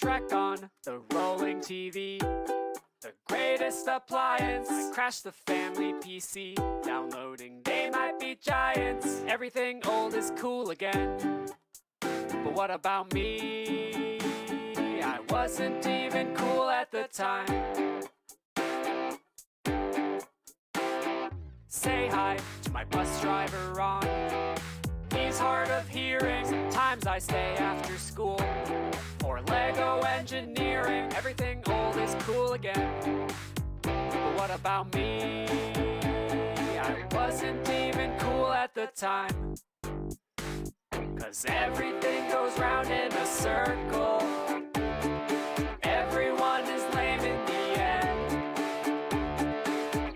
Shrek on the rolling TV. The greatest appliance. I crashed the family PC. Downloading They Might Be Giants. Everything old is cool again. But what about me? I wasn't even cool at the time. Say hi to my bus driver Ron. He's hard of hearing. Sometimes I stay after school for Lego engineering. Everything old is cool again. But what about me? I wasn't even cool at the time. 'Cause everything goes round in a circle. Everyone is lame in the end.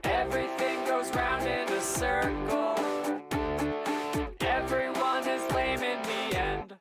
Everything goes round in a circle. Everyone is lame in the end.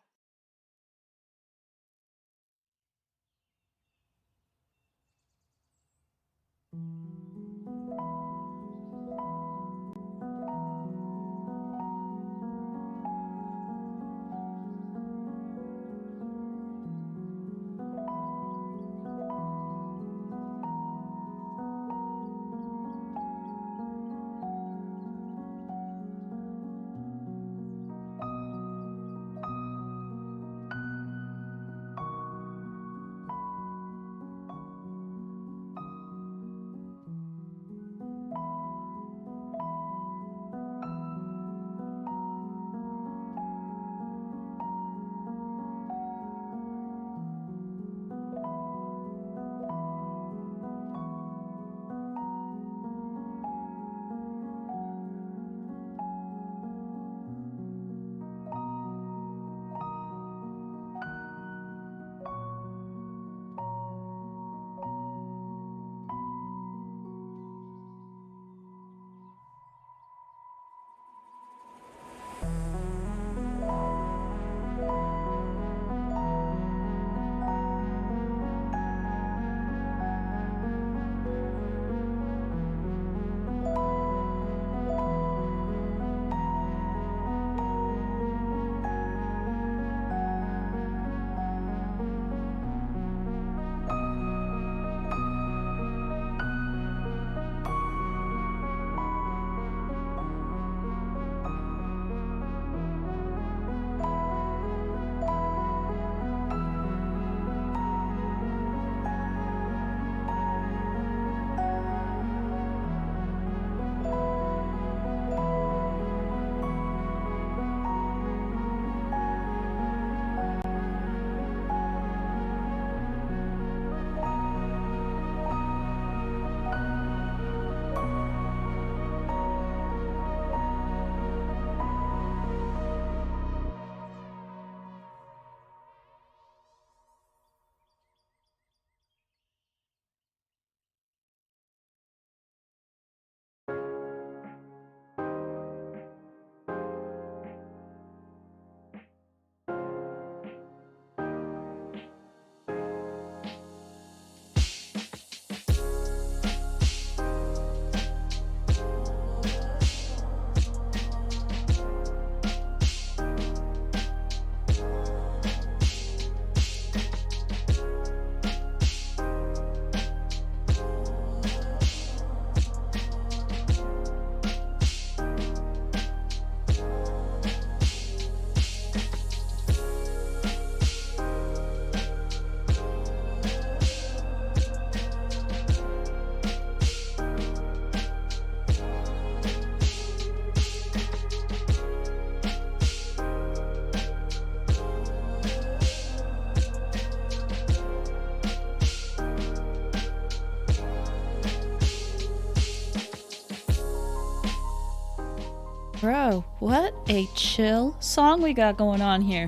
Bro, what a chill song we got going on here.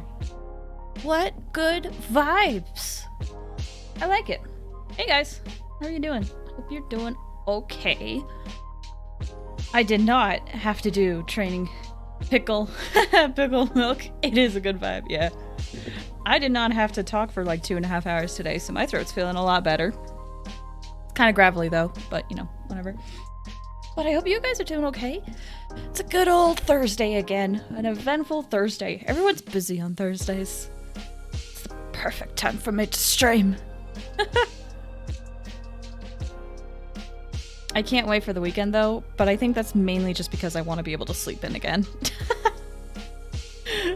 What good vibes. I like it. Hey guys, how are you doing? Hope you're doing okay. I did not have to do training pickle milk. It is a good vibe, yeah. I did not have to talk for like 2.5 hours today, so my throat's feeling a lot better. It's kind of gravelly though, but you know, whatever. But I hope you guys are doing okay. It's a good old Thursday again. An eventful Thursday. Everyone's busy on Thursdays. It's the perfect time for me to stream. I can't wait for the weekend though, but I think that's mainly just because I want to be able to sleep in again.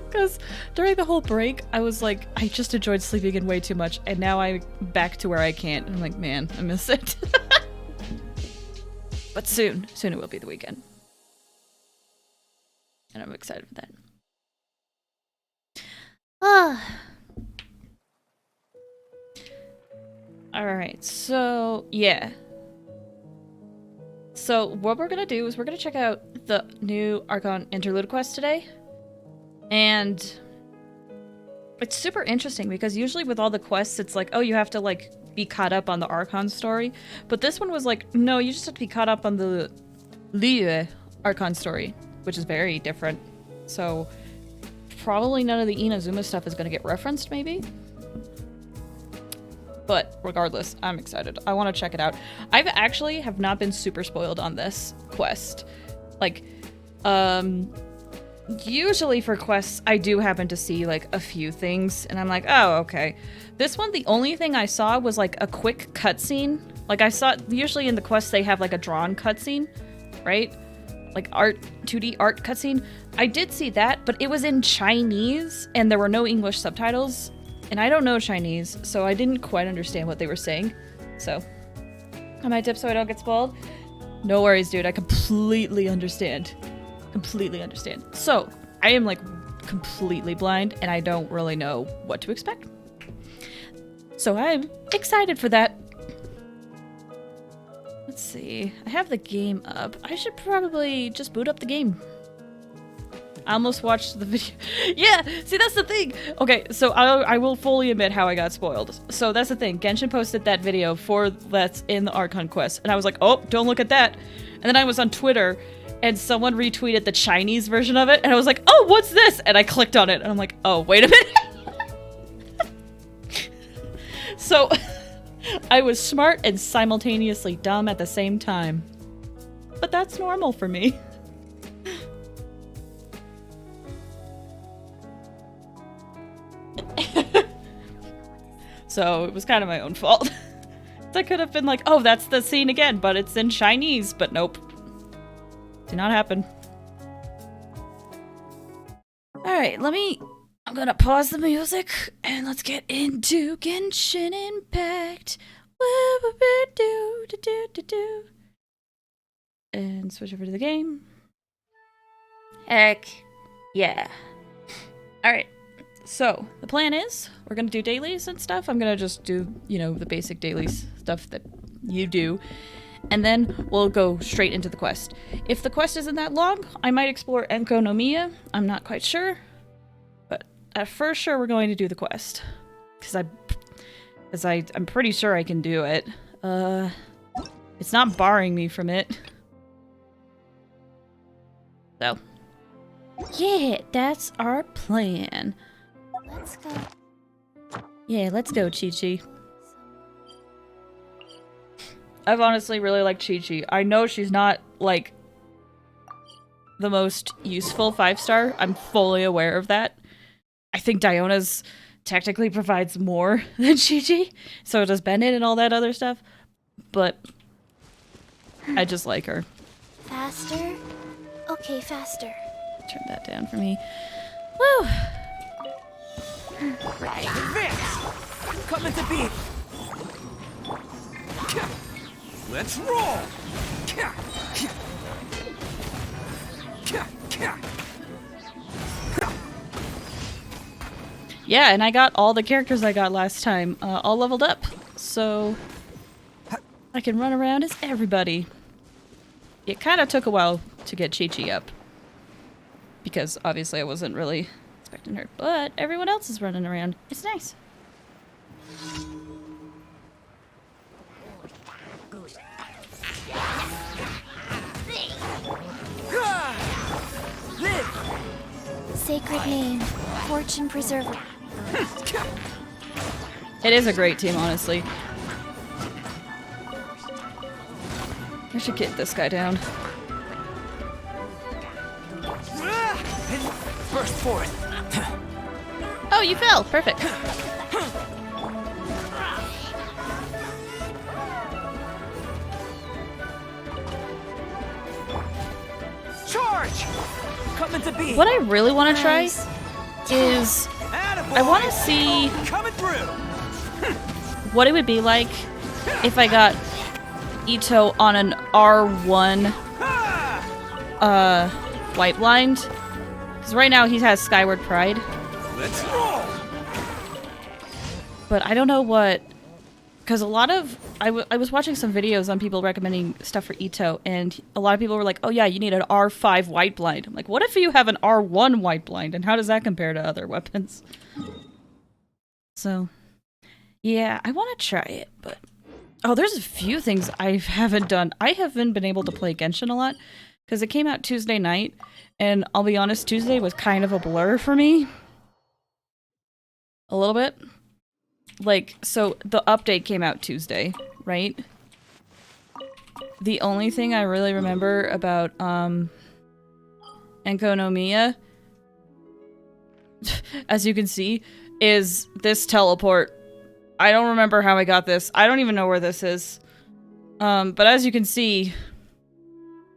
Because during the whole break, I was like, I just enjoyed sleeping in way too much, and now I'm back to where I can't. And I'm like, man, I miss it. But soon it will be the weekend. And I'm excited for that. Alright, so yeah. So what we're gonna do is we're gonna check out the new Archon Interlude Quest today. And it's super interesting because usually with all the quests it's like, oh, you have to like be caught up on the Archon story. But this one was like, no, you just have to be caught up on the Liu Archon story, which is very different. So probably none of the Inazuma stuff is gonna get referenced, maybe. But regardless, I'm excited. I want to check it out. I've actually have not been super spoiled on this quest. Like, usually for quests, I do happen to see like a few things and I'm like, oh, okay. This one, the only thing I saw was like a quick cutscene. Like I saw, usually in the quests they have like a drawn cutscene, right? Like 2D art cutscene. I did see that, but it was in Chinese and there were no English subtitles. And I don't know Chinese, so I didn't quite understand what they were saying. So, am I dip so I don't get spoiled? No worries, dude. I completely understand. Completely understand. So, I am like completely blind and I don't really know what to expect. So, I'm excited for that. Let's see. I have the game up. I should probably just boot up the game. I almost watched the video. Yeah, see, that's the thing. Okay, so I will fully admit how I got spoiled. So that's the thing. Genshin posted that video that's in the Archon Quest. And I was like, oh, don't look at that. And then I was on Twitter and someone retweeted the Chinese version of it. And I was like, oh, what's this? And I clicked on it and I'm like, oh, wait a minute. So I was smart and simultaneously dumb at the same time. But that's normal for me. So it was kind of my own fault. I could have been like, oh, that's the scene again, but it's in Chinese. But nope. Did not happen. Alright, I'm gonna pause the music and let's get into Genshin Impact. And switch over to the game. Heck yeah. Alright. So, the plan is, we're gonna do dailies and stuff. I'm gonna just do, you know, the basic daily stuff that you do. And then we'll go straight into the quest. If the quest isn't that long, I might explore Enko no Miya. I'm not quite sure. But at first sure we're going to do the quest. Because I'm pretty sure I can do it. It's not barring me from it. So. Yeah, that's our plan. Let's go. Yeah, let's go, Chi-Chi. I've honestly really liked Chi-Chi. I know she's not, like, the most useful 5-star. I'm fully aware of that. I think Diona's technically provides more than Chi-Chi. So does Bennett and all that other stuff. But I just like her. Faster? Okay, faster. Turn that down for me. Woo! Right. Advance! Coming to beat! Let's roll! Yeah, and I got all the characters I got last time all leveled up. So I can run around as everybody. It kind of took a while to get Chi-Chi up. Because obviously I wasn't really expecting her. But everyone else is running around. It's nice. Sacred name, fortune preserver. It is a great team, honestly. I should get this guy down. Burst forth! Oh, you fell. Perfect. Charge! Coming to be. What I really want to try Nice. is Attaboy. I want to see Coming through. what it would be like if I got Ito on an R1 Ah! white blind. Because right now he has Skyward Pride. Let's roll. But I don't know what... Because a lot of... I was watching some videos on people recommending stuff for Ito, and a lot of people were like, oh yeah, you need an R5 white blind. I'm like, what if you have an R1 white blind, and how does that compare to other weapons? So, yeah, I want to try it, but... Oh, there's a few things I haven't done. I haven't been able to play Genshin a lot, because it came out Tuesday night, and I'll be honest, Tuesday was kind of a blur for me. A little bit. Like, so the update came out Tuesday, right? The only thing I really remember about, Enko no Miya, as you can see, is this teleport. I don't remember how I got this. I don't even know where this is. But as you can see,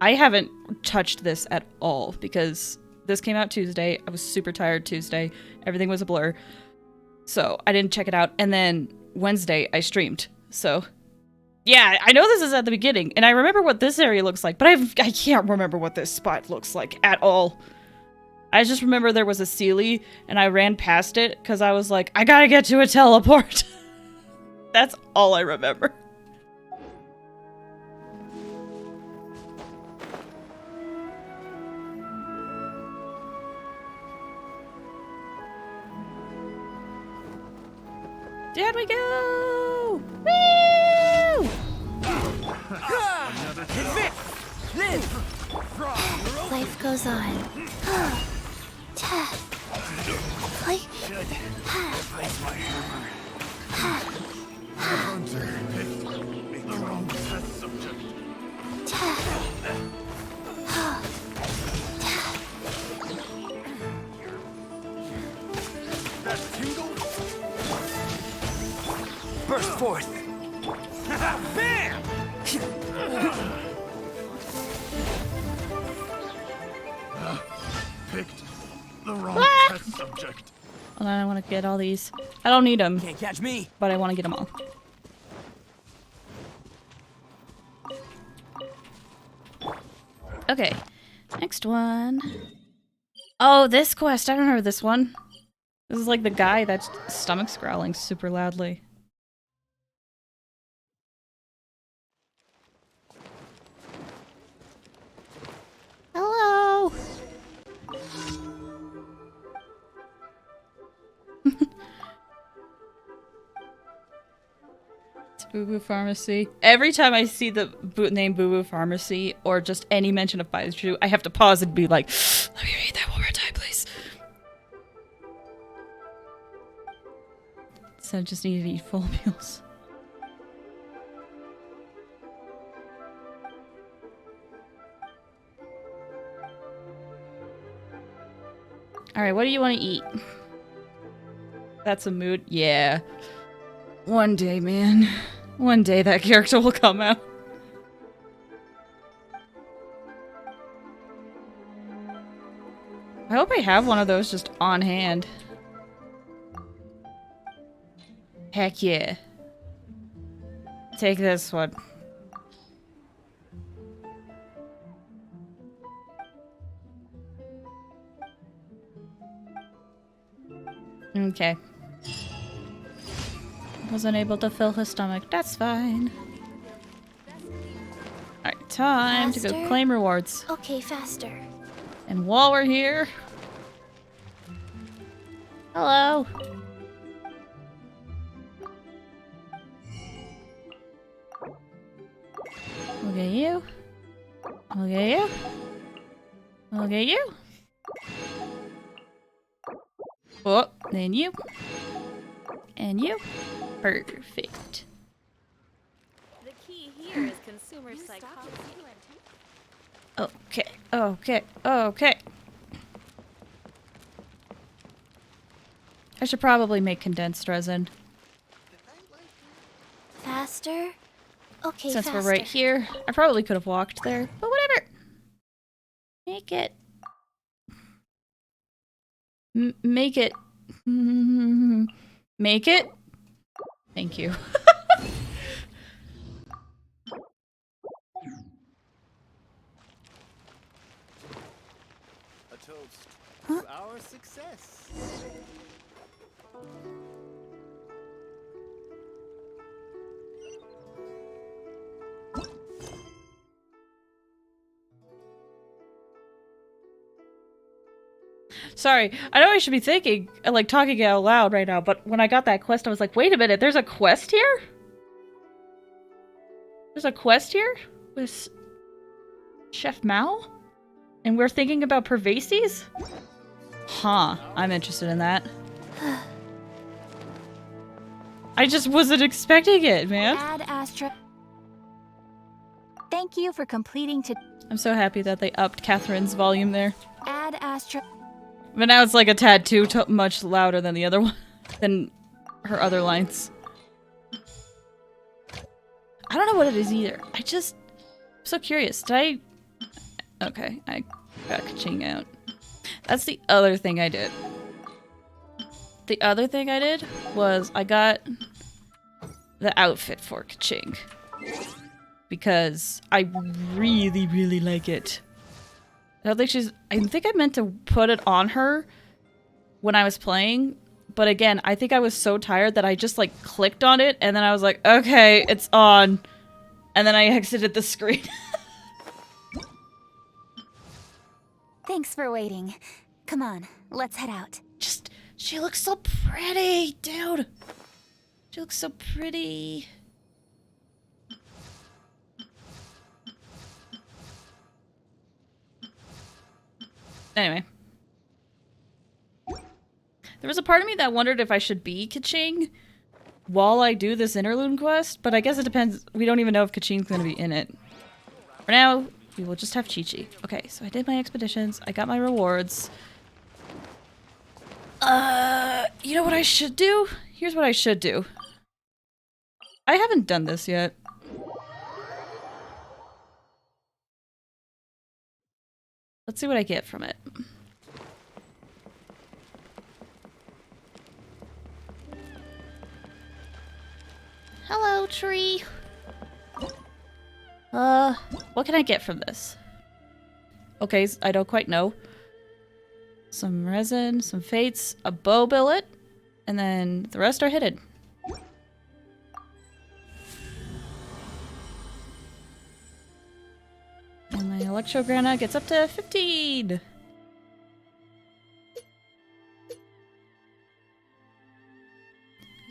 I haven't touched this at all because this came out Tuesday. I was super tired Tuesday. Everything was a blur. So I didn't check it out. And then Wednesday I streamed. So yeah, I know this is at the beginning and I remember what this area looks like, but I can't remember what this spot looks like at all. I just remember there was a Sealy and I ran past it because I was like, I gotta get to a teleport. That's all I remember. Down we go! Woo! Life goes on. Like, Burst forth. Bam! Picked the wrong test subject. Hold on, I want to get all these. I don't need them, Can't catch me. but I want to get them all. Okay, next one. Oh, this quest. I remember this one. This is like the guy that's stomach's growling super loudly. Hello! It's Boo Boo Pharmacy. Every time I see the name Boo Boo Pharmacy or just any mention of Baizu, I have to pause and be like, let me read that one more time, please. So I just need to eat full meals. Alright, what do you want to eat? That's a mood? Yeah. One day, man. One day that character will come out. I hope I have one of those just on hand. Heck yeah. Take this one. Okay. Wasn't able to fill his stomach. That's fine. Alright, time to go Faster? claim rewards. okay, faster. And while we're here... Hello! Look at you. Look at you. Look at you. Oh, then you. And you. Perfect. The key here is consumer psychology. Okay, okay, okay. I should probably make condensed resin. Faster? Okay, Since faster. we're right here. I probably could have walked there, but whatever. Make it. Make it. Make it. Thank you. A toast to our success. Sorry, I know I should be thinking, like, talking out loud right now, but when I got that quest, I was like, wait a minute, there's a quest here? There's a quest here? With Chef Mao? And we're thinking about Pervases? Huh, I'm interested in that. I just wasn't expecting it, man. Add Astra. Thank you for completing to I'm so happy that they upped Catherine's volume there. add Astra. But now it's like a tad too much louder than the other one, than her other lines. I don't know what it is either. I'm so curious. Did I... Okay, I got Ka-ching out. That's the other thing I did. The other thing I did was I got the outfit for Ka-ching. Because I really, really like it. I don't think she's... I think I meant to put it on her when I was playing. But again, I think I was so tired that I just, like, clicked on it. And then I was like, okay, it's on. And then I exited the screen. Thanks for waiting. Come on, let's head out. She looks so pretty, dude. She looks so pretty. Anyway. There was a part of me that wondered if I should be Ka-ching while I do this Interlude Quest, but I guess it depends. We don't even know if Ka-ching's going to be in it. For now, we will just have Chi-Chi. Okay, so I did my expeditions. I got my rewards. You know what I should do? Here's what I should do. I haven't done this yet. Let's see what I get from it. Hello, tree. What can I get from this? Okay, I don't quite know. Some resin, some fates, a bow billet, and then the rest are hidden. And my Electrograna gets up to 15!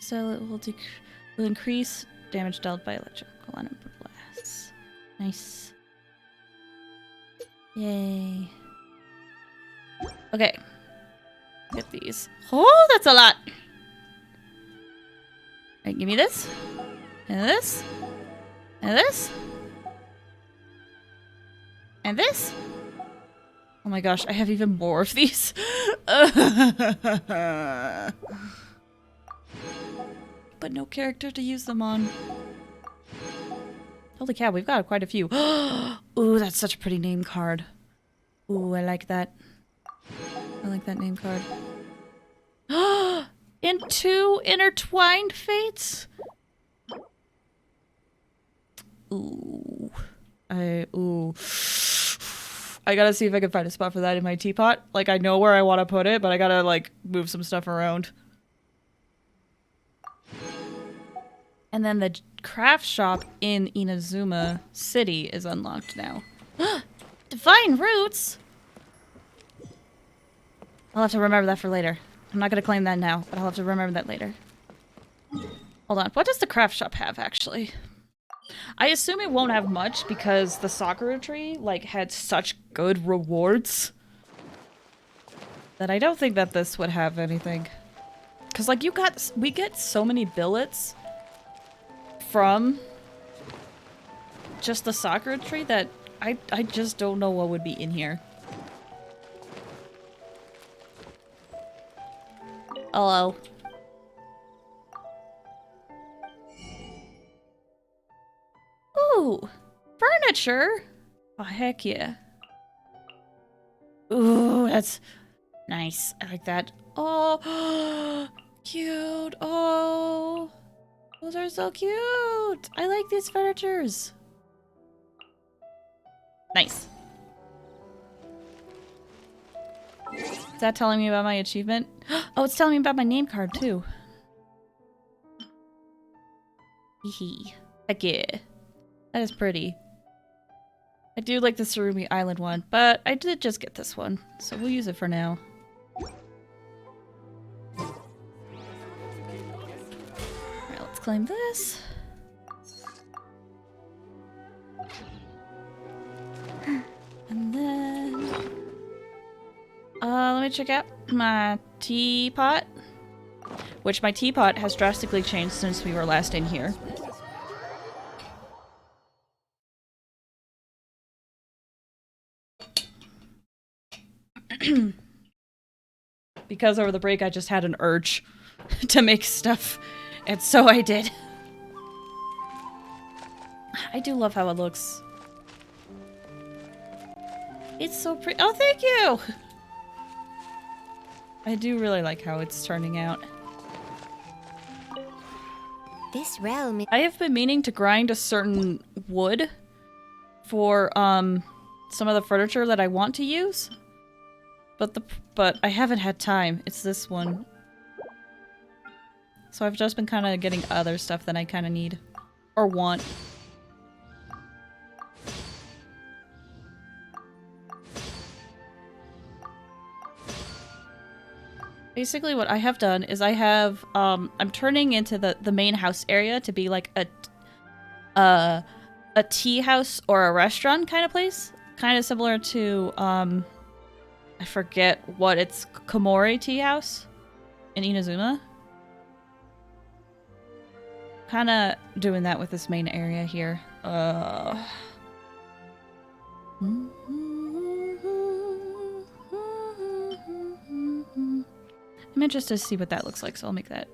So it will increase damage dealt by electrical and blasts. Nice. Yay. Okay. Get these. Oh, that's a lot! Alright, give me this. And this. And this. And this? Oh my gosh, I have even more of these. But no character to use them on. Holy cow, we've got quite a few. Ooh, that's such a pretty name card. Ooh, I like that. I like that name card. And 2 intertwined fates? Ooh. Ooh. I gotta see if I can find a spot for that in my teapot. Like, I know where I want to put it, but I gotta, like, move some stuff around. And then the craft shop in Inazuma City is unlocked now. Divine Roots? I'll have to remember that for later. I'm not gonna claim that now, but I'll have to remember that later. Hold on, what does the craft shop have, actually? I assume it won't have much because the Sakura tree, like, had such good rewards that I don't think that this would have anything. Because, like, we get so many billets from just the Sakura tree that I just don't know what would be in here. Hello. Ooh, furniture. Oh, heck yeah. Ooh, that's nice. I like that. Oh, cute. Oh, those are so cute. I like these furnitures. Nice. Is that telling me about my achievement? Oh, it's telling me about my name card too. Hee. Heck yeah. That is pretty. I do like the Surumi Island one, but I did just get this one, so we'll use it for now. Alright, let's claim this. And then... let me check out my teapot. Which my teapot has drastically changed since we were last in here. Because over the break I just had an urge to make stuff, and so I did. I do love how it looks. It's so pretty. Oh, thank you! I do really like how it's turning out. This realm. I have been meaning to grind a certain wood for some of the furniture that I want to use. But I haven't had time. It's this one. So I've just been kind of getting other stuff that I kind of need. Or want. Basically what I have done is I have, I'm turning into the main house area to be like a tea house or a restaurant kind of place. Kind of similar to, I forget what it's, Komori Tea House in Inazuma. Kind of doing that with this main area here. I I'm interested to see what that looks like, so I'll make that.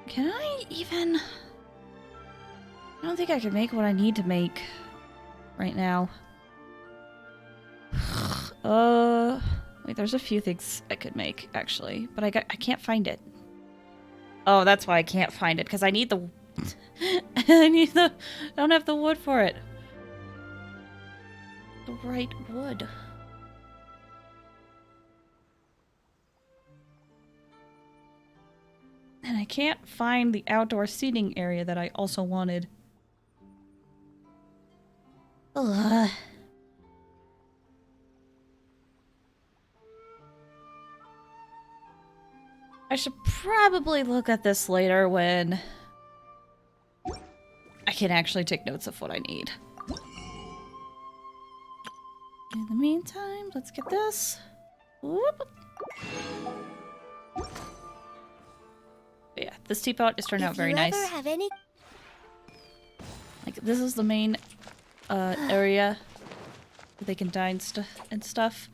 Can I even... I don't think I can make what I need to make right now. Wait, there's a few things I could make, actually, but I can't find it. Oh, that's why I can't find it, because I need the... I don't have the wood for it. The right wood. And I can't find the outdoor seating area that I also wanted. Ugh. I should probably look at this later when I can actually take notes of what I need. In the meantime, let's get this. Whoop. Yeah, this teapot is turned out very nice. If you ever have any... Like, this is the main area where they can dine and stuff.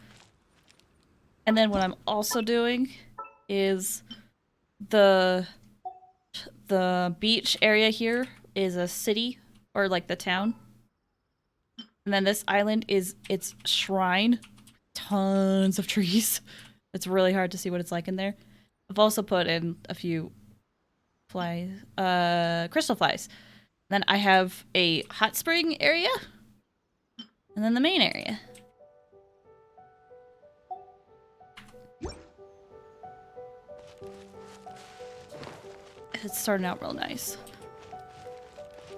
And then what I'm also doing is the beach area here is a city, or like the town. And then this island is its shrine. Tons of trees. It's really hard to see what it's like in there. I've also put in a few flies, crystal flies. Then I have a hot spring area. And then the main area. It's starting out real nice.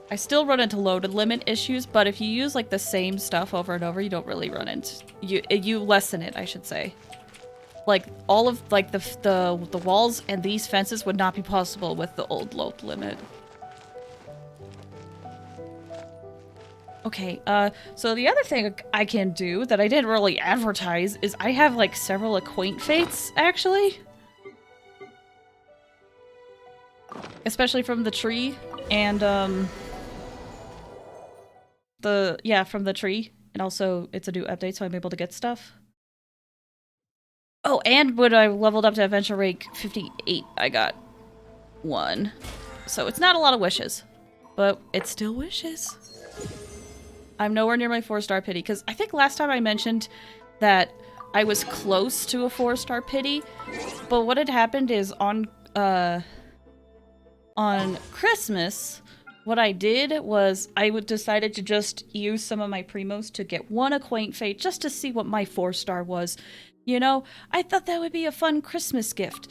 I still run into load limit issues, but if you use like the same stuff over and over, you don't really run into you lessen it, I should say. Like all of like the walls and these fences would not be possible with the old load limit. Okay, so the other thing I can do that I didn't really advertise is I have like several acquaint fates actually. especially from the tree and from the tree, and also it's a new update, so I'm able to get stuff. Oh, and when I leveled up to adventure rank 58, I got 1. So it's not a lot of wishes, but it's still wishes. I'm nowhere near my 4-star pity, because I think last time I mentioned that I was close to a 4-star pity, but what had happened is on Christmas, what I did was I decided to just use some of my primos to get 1 Acquaint Fate just to see what my 4-star was. You know, I thought that would be a fun Christmas gift.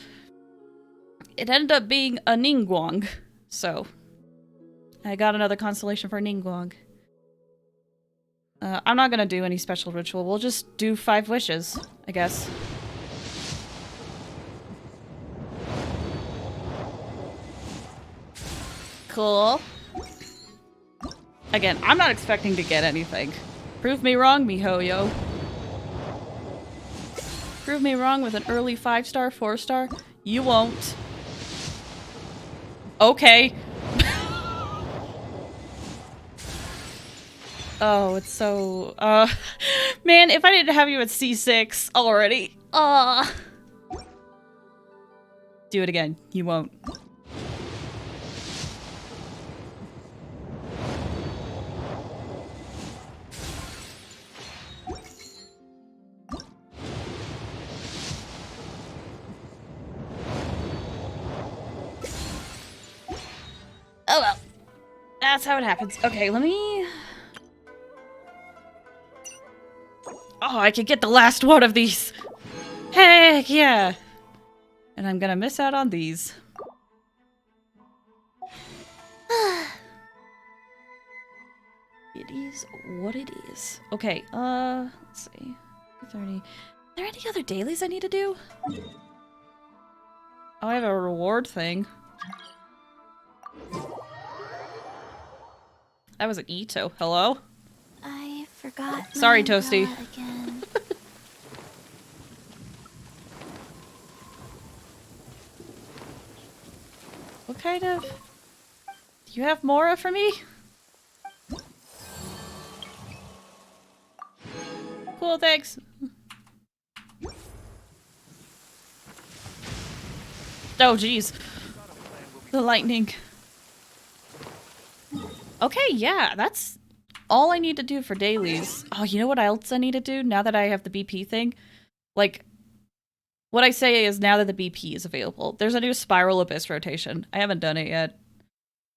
It ended up being a Ningguang, so I got another constellation for Ningguang. I'm not gonna do any special ritual. We'll just do 5 wishes, I guess. Cool. Again, I'm not expecting to get anything. Prove me wrong, miHoYo. Prove me wrong with an early 5-star, 4-star. You won't. Okay. Oh, it's so... Man, if I didn't have you at C6 already. Do it again. You won't. Oh well. That's how it happens. Okay, let me... Oh, I could get the last one of these. Heck yeah. And I'm gonna miss out on these. It is what it is. Okay, let's see. 30. Are there any other dailies I need to do? Oh, I have a reward thing. That was an Ito. Hello? I forgot. Sorry, my Toasty. umbrella again. What kind of... Do you have Mora for me? Cool, thanks. Oh, jeez. The lightning. Okay, yeah, that's all I need to do for dailies. Oh, you know what else I need to do now that I have the BP thing? Like, what I say is now that the BP is available, there's a new Spiral Abyss rotation. I haven't done it yet.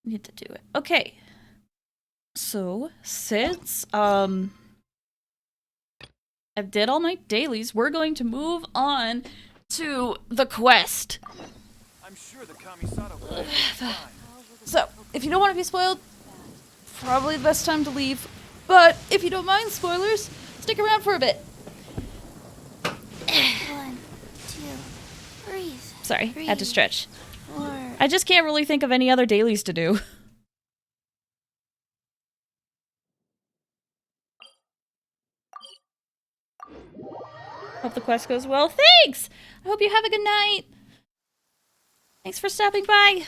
I need to do it. Okay. So, since, I did all my dailies, we're going to move on to the quest. I'm sure the Kamisato will be fine. So, if you don't want to be spoiled, probably the best time to leave. But if you don't mind spoilers, stick around for a bit. 1, 2, breathe. Sorry, had to stretch. 4. I just can't really think of any other dailies to do. Hope the quest goes well. Thanks! I hope you have a good night. Thanks for stopping by.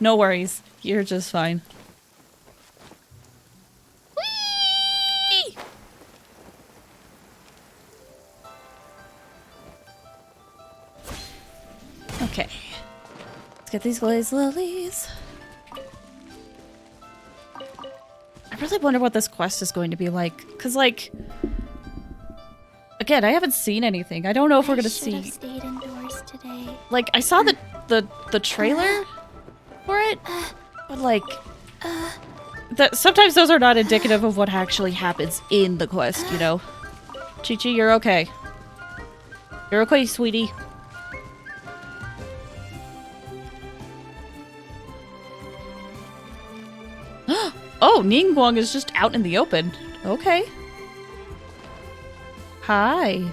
No worries. You're just fine. Whee! Okay. Let's get these glazed lilies. I really wonder what this quest is going to be like. Because, like... Again, I haven't seen anything. I don't know if we're gonna see... I should have stayed indoors today. Like, I saw the trailer for it, but like... sometimes those are not indicative of what actually happens in the quest, you know? Chi-Chi, you're okay. You're okay, sweetie. Oh, Ningguang is just out in the open. Okay. Hi.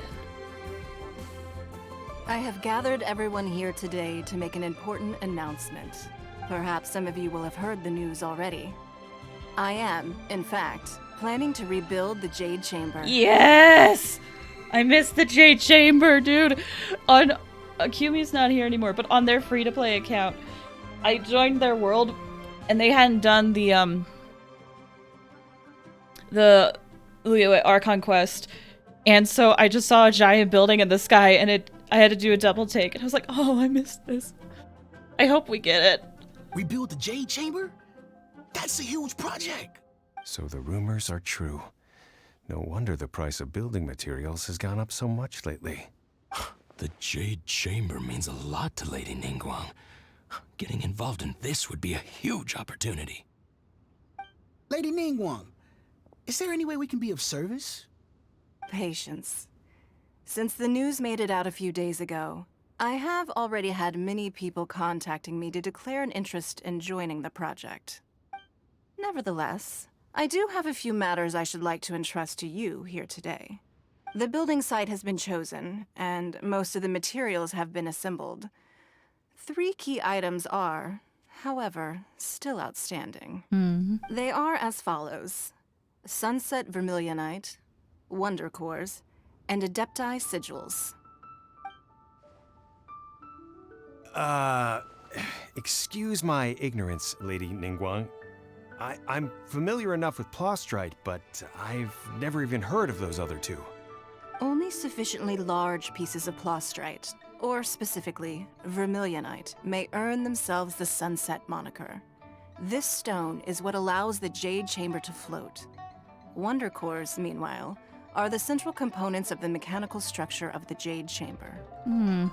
I have gathered everyone here today to make an important announcement. Perhaps some of you will have heard the news already. I am, in fact, planning to rebuild the Jade Chamber. Yes! I missed the Jade Chamber, dude. On Kumi's not here anymore, but on their free-to-play account, I joined their world, and they hadn't done the Archon Quest, and so I just saw a giant building in the sky, and I had to do a double take, and I was like, oh, I missed this. I hope we get it. Rebuild the Jade Chamber? That's a huge project. So the rumors are true. No wonder the price of building materials has gone up so much lately. The Jade Chamber means a lot to Lady Ningguang. Getting involved in this would be a huge opportunity. Lady Ningguang, is there any way we can be of service? Patience. Since the news made it out a few days ago, I have already had many people contacting me to declare an interest in joining the project. Nevertheless, I do have a few matters I should like to entrust to you here today. The building site has been chosen, and most of the materials have been assembled. 3 key items are, however, still outstanding. They are as follows: Sunset Vermilionite, Wonder Cores, and Adepti Sigils. Excuse my ignorance, Lady Ningguang. I'm familiar enough with Plostrite, but I've never even heard of those other 2. Only sufficiently large pieces of Plostrite, or specifically Vermilionite, may earn themselves the Sunset moniker. This stone is what allows the Jade Chamber to float. Wonder Cores, meanwhile, are the central components of the mechanical structure of the Jade Chamber.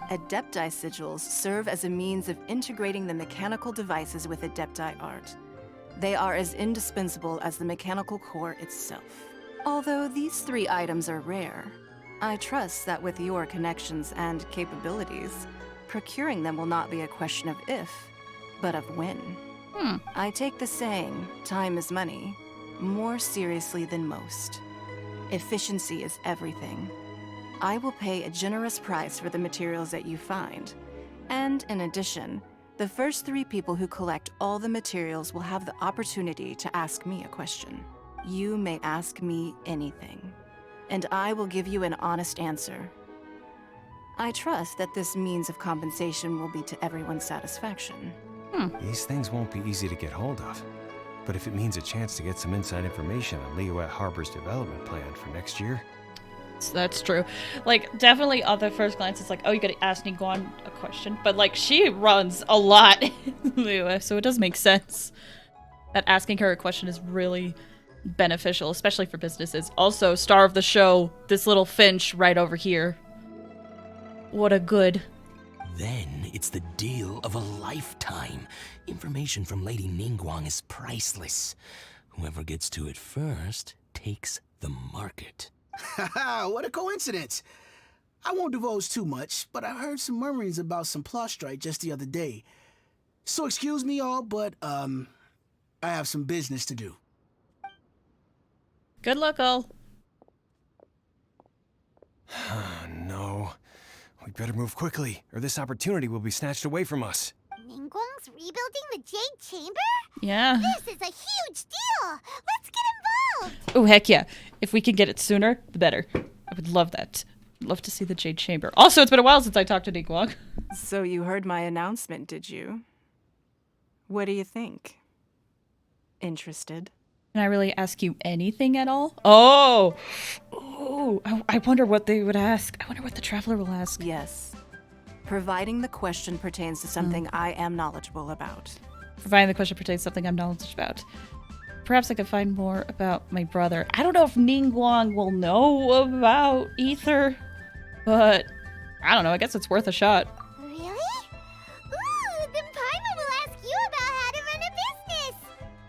Adepti Sigils serve as a means of integrating the mechanical devices with Adepti art. They are as indispensable as the mechanical core itself. Although these 3 items are rare, I trust that with your connections and capabilities, procuring them will not be a question of if, but of when. I take the saying, time is money, more seriously than most. Efficiency is everything. I will pay a generous price for the materials that you find. And in addition, the first 3 people who collect all the materials will have the opportunity to ask me a question. You may ask me anything, and I will give you an honest answer. I trust that this means of compensation will be to everyone's satisfaction. These things won't be easy to get hold of. But if it means a chance to get some inside information on Liyue Harbor's development plan for next year... So that's true. Like, definitely on the first glance, it's like, oh, you gotta ask Ningguang a question. But, like, she runs a lot in Liyue, so it does make sense that asking her a question is really beneficial, especially for businesses. Also, star of the show, this little Finch right over here. What a good... Then it's the deal of a lifetime. Information from Lady Ningguang is priceless. Whoever gets to it first takes the market. Haha, what a coincidence. I won't divulge too much, but I heard some murmurings about some Plostrite just the other day. So excuse me all, but, I have some business to do. Good luck, all. No. We better move quickly, or this opportunity will be snatched away from us. Ningguang's rebuilding the Jade Chamber? Yeah. This is a huge deal! Let's get involved! Oh, heck yeah. If we can get it sooner, the better. I would love that. Love to see the Jade Chamber. Also, it's been a while since I talked to Ningguang. So you heard my announcement, did you? What do you think? Interested? Can I really ask you anything at all? Oh! Oh! I wonder what they would ask. I wonder what the traveler will ask. Yes. Providing the question pertains to something I am knowledgeable about. Providing the question pertains to something I'm knowledgeable about. Perhaps I could find more about my brother. I don't know if Ningguang will know about Ether, but I don't know. I guess it's worth a shot. Really? Ooh, then Paimon will ask you about how to run a business!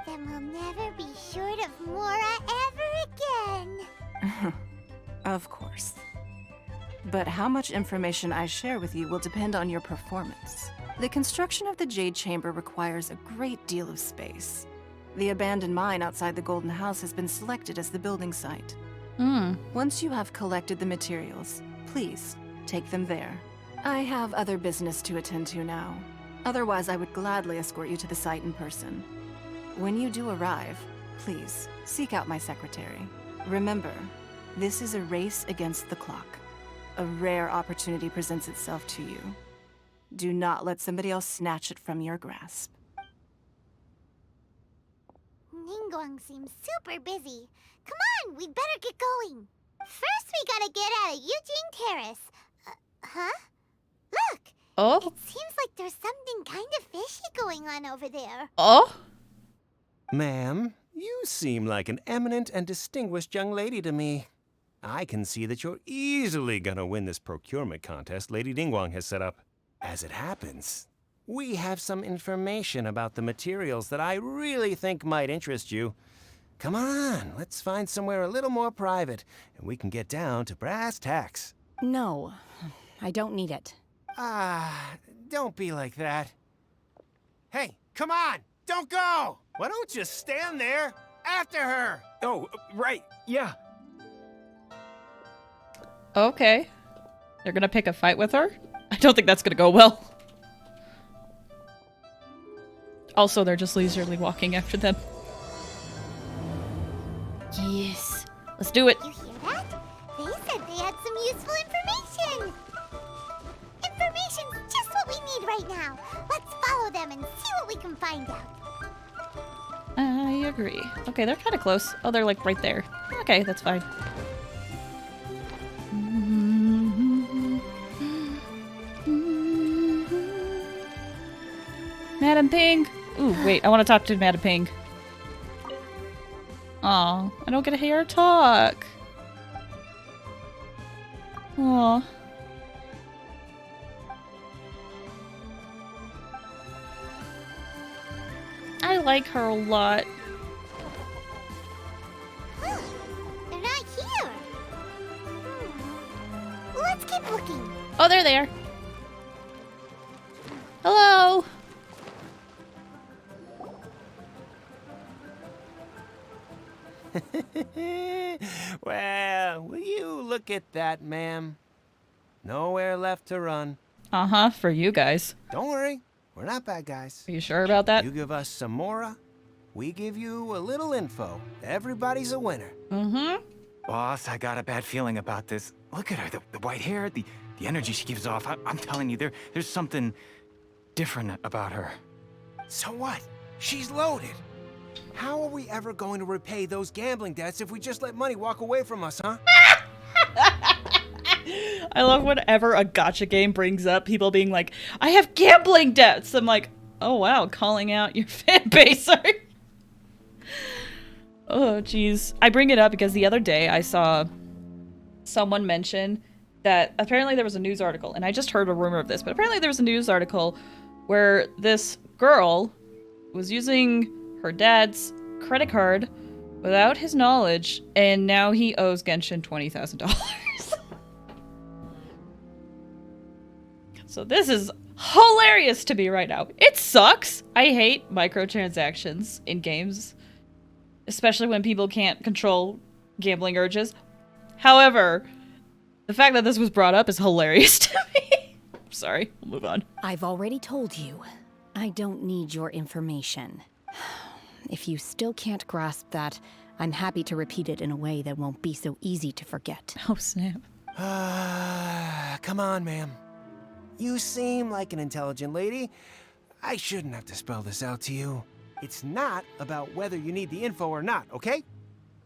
Then we'll never be short of Mora ever again! Of course. But how much information I share with you will depend on your performance. The construction of the Jade Chamber requires a great deal of space. The abandoned mine outside the Golden House has been selected as the building site. Once you have collected the materials, please take them there. I have other business to attend to now. Otherwise, I would gladly escort you to the site in person. When you do arrive, please seek out my secretary. Remember, this is a race against the clock. a rare opportunity presents itself to you. Do not let somebody else snatch it from your grasp. Ningguang seems super busy. Come on, we'd better get going. First, we gotta get out of Eugene Terrace. Huh? Look! Oh? It seems like there's something kind of fishy going on over there. Oh? Ma'am, you seem like an eminent and distinguished young lady to me. I can see that you're easily gonna win this procurement contest Lady Ningguang has set up. As it happens, we have some information about the materials that I really think might interest you. Come on, let's find somewhere a little more private, and we can get down to brass tacks. No, I don't need it. Don't be like that. Hey, come on, don't go! Why don't you stand there after her? Oh, right, yeah. Okay. They're gonna pick a fight with her? I don't think that's gonna go well. Also, they're just leisurely walking after them. Yes. Let's do it. You hear that? They said they had some useful information. Information's just what we need right now. Let's follow them and see what we can find out. I agree. Okay, they're kind of close. Oh, they're like right there. Okay, that's fine. Madam Ping! Ooh, wait, I want to talk to Madam Ping. Aw, I don't get to hear her talk. Aw. I like her a lot. Huh. They're not here. Let's keep looking. Oh, they're there. Hello. Well, will you look at that, ma'am? Nowhere left to run. Uh-huh, for you guys. Don't worry, we're not bad guys. Are you sure about that? You give us some Mora, we give you a little info. Everybody's a winner. Mm-hmm. Boss, I got a bad feeling about this. Look at her, the white hair, the energy she gives off. I'm telling you, there's something different about her. So what? She's loaded. How are we ever going to repay those gambling debts if we just let money walk away from us, huh? I love whenever a gacha game brings up people being like, I have gambling debts. I'm like, oh wow, calling out your fan base. Oh, jeez. I bring it up because the other day I saw someone mention that apparently there was a news article, and I just heard a rumor of this, but apparently there was a news article where this girl was using her dad's credit card without his knowledge, and now he owes Genshin $20,000. So this is hilarious to me right now. It sucks. I hate microtransactions in games, especially when people can't control gambling urges. However, the fact that this was brought up is hilarious to me. Sorry, we'll move on. I've already told you, I don't need your information. If you still can't grasp that, I'm happy to repeat it in a way that won't be so easy to forget. Oh, snap. Come on, ma'am. You seem like an intelligent lady. I shouldn't have to spell this out to you. It's not about whether you need the info or not, okay?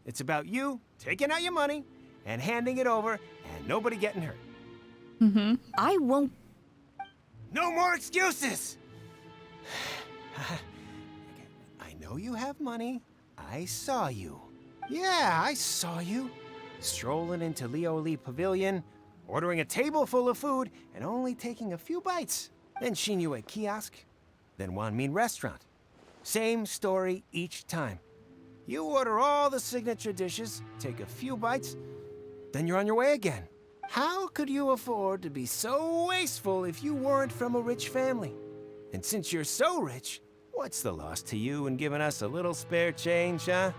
It's about you taking out your money and handing it over and nobody getting hurt. Mm-hmm. I won't. No more excuses! I know you have money. I saw you. Yeah, I saw you. Strolling into Leo Lee Pavilion, ordering a table full of food, and only taking a few bites. Then Shinyue Kiosk, then Wanmin Restaurant. Same story each time. You order all the signature dishes, take a few bites, then you're on your way again. How could you afford to be so wasteful if you weren't from a rich family? And since you're so rich, what's the loss to you in giving us a little spare change, huh?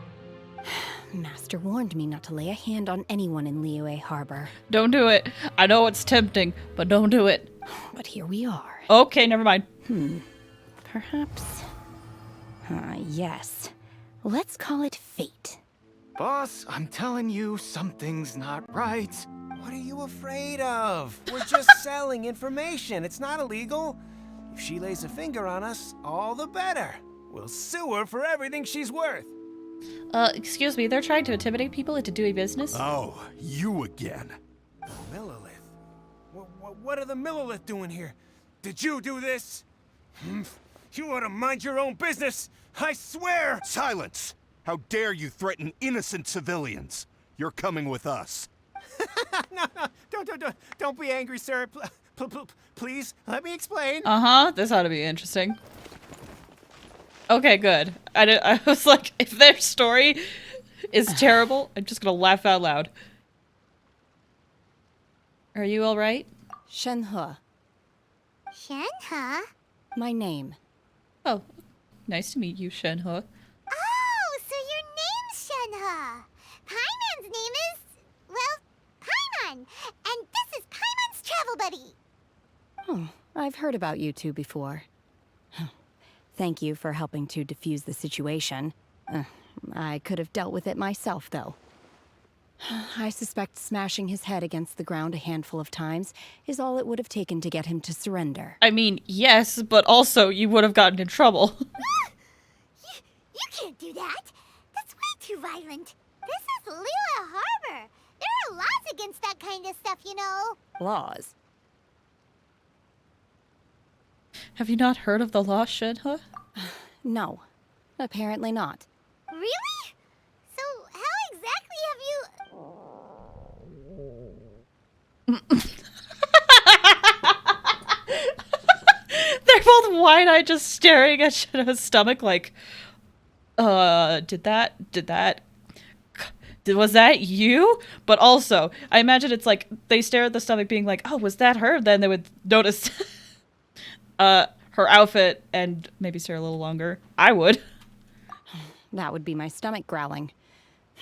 Master warned me not to lay a hand on anyone in Liyue Harbor. Don't do it. I know it's tempting, but don't do it. But here we are. Okay, never mind. Perhaps. Yes. Let's call it fate. Boss, I'm telling you, something's not right. What are you afraid of? We're just selling information. It's not illegal. If she lays a finger on us, all the better. We'll sue her for everything she's worth. Excuse me, they're trying to intimidate people into doing business? Oh, you again. The Millilith? What are the Millilith doing here? Did you do this? You ought to mind your own business. I swear! Silence! How dare you threaten innocent civilians? You're coming with us. No, don't be angry, sir. Please, let me explain. Uh-huh, this ought to be interesting. Okay, good. I was like, if their story is terrible, I'm just gonna laugh out loud. Are you alright? Shenhe, Shenhe? my name. Oh, nice to meet you, Shenhe. Oh, so your name's Shenhe. Paimon's name is, well, Paimon. And this is Paimon's travel buddy. Oh, I've heard about you two before. Thank you for helping to defuse the situation. I could have dealt with it myself, though. I suspect smashing his head against the ground a handful of times is all it would have taken to get him to surrender. I mean, yes, but also you would have gotten in trouble. You can't do that. That's way too violent. This is Liyue Harbor. There are laws against that kind of stuff, you know. Laws? Have you not heard of the law, Shenhe? No, apparently not. Really? So how exactly have you... They're both wide-eyed, just staring at Shenhe's stomach like, was that you? But also, I imagine it's like, they stare at the stomach being like, oh, was that her? Then they would notice her outfit and maybe stare a little longer. I would. That would be my stomach growling.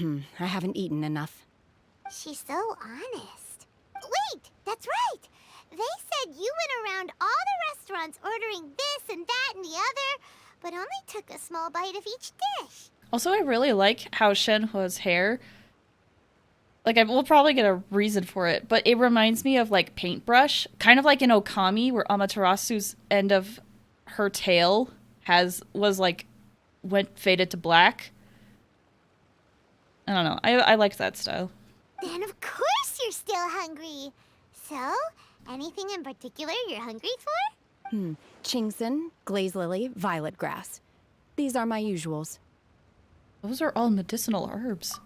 I haven't eaten enough. She's so honest. Wait, that's right. They said you went around all the restaurants ordering this and that and the other, but only took a small bite of each dish. Also, I really like how Shenhe's hair, like, we'll probably get a reason for it, but it reminds me of, like, Paintbrush. Kind of like in Okami, where Amaterasu's end of her tail faded to black. I don't know. I liked that style. Then of course you're still hungry. So, anything in particular you're hungry for? Chingson, glaze lily, violet grass. These are my usuals. Those are all medicinal herbs.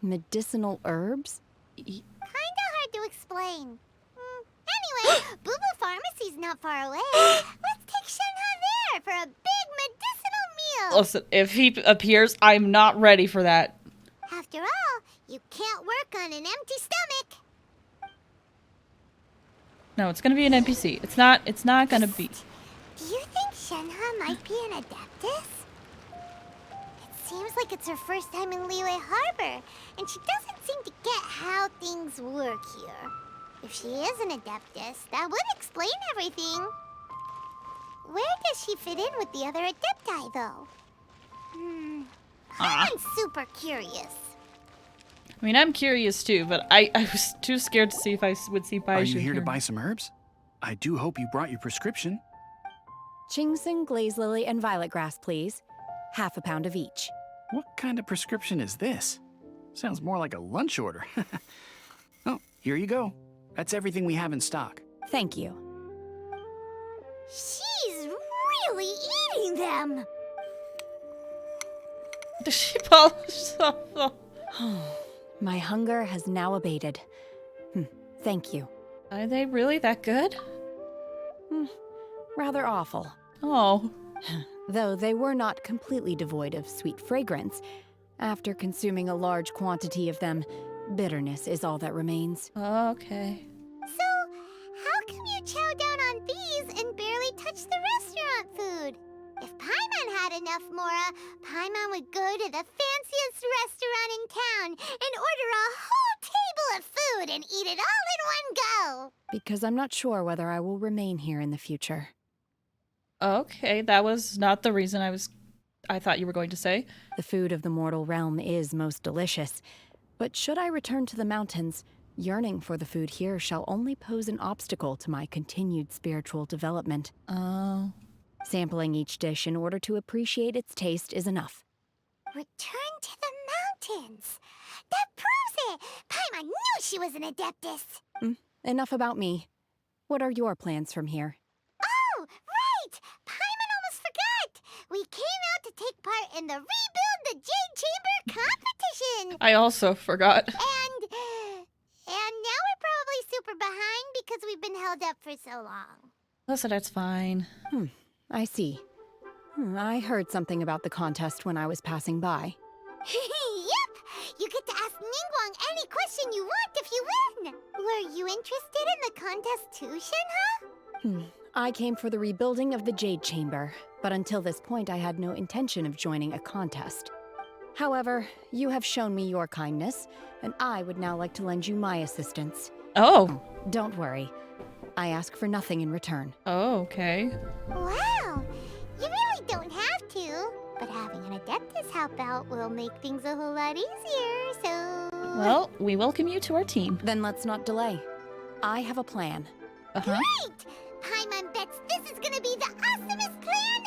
Medicinal herbs? Kinda hard to explain. Anyway, Booba Pharmacy's not far away. Let's take Shenhe there for a big medicinal meal. Listen, if he appears, I'm not ready for that. After all, you can't work on an empty stomach. No, it's gonna be an NPC. It's not gonna be. Do you think Shenhe might be an Adeptus? It seems like it's her first time in Liyue Harbor, and she doesn't seem to get how things work here. If she is an Adeptus, that would explain everything. Where does she fit in with the other Adepti, though? I'm super curious. I mean, I'm curious too, but I was too scared to see if I would see Baizhu. Are you here to buy some herbs? I do hope you brought your prescription. Chingson, glaze lily, and violet grass, please. Half a pound of each. What kind of prescription is this? Sounds more like a lunch order. Oh, here you go. That's everything we have in stock. Thank you. She's really eating them. Does she polish off? My hunger has now abated. Thank you. Are they really that good? Rather awful. Oh. Though they were not completely devoid of sweet fragrance. After consuming a large quantity of them, bitterness is all that remains. Okay. So, how come you chow down on these and barely touch the restaurant food? If Paimon had enough Mora, Paimon would go to the fanciest restaurant in town and order a whole table of food and eat it all in one go. Because I'm not sure whether I will remain here in the future. Okay, that was not the reason I thought you were going to say. The food of the mortal realm is most delicious, but should I return to the mountains, Yearning for the food here shall only pose an obstacle to my continued spiritual development. Oh. Sampling each dish in order to appreciate its taste is enough. Return to the mountains. That proves it. Paimon knew she was an Adeptus. Enough about me. What are your plans from here? Oh, right! Paimon almost forgot! We came out to take part in the Rebuild the Jade Chamber competition! I also forgot. And now we're probably super behind because we've been held up for so long. Listen, that's fine. I see. I heard something about the contest when I was passing by. Yep! You get to ask Ningguang any question you want if you win! Were you interested in the contest too, Shenhe? I came for the rebuilding of the Jade Chamber, but until this point I had no intention of joining a contest. However, you have shown me your kindness, and I would now like to lend you my assistance. Oh. Don't worry. I ask for nothing in return. Oh, okay. Wow! You really don't have to, but having an Adeptus help out will make things a whole lot easier, so... Well, we welcome you to our team. Then let's not delay. I have a plan. Great! Paimon bets this is gonna be the awesomest plan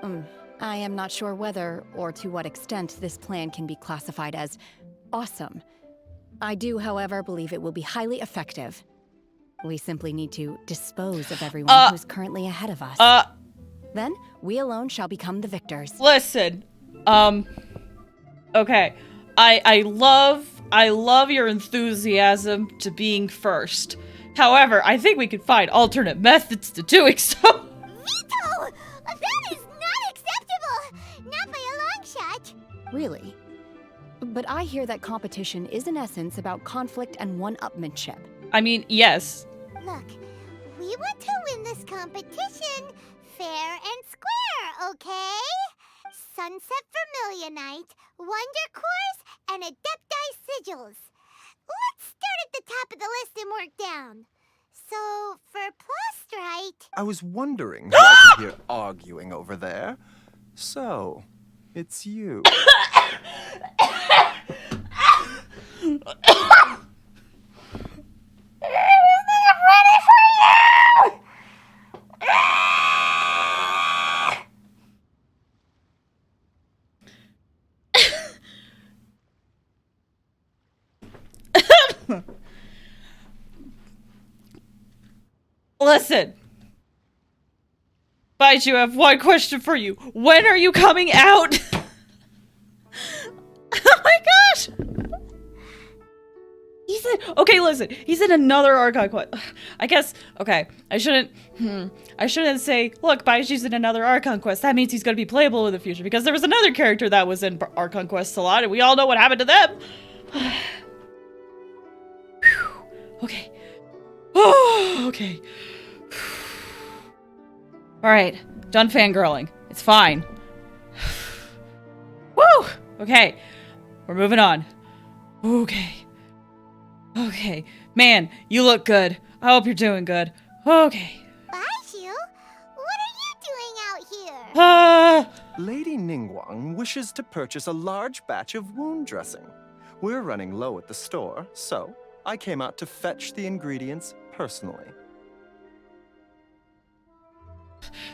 ever! I am not sure whether or to what extent this plan can be classified as awesome. I do, however, believe it will be highly effective. We simply need to dispose of everyone who's currently ahead of us. Then, we alone shall become the victors. Listen, okay. I love your enthusiasm to being first. However, I think we could find alternate methods to doing so. Vito! That is not acceptable! Not by a long shot! Really? But I hear that competition is in essence about conflict and one-upmanship. I mean, yes. Look, we want to win this competition fair and square, okay? Sunset Vermilionite, Wonder Cores, and Adepti Sigils. Let's start at the top of the list and work down. So, for Plustrite... I was wondering who I could hear arguing over there. So, it's you. Listen. Baiju, I have one question for you. When are you coming out? Oh my gosh! He said, okay, listen. He's in another Archon Quest. I guess, okay. I shouldn't say, look, Baiju's in another Archon Quest. That means he's going to be playable in the future. Because there was another character that was in Archon Quest a lot, and we all know what happened to them. Okay. Oh, okay. Alright. Done fangirling. It's fine. Woo! Okay. We're moving on. Okay. Okay. Man, you look good. I hope you're doing good. Okay. Baiju, what are you doing out here? Lady Ningguang wishes to purchase a large batch of wound dressing. We're running low at the store, so I came out to fetch the ingredients personally.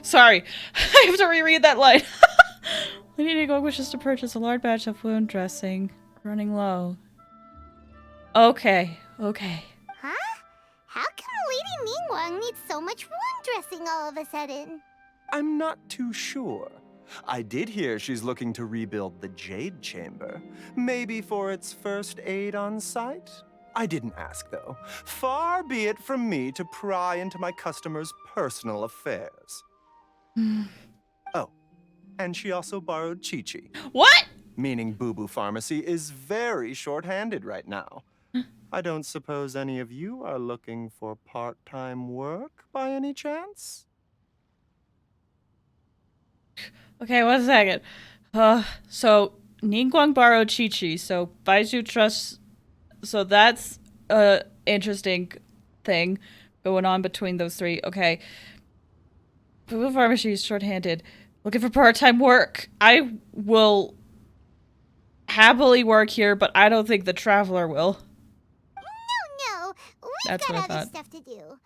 Sorry, I have to reread that line. Lady Ningguang wishes to purchase a large batch of wound dressing. Running low. Okay, okay. Huh? How come Lady Ningguang needs so much wound dressing all of a sudden? I'm not too sure. I did hear she's looking to rebuild the Jade Chamber. Maybe for its first aid on site? I didn't ask, though. Far be it from me to pry into my customers' personal affairs. Oh, and she also borrowed Chi-Chi. What? Meaning Boo Boo Pharmacy is very short-handed right now. I don't suppose any of you are looking for part-time work by any chance? Okay, 1 second. So Ningguang borrowed Chi-Chi, so Baiju trusts... So that's a interesting thing going on between those three. Okay. Boo Boo Pharmacy is short-handed. Looking for part-time work. I will happily work here, but I don't think the Traveler will. No, That's what I got other thought. stuff to do.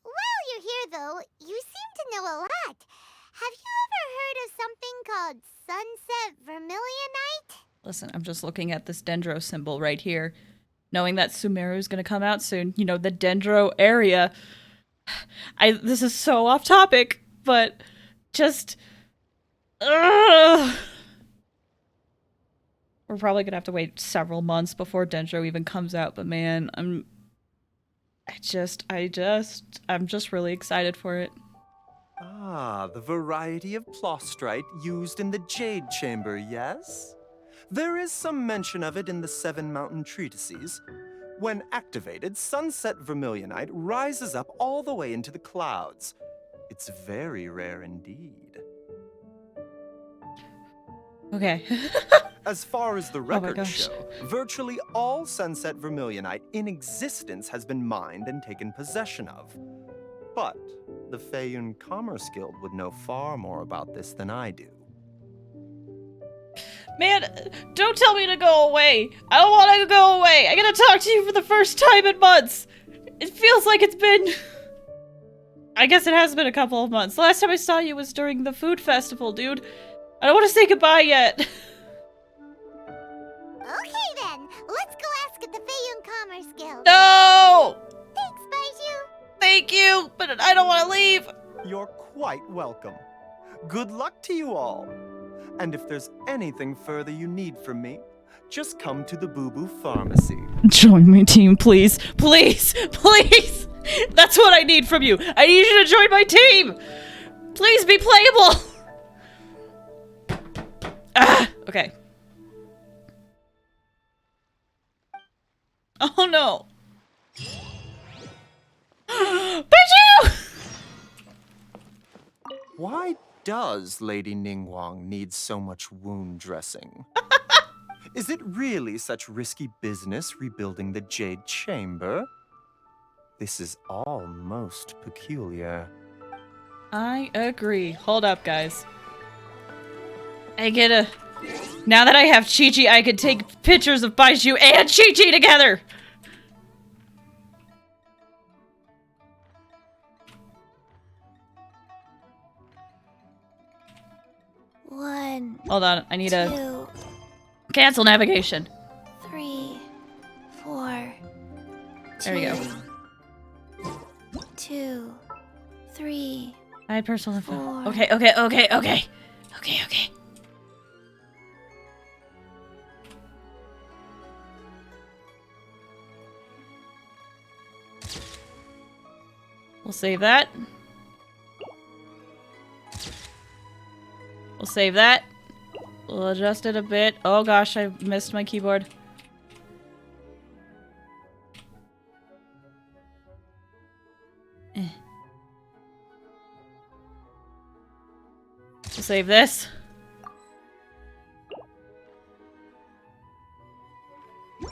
While you're here, though, you seem to know a lot. Have you ever heard of something called Sunset Vermilionite? Listen, I'm just looking at this dendro symbol right here. Knowing that Sumeru's gonna come out soon. You know, the dendro area. This is so off topic, but just... Ugh. We're probably gonna have to wait several months before dendro even comes out, but man, I'm just really excited for it. Ah, the variety of plostrite used in the Jade Chamber, yes? There is some mention of it in the Seven Mountain Treatises. When activated, Sunset Vermilionite rises up all the way into the clouds. It's very rare indeed. Okay. As far as the my records gosh. show, virtually all Sunset Vermilionite in existence has been mined and taken possession of. But the Feiyun Commerce Guild would know far more about this than I do. Man, don't tell me to go away. I don't want to go away. I gotta talk to you for the first time in months. It feels like it's been... I guess it has been a couple of months. The last time I saw you was during the food festival, dude. I don't want to say goodbye yet. Okay, then. Let's go ask at the Feiyun Commerce Guild. No! Thanks, Baiju. Thank you, but I don't want to leave. You're quite welcome. Good luck to you all. And if there's anything further you need from me, just come to the Boo Boo Pharmacy. Join my team, please. Please, please. That's what I need from you. I need you to join my team. Please be playable. Ah, okay. Oh no. Baiju! Why does Lady Ningguang need so much wound dressing? Is it really such risky business rebuilding the Jade Chamber? This is all most peculiar. I agree. Hold up, guys. Now that I have Chi-Chi, I could take pictures of Baiju and Chi-Chi together! One, Hold on, I need to two, cancel navigation. 3, 4. There we go. 2, 3. I had personal info. 4. Okay. We'll save that. We'll save that. We'll adjust it a bit. Oh gosh, I missed my keyboard. We'll save this. Oh,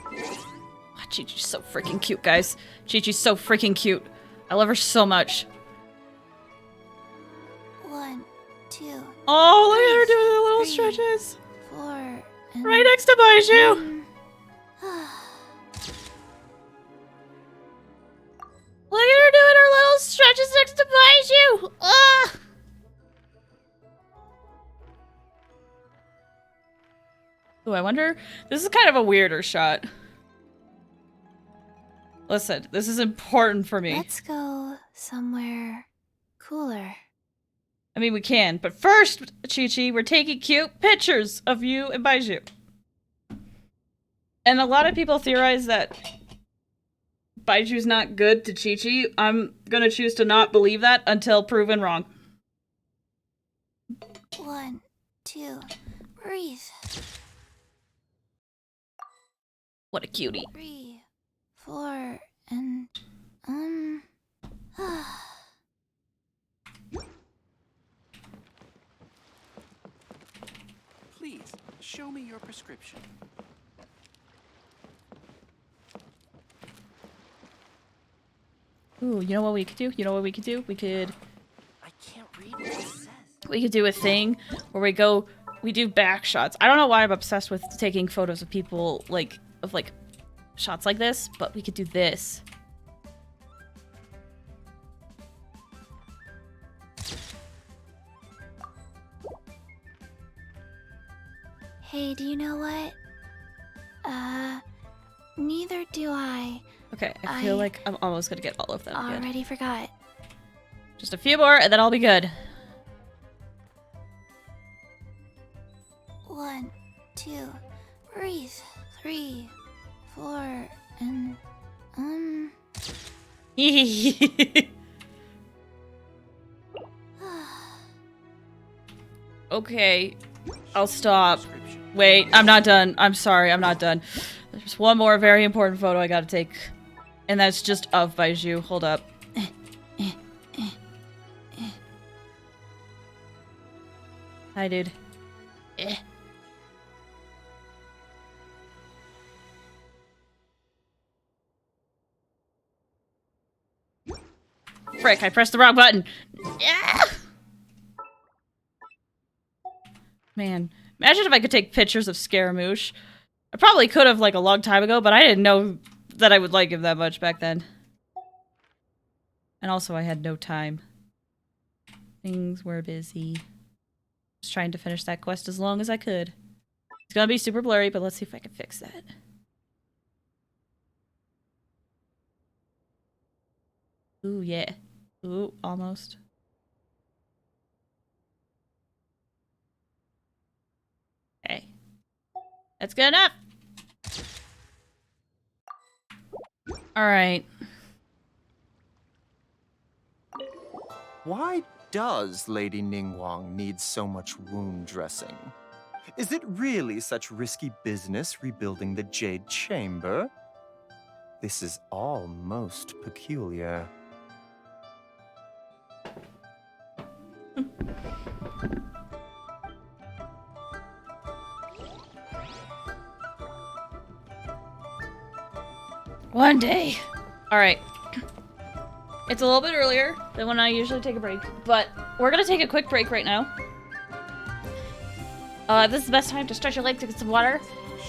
Chi-Chi's so freaking cute, guys. Chi-Chi's so freaking cute. I love her so much. 1, 2. Oh, look at her doing the little stretches. 4. Right next to Baiju. Look at her doing her little stretches next to Baiju. Ah. Ooh, I wonder... This is kind of a weirder shot. Listen, this is important for me. Let's go somewhere cooler. I mean, we can, but first, Chi-Chi, we're taking cute pictures of you and Baiju. And a lot of people theorize that Baiju's not good to Chi-Chi. I'm gonna choose to not believe that until proven wrong. 1, 2. Breathe. What a cutie. 3, 4, and Please, show me your prescription. Ooh, you know what we could do? We could... I can't read what it says. We could do a thing where we do back shots. I don't know why I'm obsessed with taking photos of people, like shots like this, but we could do this. Hey, do you know what? Neither do I. Okay, I feel like I'm almost gonna get all of them. Good. Already forgot. Just a few more, and then I'll be good. 1, 2, breathe. 3, 4, and Okay, I'll stop. Wait, I'm not done. I'm sorry, I'm not done. There's one more very important photo I gotta take. And that's just of Baiju. Hold up. Hi, dude. Frick, I pressed the wrong button. Yeah! Man, imagine if I could take pictures of Scaramouche. I probably could have, like, a long time ago, but I didn't know that I would like him that much back then. And also, I had no time. Things were busy. Just trying to finish that quest as long as I could. It's gonna be super blurry, but let's see if I can fix that. Ooh, yeah. Ooh, almost. Okay. That's good enough! Alright. Why does Lady Ningguang need so much wound dressing? Is it really such risky business rebuilding the Jade Chamber? This is all most peculiar. One day. Alright. It's a little bit earlier than when I usually take a break, but we're gonna take a quick break right now. This is the best time to stretch your legs to get some water,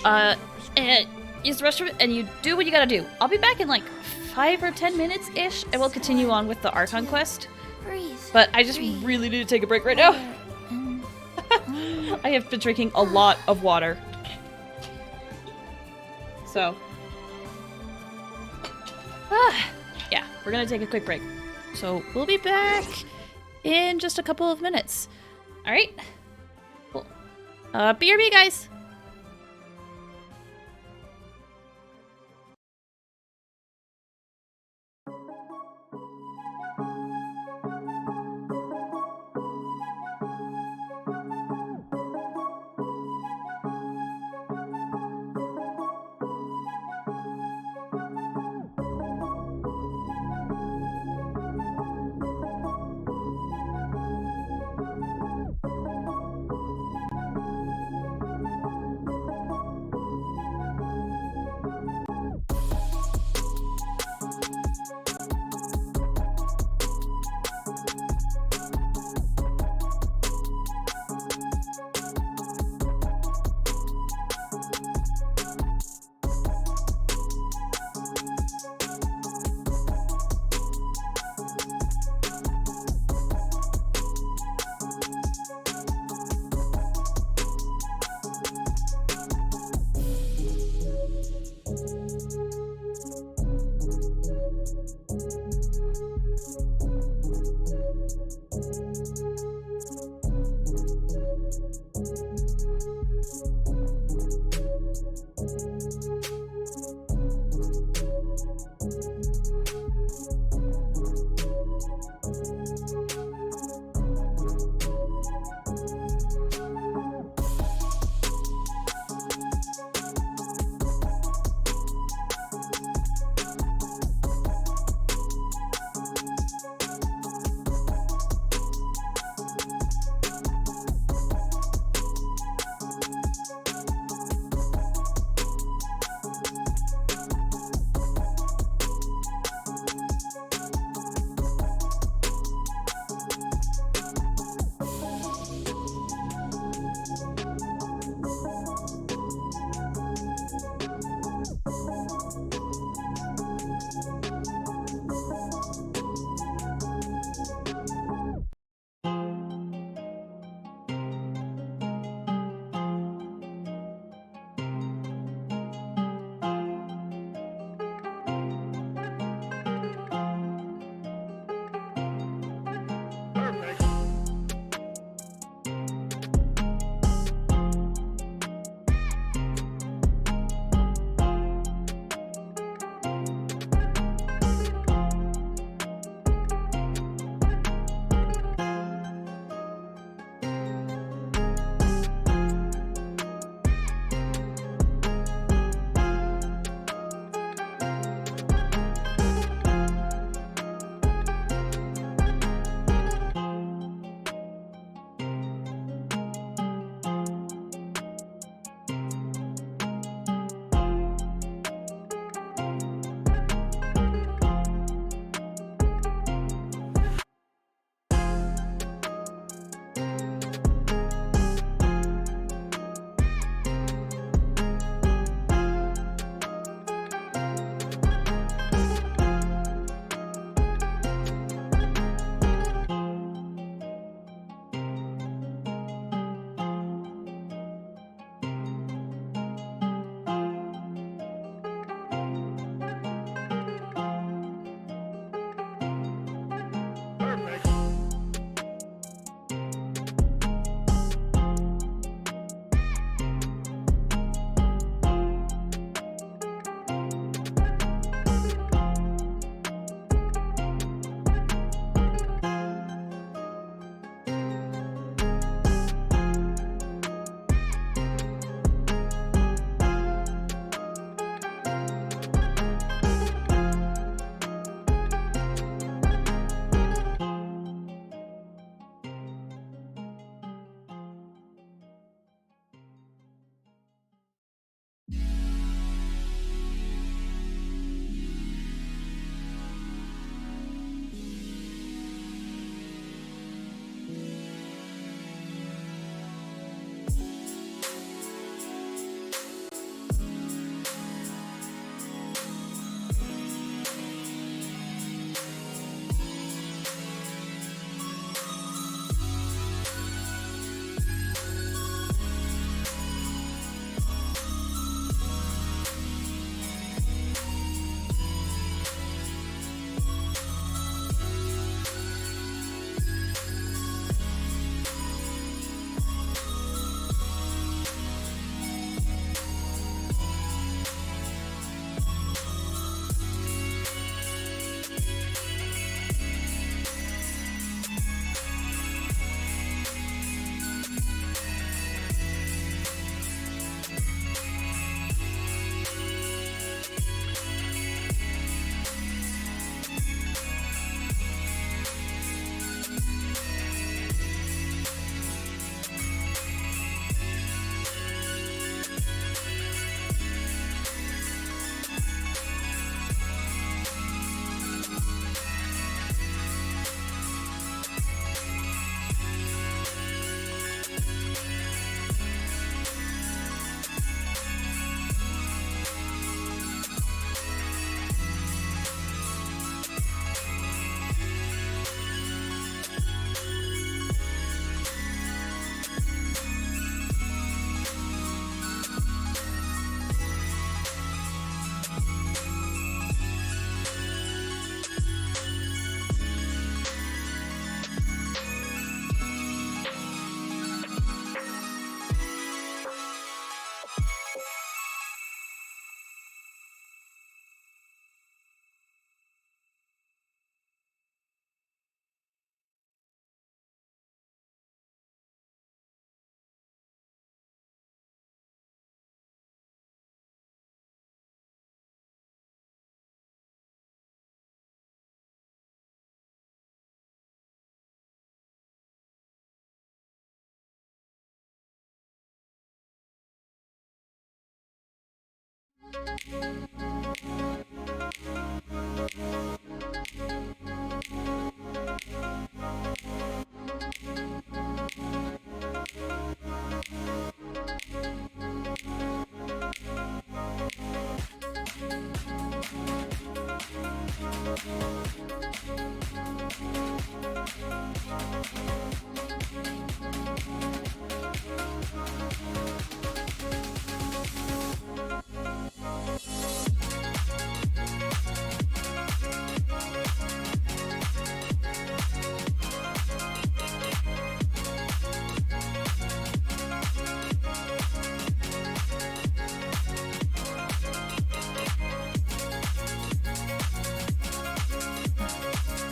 and use the restroom, and you do what you gotta do. I'll be back in like 5 or 10 minutes-ish, and we'll continue on with the Archon Quest. But I just really need to take a break right now. I have been drinking a lot of water. So. Yeah, we're gonna take a quick break. So we'll be back in just a couple of minutes. Alright? Cool. BRB, guys!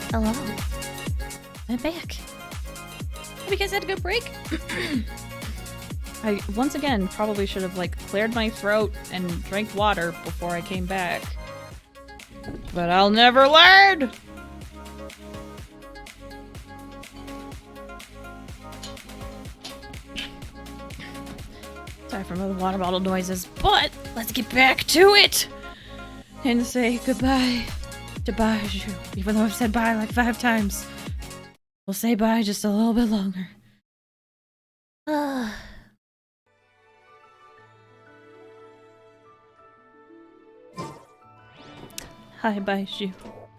Hello. I'm back. Have you guys had a good break? I, once again, probably should have, like, cleared my throat and drank water before I came back. But I'll never learn! Sorry for the water bottle noises, but let's get back to it! And say goodbye to Baiju, even though I've said bye like 5 times. We'll say bye just a little bit longer. Hi, Baiju.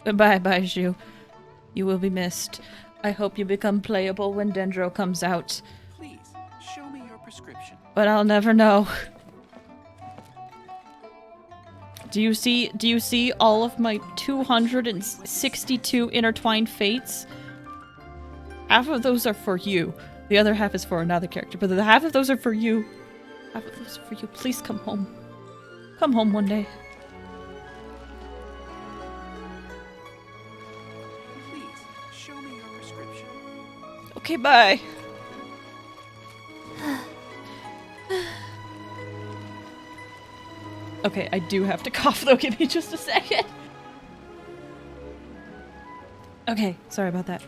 Goodbye, Baiju. You will be missed. I hope you become playable when Dendro comes out. Please, show me your prescription. But I'll never know. Do you see all of my 262 intertwined fates? Half of those are for you. The other half is for another character. But the half of those are for you. Half of those are for you. Please come home. Come home one day. Please, show me your prescription. Okay, bye. Okay, I do have to cough though. Give me just a second. Okay, sorry about that.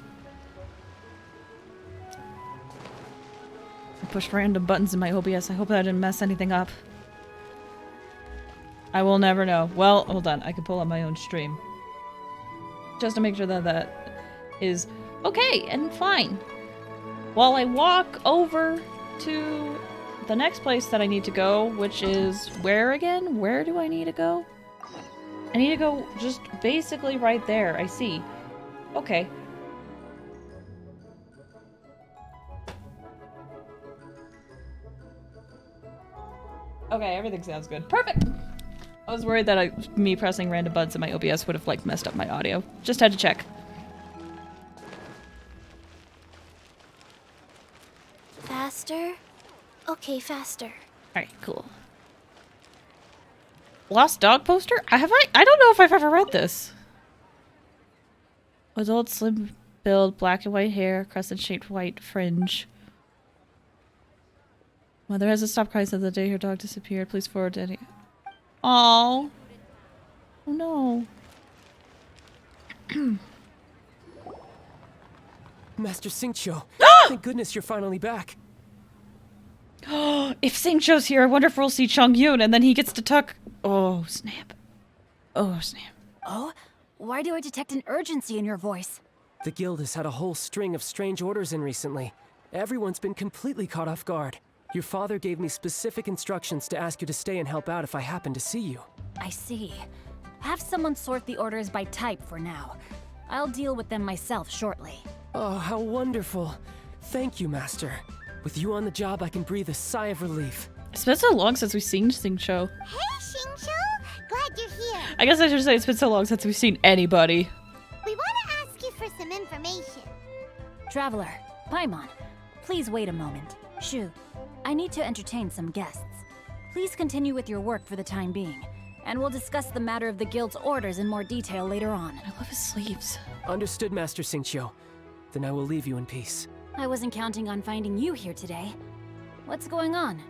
I pushed random buttons in my OBS. I hope that didn't mess anything up. I will never know. Well, hold on. I can pull up my own stream. Just to make sure that that is okay and fine. While I walk over to the next place that I need to go, which is where again? Where do I need to go? I need to go just basically right there. I see. Okay. Okay, everything sounds good. Perfect! I was worried that me pressing random buttons in my OBS would have, like, messed up my audio. Just had to check. Faster? Okay, faster. Alright, cool. Lost dog poster? I don't know if I've ever read this. Adult slim build, black and white hair, crescent-shaped white fringe. Mother hasn't stopped crying since the day her dog disappeared. Please forward to any... Aww. Oh no. Master Xingqiu, thank goodness you're finally back. If Xingqiu's here, I wonder if we'll see Chongyun and then he gets to tuck... Oh, snap. Oh, snap. Oh? Why do I detect an urgency in your voice? The guild has had a whole string of strange orders in recently. Everyone's been completely caught off guard. Your father gave me specific instructions to ask you to stay and help out if I happen to see you. I see. Have someone sort the orders by type for now. I'll deal with them myself shortly. Oh, how wonderful. Thank you, Master. With you on the job, I can breathe a sigh of relief. It's been so long since we've seen Xingqiu. Hey, Xingqiu! Glad you're here. I guess I should say it's been so long since we've seen anybody. We want to ask you for some information. Traveler, Paimon, please wait a moment. Shu, I need to entertain some guests. Please continue with your work for the time being, and we'll discuss the matter of the guild's orders in more detail later on. I love his sleeves. Understood, Master Xingqiu. Then I will leave you in peace. I wasn't counting on finding you here today. What's going on?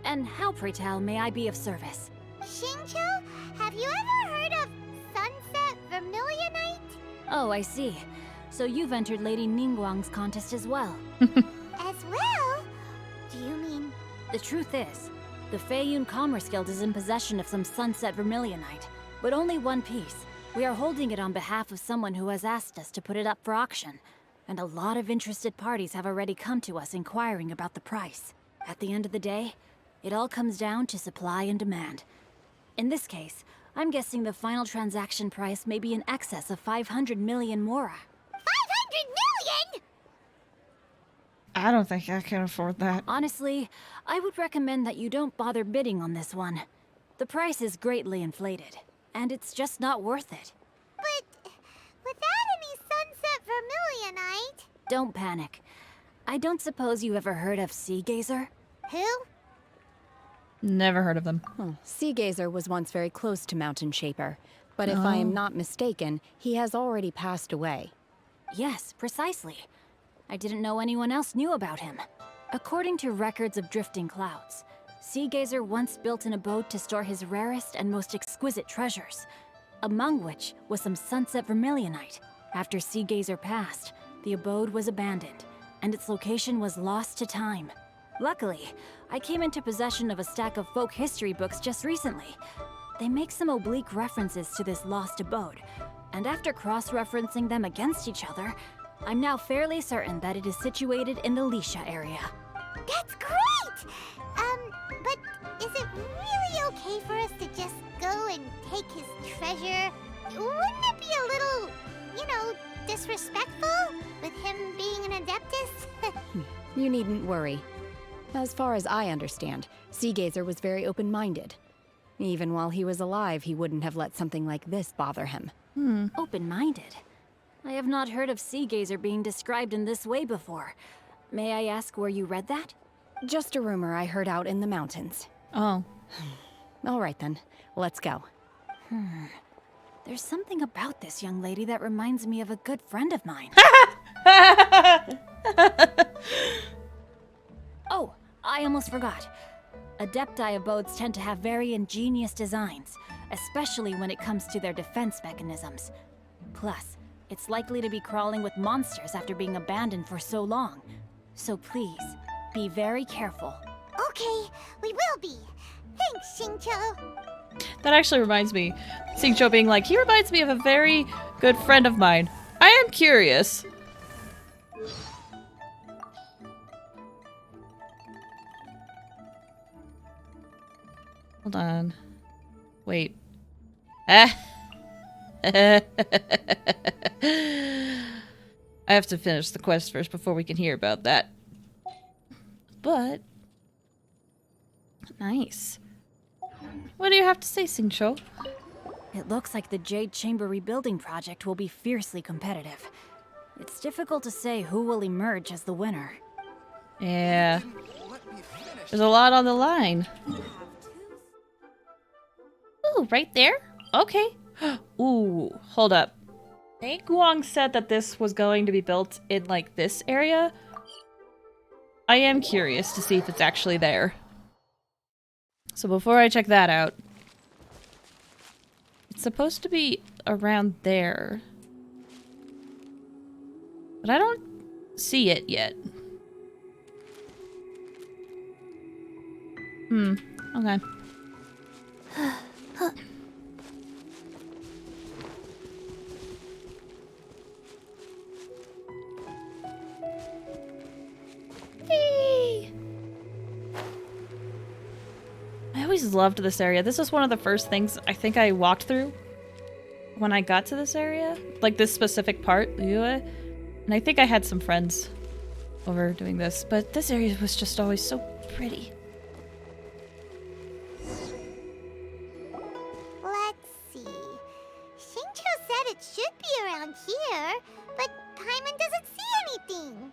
And how, pray tell, may I be of service? Xingqiu, have you ever heard of Sunset Vermilionite? Oh, I see. So you've entered Lady Ningguang's contest as well. As well? Do you mean... The truth is, The Feiyun Commerce Guild is in possession of some sunset vermilionite, but only one piece. We are holding it on behalf of someone who has asked us to put it up for auction, and a lot of interested parties have already come to us inquiring about the price. At the end of the day, it all comes down to supply and demand. In this case, I'm guessing the final transaction price may be in excess of 500 million mora. 500 million?! I don't think I can afford that. Honestly, I would recommend that you don't bother bidding on this one. The price is greatly inflated, and it's just not worth it. But without any sunset vermilionite... Don't panic. I don't suppose you ever heard of Sea Gazer? Who? Never heard of them. Sea Gazer was once very close to Mountain Shaper, but if I am not mistaken, he has already passed away. Yes, precisely. I didn't know anyone else knew about him. According to records of drifting clouds, Sea Gazer once built an abode to store his rarest and most exquisite treasures, among which was some sunset vermilionite. After Sea Gazer passed, the abode was abandoned, and its location was lost to time. Luckily, I came into possession of a stack of folk history books just recently. They make some oblique references to this lost abode, and after cross-referencing them against each other, I'm now fairly certain that it is situated in the Lisha area. That's great! But is it really okay for us to just go and take his treasure? Wouldn't it be a little, disrespectful with him being an Adeptus? You needn't worry. As far as I understand, Sea Gazer was very open-minded. Even while he was alive, he wouldn't have let something like this bother him. Open-minded? I have not heard of Sea Gazer being described in this way before. May I ask where you read that? Just a rumor I heard out in the mountains. Oh. All right then, let's go. There's something about this young lady that reminds me of a good friend of mine. Oh, I almost forgot. Adepti abodes tend to have very ingenious designs, especially when it comes to their defense mechanisms. Plus, it's likely to be crawling with monsters after being abandoned for so long. So please, be very careful. Okay, we will be. Thanks, Xingqiu. That actually reminds me. Xingqiu being like, he reminds me of a very good friend of mine. I am curious. Hold on. Wait. I have to finish the quest first before we can hear about that. But... nice. What do you have to say, Xingqiu? It looks like the Jade Chamber rebuilding project will be fiercely competitive. It's difficult to say who will emerge as the winner. Yeah. There's a lot on the line. Ooh, right there? Okay. Ooh, hold up. Ningguang said that this was going to be built in, like, this area. I am curious to see if it's actually there. So before I check that out... it's supposed to be around there. But I don't see it yet. Okay. Hey. I always loved this area. This was one of the first things I think I walked through when I got to this area. Like this specific part, Liyue. And I think I had some friends over doing this, but this area was just always so pretty. Let's see. Xingqiu said it should be around here, but Paimon doesn't see anything.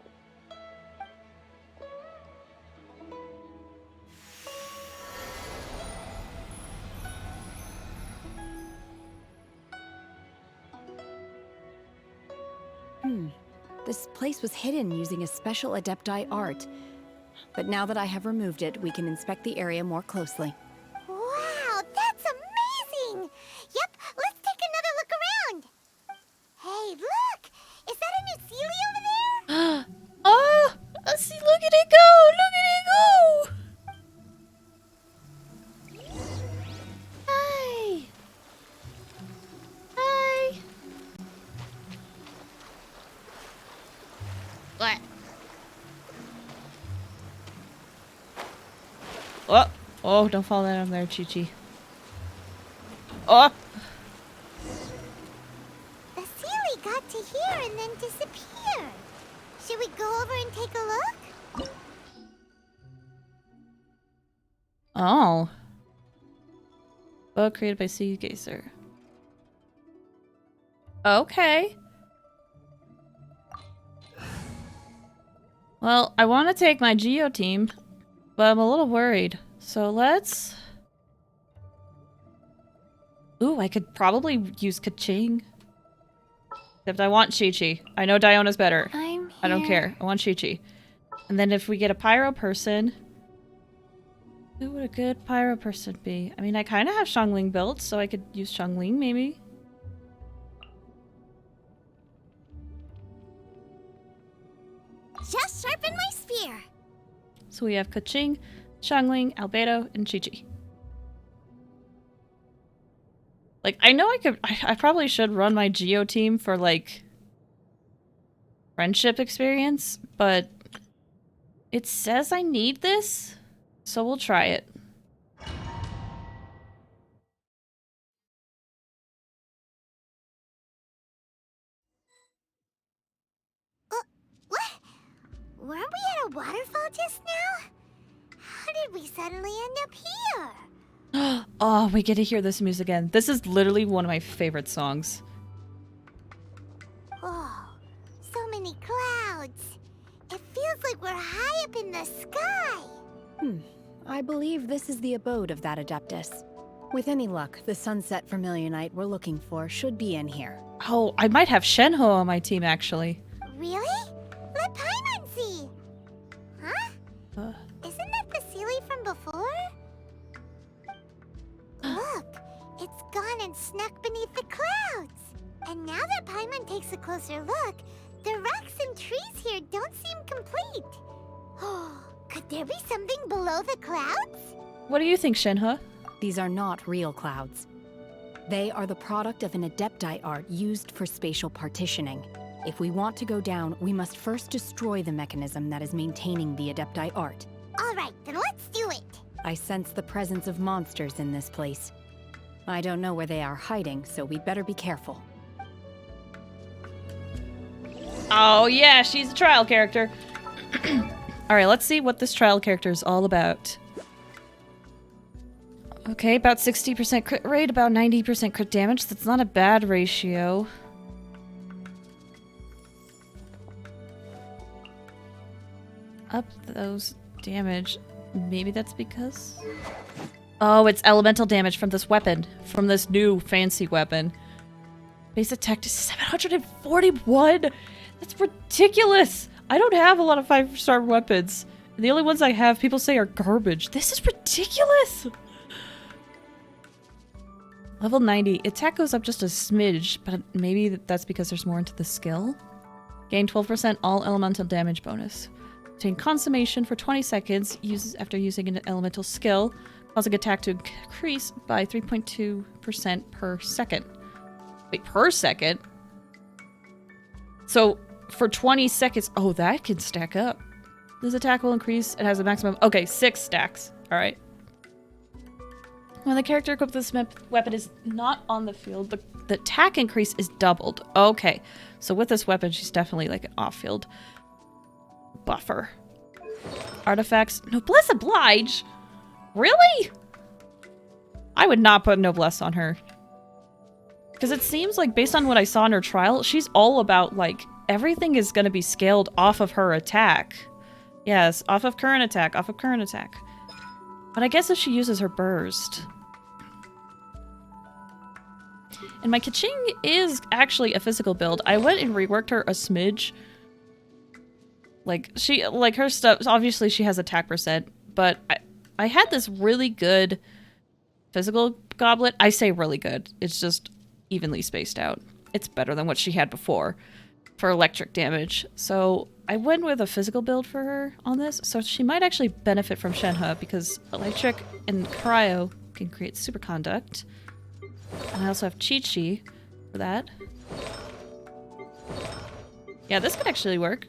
This place was hidden using a special Adepti art. But now that I have removed it, we can inspect the area more closely. Wow, that's amazing! Yep, let's take another look around. Hey, look! Is that a new Sealy over there? Oh! See, look at it go! Look at it go! What? Oh! Oh, don't fall down there, Chi-Chi. Oh! The Sealy got to here and then disappeared. Should we go over and take a look? Oh. Book created by Sea Gazer. Okay. Well, I want to take my Geo team, but I'm a little worried. So let's... Ooh, I could probably use Kaching. Except I want Chi-Chi. I know Diona's better. I'm here. I don't care. I want Chi-Chi. And then if we get a Pyro person... Who would a good Pyro person be? I mean, I kind of have Xiangling built, so I could use Xiangling, maybe. Just sharpen my spear. So we have Kaching, Xiangling, Albedo, and Chi-Chi. Like, I know I probably should run my Geo team for, like, friendship experience, but it says I need this, so we'll try it. What? Weren't we at a waterfall just now? How did we suddenly end up here? Oh, we get to hear this music again. This is literally one of my favorite songs. Oh, so many clouds. It feels like we're high up in the sky. I believe this is the abode of that Adeptus. With any luck, the Sunset Vermilionite we're looking for should be in here. Oh, I might have Shenhe on my team, actually. Really? Let Paimon see. Huh? Isn't that the Sealy from before? Look, it's gone and snuck beneath the clouds. And now that Paimon takes a closer look, the rocks and trees here don't seem complete. Oh, could there be something below the clouds? What do you think, Shenhe? These are not real clouds. They are the product of an Adepti art used for spatial partitioning. If we want to go down, we must first destroy the mechanism that is maintaining the Adepti art. All right, then let's do it. I sense the presence of monsters in this place. I don't know where they are hiding, so we'd better be careful. Oh yeah, she's a trial character. Alright, let's see what this trial character is all about. Okay, about 60% crit rate, about 90% crit damage. That's not a bad ratio. Up those damage. Maybe that's because... Oh, it's elemental damage from this weapon. From this new fancy weapon. Base attack is 741! That's ridiculous! I don't have a lot of 5-star weapons. The only ones I have, people say, are garbage. This is ridiculous! Level 90. Attack goes up just a smidge, but maybe that's because there's more into the skill. Gain 12% all elemental damage bonus. Obtain consummation for 20 seconds after using an elemental skill, causing attack to increase by 3.2% per second. Wait, per second? So, for 20 seconds... Oh, that can stack up. This attack will increase. It has a maximum... Okay, 6 stacks. Alright. When the character equipped with this weapon is not on the field, the attack increase is doubled. Okay. So with this weapon, she's definitely like an off-field buffer. Artifacts. Noblesse Oblige? Really? I would not put Noblesse on her. Because it seems like, based on what I saw in her trial, she's all about, like, everything is going to be scaled off of her attack. Yes, off of current attack, off of current attack. But I guess if she uses her burst... And my Kaching is actually a physical build. I went and reworked her a smidge. Like, her stuff, obviously she has attack percent, but I had this really good physical goblet. I say really good. It's just evenly spaced out. It's better than what she had before for electric damage. So I went with a physical build for her on this, so she might actually benefit from Shenhe because electric and cryo can create superconduct. And I also have Chi-Chi for that. Yeah, this could actually work.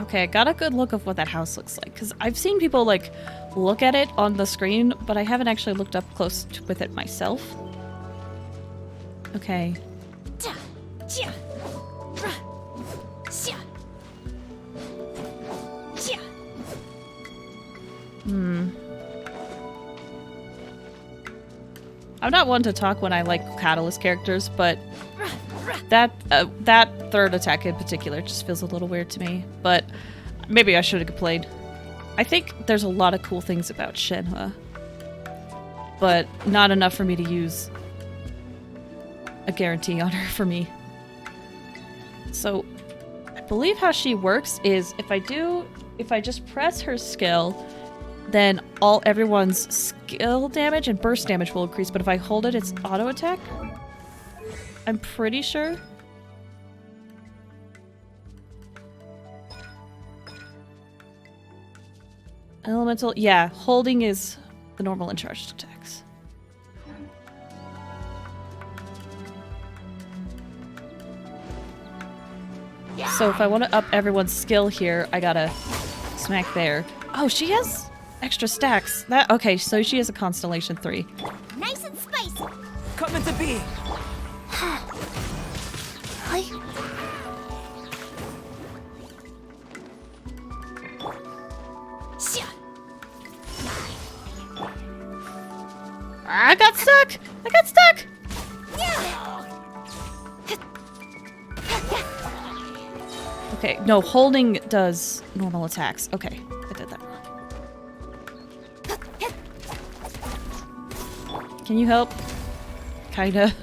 Okay, I got a good look of what that house looks like. Because I've seen people, like, look at it on the screen, but I haven't actually looked up close with it myself. Okay. I'm not one to talk when I like Catalyst characters, but that third attack in particular just feels a little weird to me. But maybe I should have played. I think there's a lot of cool things about Shenhe, but not enough for me to use a guarantee on her for me. So I believe how she works is if I just press her skill, then everyone's skill damage and burst damage will increase, but if I hold it, it's auto attack. I'm pretty sure. Elemental, yeah, holding is the normal and charged attacks. So if I want to up everyone's skill here, I gotta smack there. Oh, she has extra stacks. Okay, so she has a Constellation 3. Nice and spicy. Coming to be. I got stuck! I got stuck! Okay, no, holding does normal attacks. Okay, I did that wrong. Can you help? Kinda.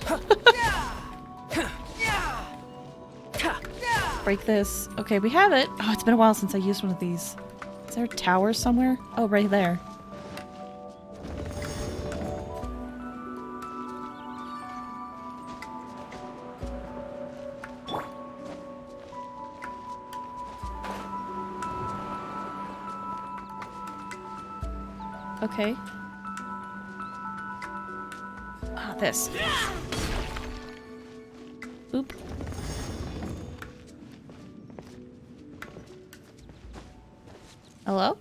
Break this. Okay, we have it. Oh, it's been a while since I used one of these. Is there a tower somewhere? Oh, right there. Okay. Ah, this. Oop. Hello?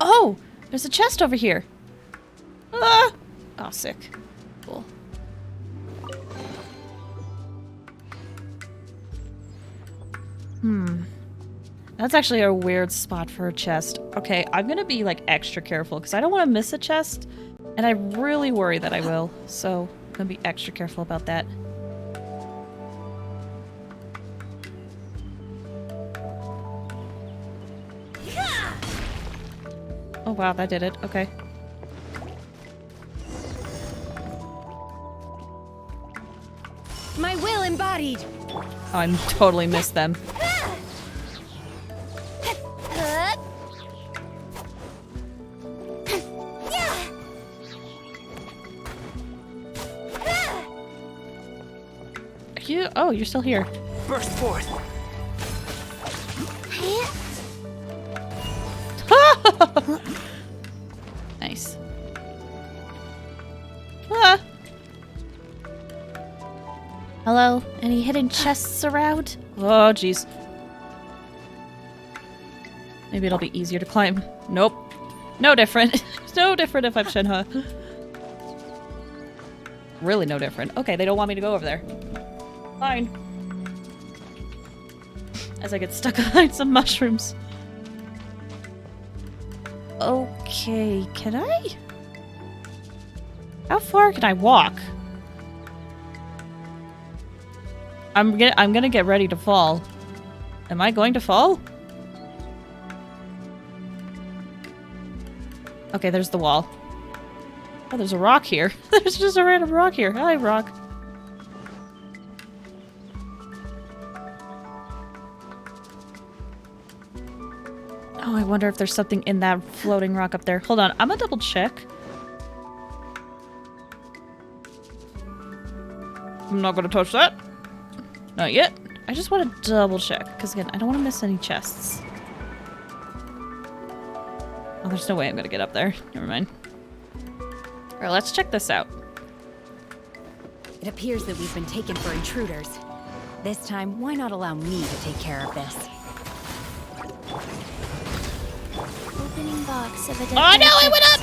Oh! There's a chest over here. Ah! Oh, sick. Cool. That's actually a weird spot for a chest. Okay, I'm gonna be like extra careful because I don't want to miss a chest, and I really worry that I will. So I'm gonna be extra careful about that. Oh wow, that did it. Okay. My will embodied. Oh, I totally missed them. Oh, you're still here. Burst forth. Nice. Ah. Hello? Any hidden chests around? Oh, jeez. Maybe it'll be easier to climb. Nope. No different. No different if I'm Shenhe. Really no different. Okay, they don't want me to go over there. Fine. As I get stuck behind some mushrooms. Okay, can I? How far can I walk? I'm gonna get ready to fall. Am I going to fall? Okay, there's the wall. Oh, there's a rock here. There's just a random rock here. Hi, rock. Oh, I wonder if there's something in that floating rock up there. Hold on, I'm gonna double check. I'm not gonna touch that. Not yet. I just want to double check, because again, I don't want to miss any chests. Oh, there's no way I'm gonna get up there. Never mind. Alright, let's check this out. It appears that we've been taken for intruders. This time, why not allow me to take care of this? Opening box of a Oh no, it went up!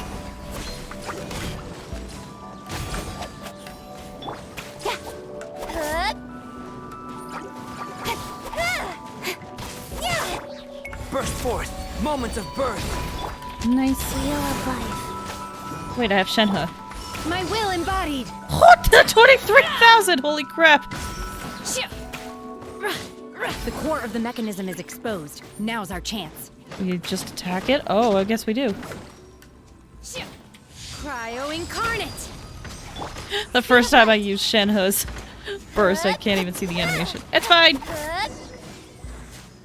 Burst forth! Moments of birth! Nice. Wheel of life. Wait, I have Shenhe. My will embodied! What? 23,000! Holy crap! The core of the mechanism is exposed. Now's our chance. We just attack it? Oh, I guess we do. Cryo incarnate! The first time I used Shenhe's burst, I can't even see the animation. It's fine!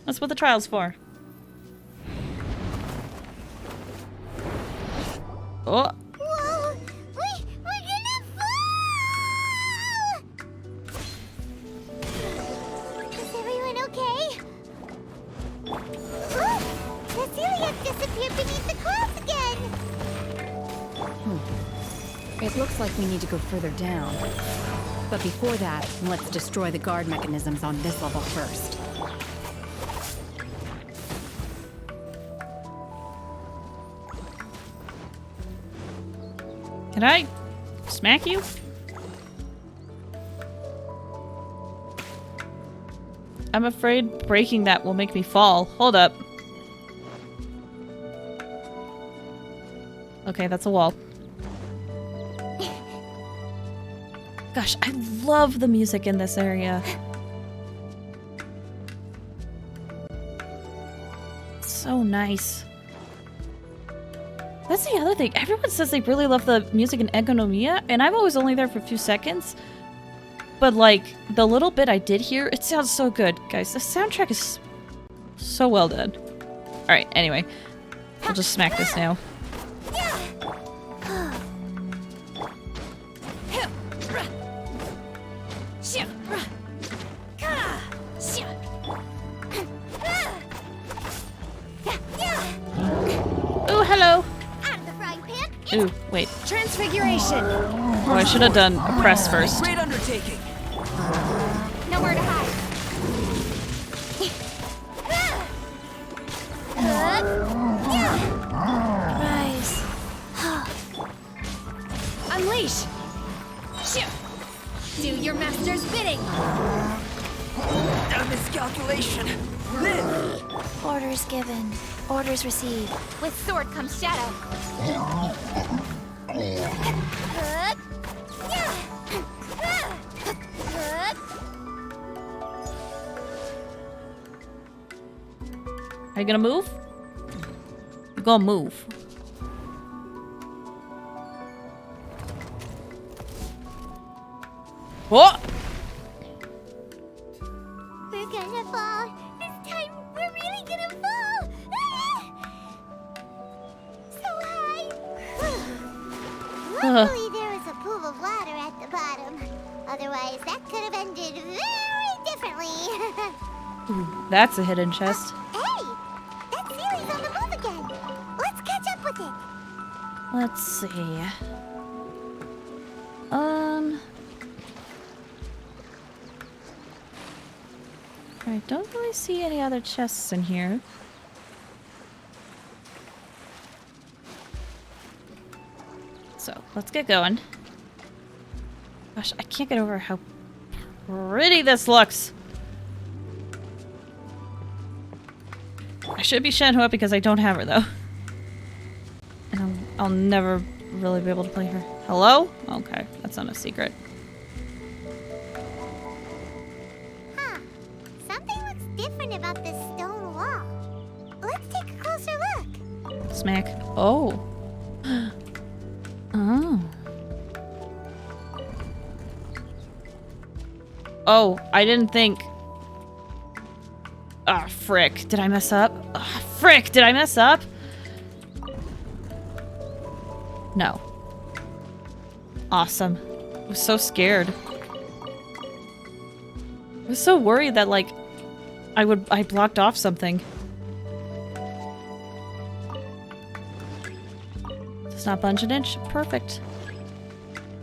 That's what the trial's for. Oh! Whoa! We're gonna fall! Is everyone okay? Oh, the celiac disappeared beneath the clouds again! It looks like we need to go further down. But before that, let's destroy the guard mechanisms on this level first. Can I smack you? I'm afraid breaking that will make me fall. Hold up. Okay, that's a wall. Gosh, I love the music in this area. It's so nice. That's the other thing. Everyone says they really love the music in Economia, and I'm always only there for a few seconds. But, like, the little bit I did hear, it sounds so good. Guys, the soundtrack is so well done. Alright, anyway. We'll just smack this now. Ooh, hello! Ooh, wait. Transfiguration! Oh, I should have done a press first. Great undertaking! Nowhere to hide. Rise. Unleash! Do your master's bidding! A miscalculation! Live! Orders given. Orders received. With sword comes shadow. Are you gonna move? You're gonna move. What? We're gonna fall. This time, we're really gonna fall. So high. Luckily, there was a pool of water at the bottom. Otherwise, that could have ended very differently. Ooh, that's a hidden chest. Hey, that Sealy's on the move again. Let's catch up with it. Let's see. I don't really see any other chests in here. So, let's get going. Gosh, I can't get over how pretty this looks. I should be Shenhe because I don't have her, though. And I'll never really be able to play her. Hello? Okay, that's not a secret. Huh. Something looks different about this stone wall. Let's take a closer look. Smack. Oh. Oh. Oh, I didn't think. Ah, frick. Did I mess up? Ah, frick. Did I mess up? No. Awesome. I was so scared. I was so worried that, like, I blocked off something. Does not budge an inch. Perfect.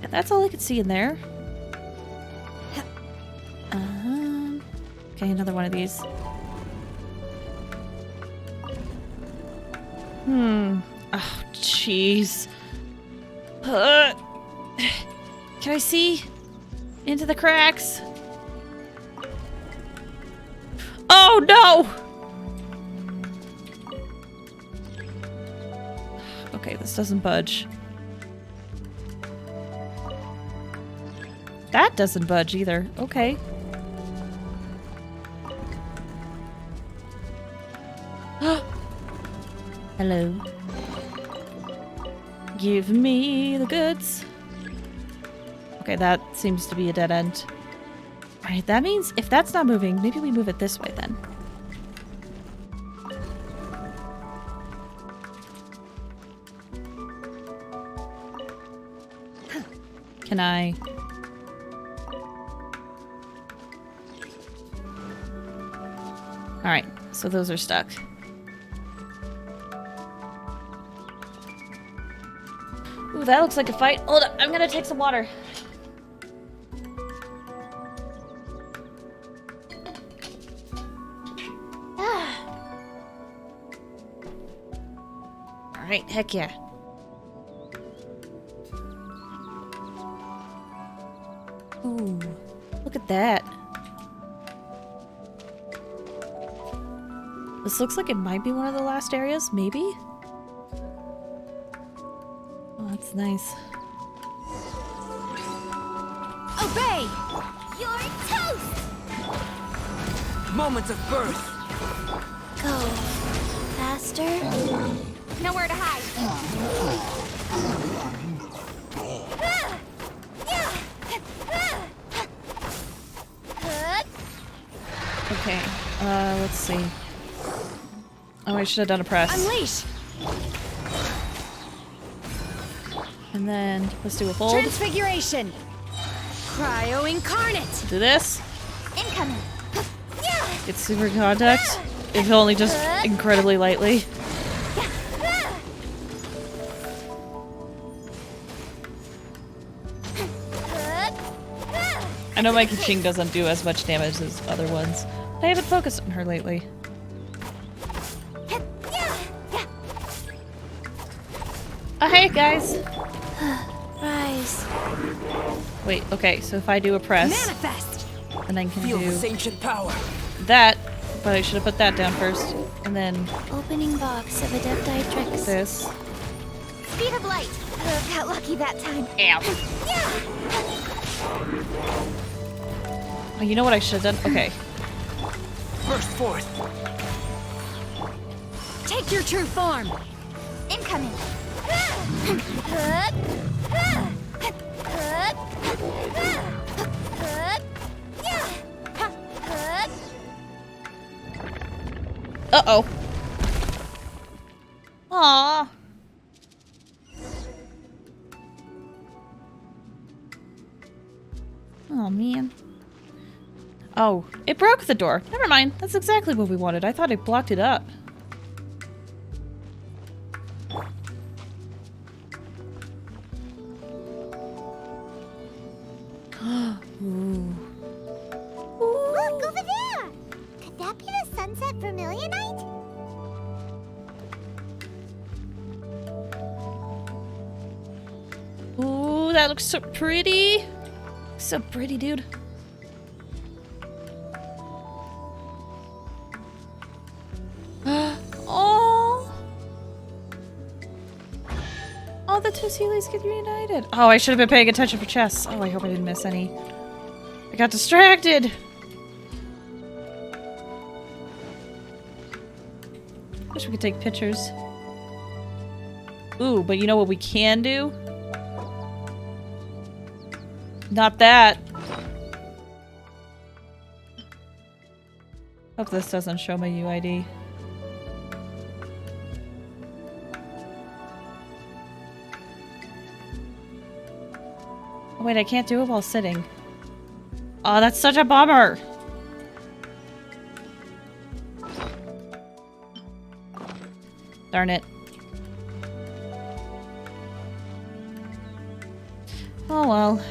And that's all I could see in there. Okay, another one of these. Oh, jeez. Can I see into the cracks? Oh, no! Okay, this doesn't budge. That doesn't budge either. Okay. Hello. Give me the goods. Okay, that seems to be a dead end. Alright, that means if that's not moving, maybe we move it this way then. Can I... Alright, so those are stuck. Ooh, that looks like a fight. Hold up, I'm gonna take some water. Alright, heck yeah. Ooh, look at that. This looks like it might be one of the last areas, maybe? Oh, that's nice. Obey! You're toast! Moments of birth! Go faster. Nowhere to hide. Okay, let's see. Oh, I should have done a press. Unleash! And then let's do a hold. Transfiguration! Cryo incarnate! Do this. Incoming. Get super contact. If only just incredibly lightly. I know my Kaching doesn't do as much damage as other ones. But I haven't focused on her lately. Oh, hey guys! Rise. Wait, okay, so if I do a press, Manifest! then I can Feel do this ancient power. that, but I should have put that down first. And then Opening box of Adepti tricks. this. Speed of light. Got lucky that time. Ow. Oh, you know what I should have done? Okay. Burst forth. Take your true form! Incoming. Uh-oh. Aww. Oh, man. Oh, it broke the door. Never mind. That's exactly what we wanted. I thought it blocked it up. Ooh. Look, over there! Could that be the sunset vermilionite? Ooh, that looks so pretty. So pretty, dude. Oh. Oh, the two Sealies get reunited. Oh, I should have been paying attention for chests. Oh, I hope I didn't miss any. I got distracted. Wish we could take pictures. Ooh, but you know what we can do? Not that. Hope this doesn't show my UID. Oh, wait, I can't do it while sitting. Oh, that's such a bummer. Darn it. Oh well.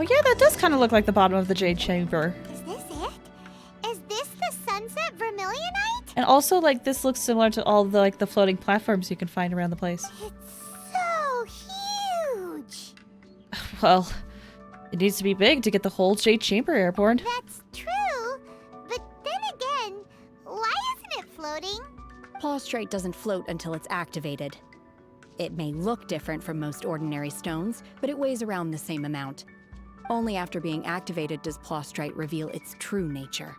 yeah, that does kind of look like the bottom of the Jade Chamber. Is this it? Is this the Sunset Vermilionite? And also, like, this looks similar to all the, like, the floating platforms you can find around the place. It's so huge. Well, it needs to be big to get the whole Jade Chamber airborne. That's true, but then again, why isn't it floating? Plaustrite doesn't float until it's activated. It may look different from most ordinary stones, but it weighs around the same amount. Only after being activated does Plaustrite reveal its true nature,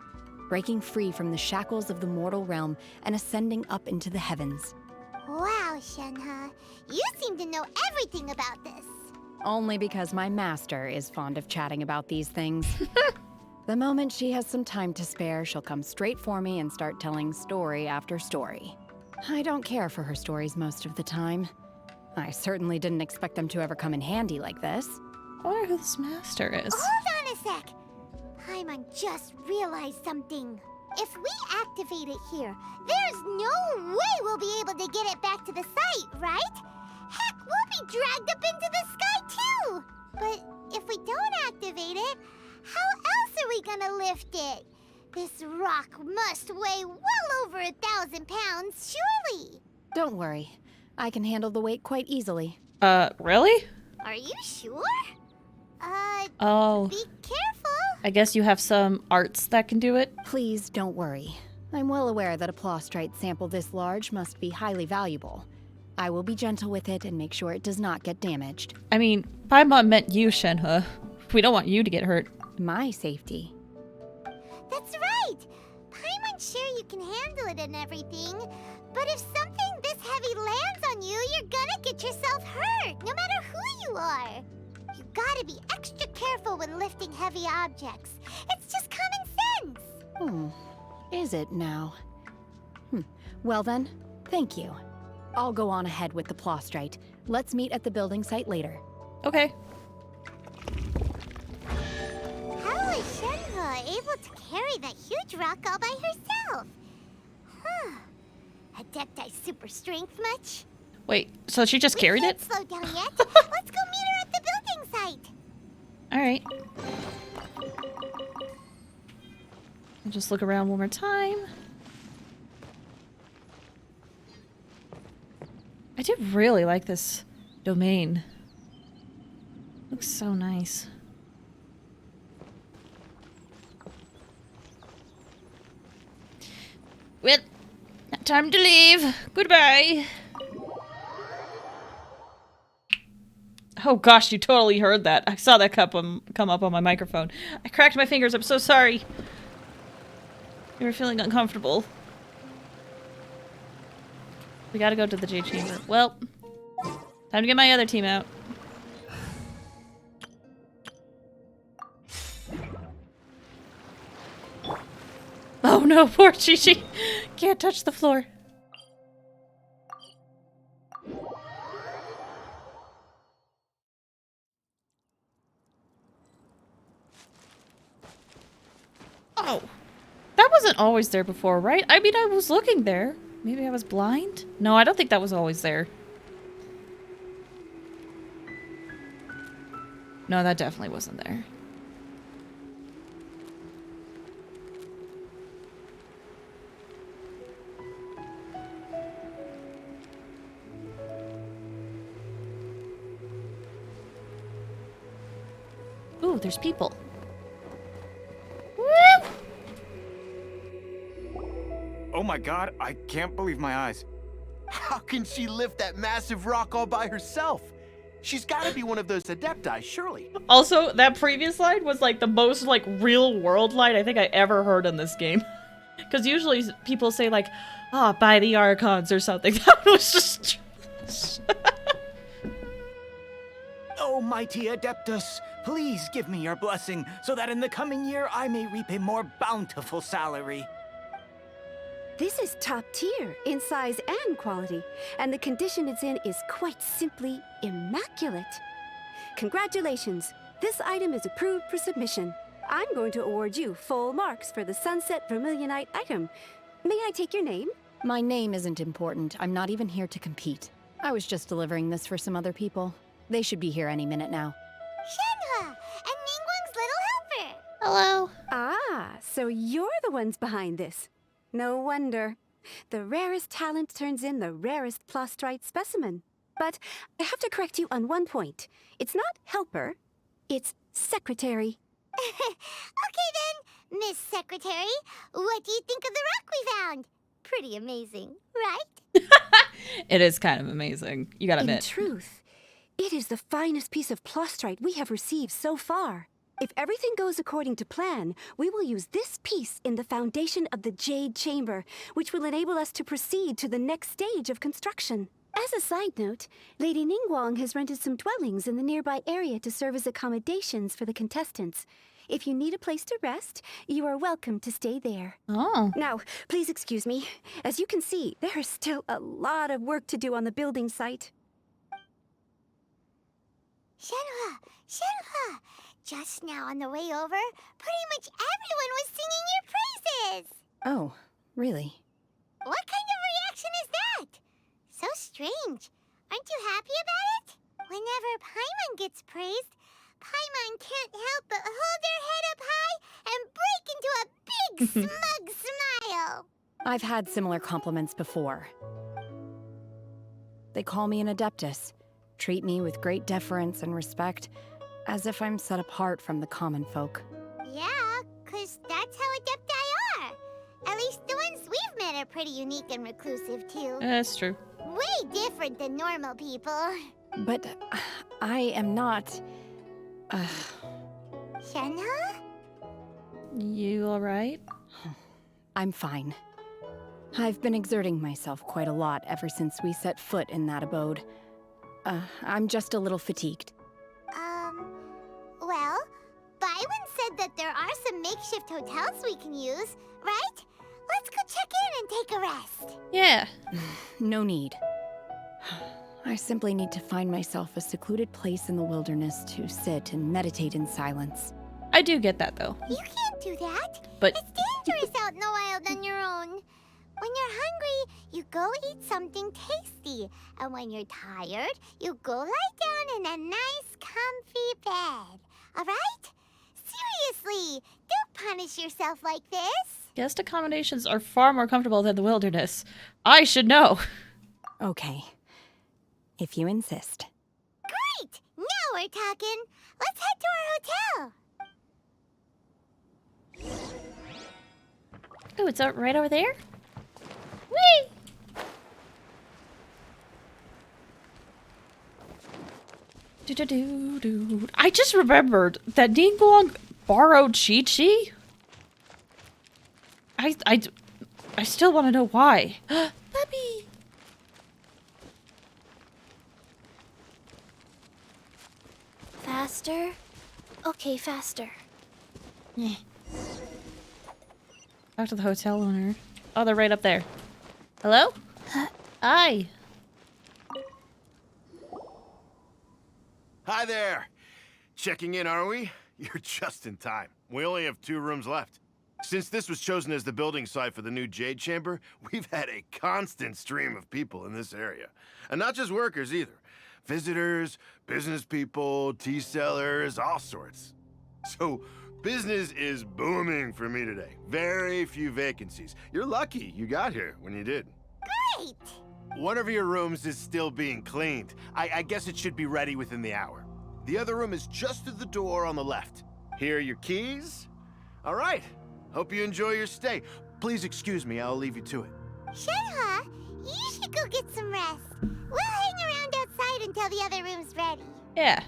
breaking free from the shackles of the mortal realm and ascending up into the heavens. Wow, Shenhe, you seem to know everything about this. Only because my master is fond of chatting about these things. The moment she has some time to spare, she'll come straight for me and start telling story after story. I don't care for her stories most of the time. I certainly didn't expect them to ever come in handy like this. I wonder who this master is. Hold on a sec. Paimon just realized something. If we activate it here, there's no way we'll be able to get it back to the site, right? Heck, we'll be dragged up into the sky too! But if we don't activate it, how else are we gonna lift it? This rock must weigh well over 1,000 pounds, surely! Don't worry. I can handle the weight quite easily. Really? Are you sure? Oh. Be careful! I guess you have some arts that can do it? Please don't worry. I'm well aware that a Plaustrite sample this large must be highly valuable. I will be gentle with it and make sure it does not get damaged. I mean, Paimon meant you, Shenhe. We don't want you to get hurt. My safety. That's right! Paimon's sure you can handle it and everything, but if something this heavy lands on you, you're gonna get yourself hurt, no matter who you are. You gotta be extra careful when lifting heavy objects. It's just common sense. Is it now? Well then, thank you. I'll go on ahead with the Plaustrite. Let's meet at the building site later. Okay. How is Shenhe able to carry that huge rock all by herself? Huh. Adepti super strength much? Wait, so she just carried it? Slow down yet. Let's go meet her at the building site. All right. I'll just look around one more time. I do really like this domain. Looks so nice. Well, time to leave. Goodbye. Oh gosh, you totally heard that. I saw that come up on my microphone. I cracked my fingers. I'm so sorry. You were feeling uncomfortable. We gotta go to the Jade Chamber. Well, time to get my other team out. Oh no, poor Chi-Chi. Can't touch the floor. Oh, that wasn't always there before, right? I mean, I was looking there. Maybe I was blind? No, I don't think that was always there. No, that definitely wasn't there. Ooh, there's people. Woo! Oh my god, I can't believe my eyes. How can she lift that massive rock all by herself? She's gotta be one of those Adepti, surely. Also, that previous line was like the most like real world line I think I ever heard in this game. Because usually people say like, oh, by the Archons or something. That was just... Oh, mighty Adeptus, please give me your blessing so that in the coming year I may reap a more bountiful salary. This is top tier in size and quality, and the condition it's in is quite simply immaculate. Congratulations! This item is approved for submission. I'm going to award you full marks for the Sunset Vermilionite item. May I take your name? My name isn't important. I'm not even here to compete. I was just delivering this for some other people. They should be here any minute now. Shenhe! And Hello. Ah, so you're the ones behind this. No wonder. The rarest talent turns in the rarest Plostrite specimen. But I have to correct you on one point. It's not helper, it's secretary. Okay then, Miss Secretary, what do you think of the rock we found? Pretty amazing, right? It is kind of amazing. You gotta admit. In truth, it is the finest piece of Plostrite we have received so far. If everything goes according to plan, we will use this piece in the foundation of the Jade Chamber, which will enable us to proceed to the next stage of construction. As a side note, Lady Ningguang has rented some dwellings in the nearby area to serve as accommodations for the contestants. If you need a place to rest, you are welcome to stay there. Oh. Now, please excuse me. As you can see, there is still a lot of work to do on the building site. Shenhua! Just now on the way over, pretty much everyone was singing your praises! Oh, really? What kind of reaction is that? So strange. Aren't you happy about it? Whenever Paimon gets praised, Paimon can't help but hold their head up high and break into a big smug smile. I've had similar compliments before. They call me an adeptus, treat me with great deference and respect, as if I'm set apart from the common folk. Yeah, 'cause that's how adepti are. At least the ones we've met are pretty unique and reclusive, too. That's true. Way different than normal people. But I am not... Shenhua? You alright? I'm fine. I've been exerting myself quite a lot ever since we set foot in that abode. I'm just a little fatigued. Well, Byron said that there are some makeshift hotels we can use, right? Let's go check in and take a rest. Yeah. No need. I simply need to find myself a secluded place in the wilderness to sit and meditate in silence. I do get that, though. You can't do that. But it's dangerous out in the wild on your own. When you're hungry, you go eat something tasty. And when you're tired, you go lie down in a nice, comfy bed. All right? Seriously, don't punish yourself like this. Guest accommodations are far more comfortable than the wilderness. I should know. Okay. If you insist. Great! Now we're talking. Let's head to our hotel. Oh, it's out right over there? Whee! Do-do-do-do. I just remembered that Ningguang borrowed Chi-Chi. I still want to know why. Puppy! Faster? Okay, faster. Yeah. Talk to the hotel owner. Oh, they're right up there. Hello? Hi. Hi there. Checking in, are we? You're just in time. We only have 2 rooms left. Since this was chosen as the building site for the new Jade Chamber, we've had a constant stream of people in this area. And not just workers either. Visitors, business people, tea sellers, all sorts. So, business is booming for me today. Very few vacancies. You're lucky you got here when you did. Great! One of your rooms is still being cleaned. I guess it should be ready within the hour. The other room is just at the door on the left. Here are your keys. All right. Hope you enjoy your stay. Please excuse me, I'll leave you to it. Shenhua, you should go get some rest. We'll hang around outside until the other room's ready. Yeah.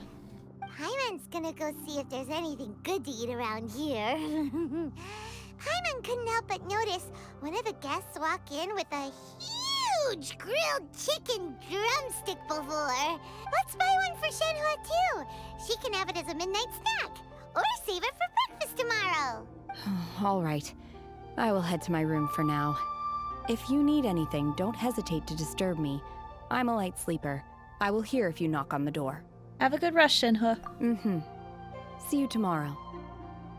Paimon's gonna go see if there's anything good to eat around here. Paimon couldn't help but notice one of the guests walk in with a huge grilled chicken drumstick before. Let's buy one for Shenhua too. She can have it as a midnight snack. Or save it for breakfast tomorrow. All right. I will head to my room for now. If you need anything, don't hesitate to disturb me. I'm a light sleeper. I will hear if you knock on the door. Have a good rest, Shenhua. Mm-hmm. See you tomorrow.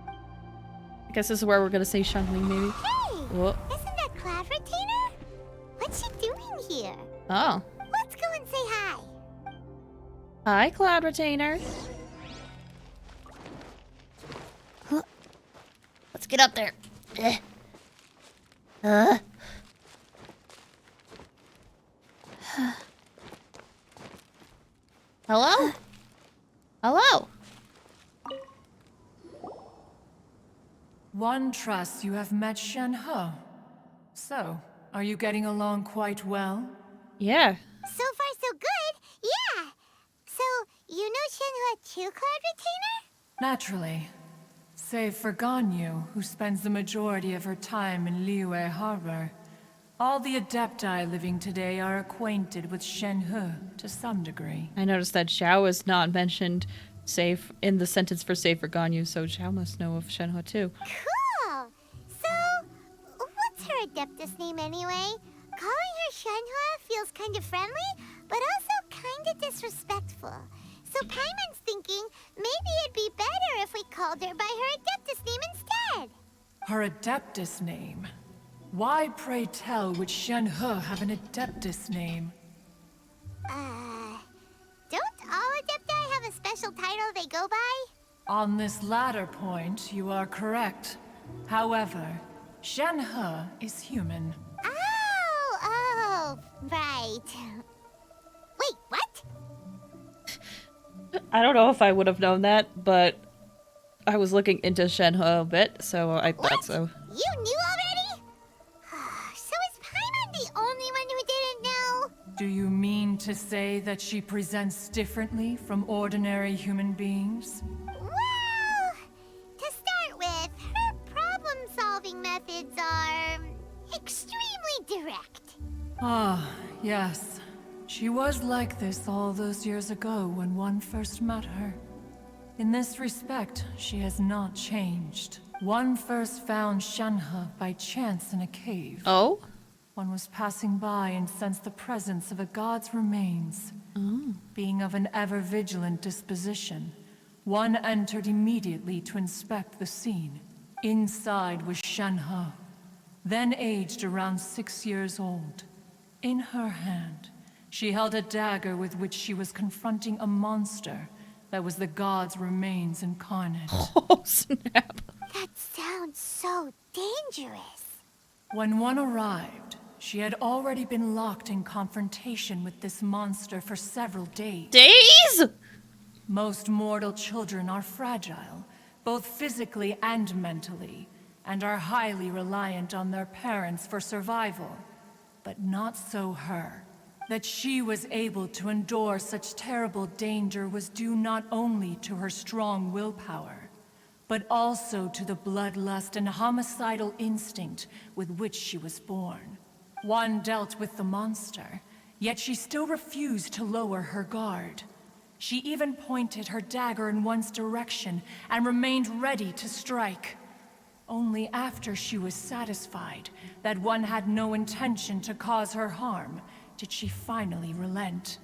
I guess this is where we're gonna say Shunling, maybe. Hey! Whoa. Isn't that Cloud Retainer? What's she doing here? Oh. Let's go and say hi. Hi, Cloud Retainer. get up there. Hello? Hello? One trusts you have met Shen-He. So, are you getting along quite well? Yeah. So far, so good. Yeah. So, you know Shen-He Cloud Retainer? Naturally. Save for Ganyu, who spends the majority of her time in Liyue Harbor. All the Adepti living today are acquainted with Shen-He to some degree. I noticed that Xiao is not mentioned save in the sentence for save for Ganyu, so Xiao must know of Shen-He too. Cool. So, what's her Adeptus name anyway? Calling her Shen-He feels kind of friendly, but also kind of disrespectful. So Paimon's thinking maybe it'd be better if we called her by her Adeptus name instead. Her Adeptus name? Why, pray tell, would Shen-He have an Adeptus name? Don't all Adepti have a special title they go by? On this latter point, you are correct. However, Shen-He is human. Oh, right. Wait, what? I don't know if I would have known that, but I was looking into Shen-He a bit, so I thought so. You knew already? So is Paimon the only one who didn't know? Do you mean to say that she presents differently from ordinary human beings? Well, to start with, her problem-solving methods are extremely direct. Ah, yes. She was like this all those years ago when one first met her. In this respect, she has not changed. One first found Shen-He by chance in a cave. Oh? One was passing by and sensed the presence of a god's remains. Oh. Being of an ever-vigilant disposition, one entered immediately to inspect the scene. Inside was Shen-He, then aged around 6 years old. In her hand, she held a dagger with which she was confronting a monster that was the god's remains incarnate. Oh, snap. That sounds so dangerous. When one arrived, she had already been locked in confrontation with this monster for several days. Days? Most mortal children are fragile, both physically and mentally, and are highly reliant on their parents for survival. But not so her. That she was able to endure such terrible danger was due not only to her strong willpower, but also to the bloodlust and homicidal instinct with which she was born. One dealt with the monster, yet she still refused to lower her guard. She even pointed her dagger in one's direction and remained ready to strike. Only after she was satisfied that one had no intention to cause her harm did she finally relent.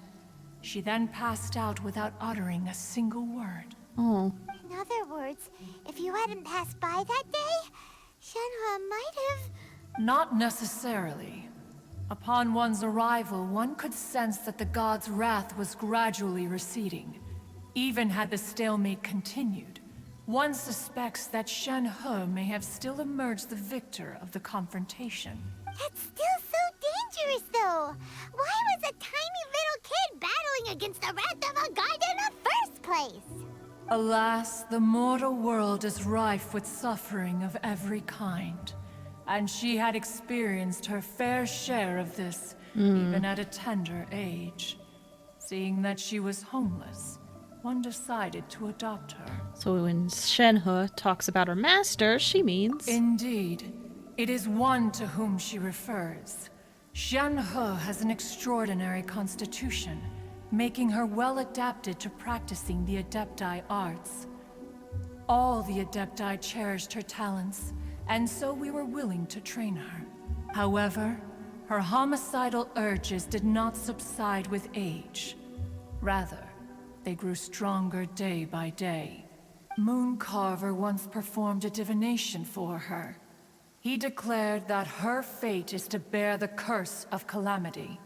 She then passed out without uttering a single word. Oh. In other words, if you hadn't passed by that day, Shen-He might have... Not necessarily. Upon one's arrival, one could sense that the god's wrath was gradually receding. Even had the stalemate continued, one suspects that Shen-He may have still emerged the victor of the confrontation. That's still so dangerous, though. Why was a tiny little kid battling against the wrath of a god in the first place? Alas, the mortal world is rife with suffering of every kind. And she had experienced her fair share of this, even at a tender age. Seeing that she was homeless, one decided to adopt her. So when Shen-He talks about her master, she means... Indeed. It is one to whom she refers. Shen-He has an extraordinary constitution, making her well adapted to practicing the Adepti arts. All the Adepti cherished her talents, and so we were willing to train her. However, her homicidal urges did not subside with age. Rather, they grew stronger day by day. Mooncarver once performed a divination for her. He declared that her fate is to bear the curse of calamity.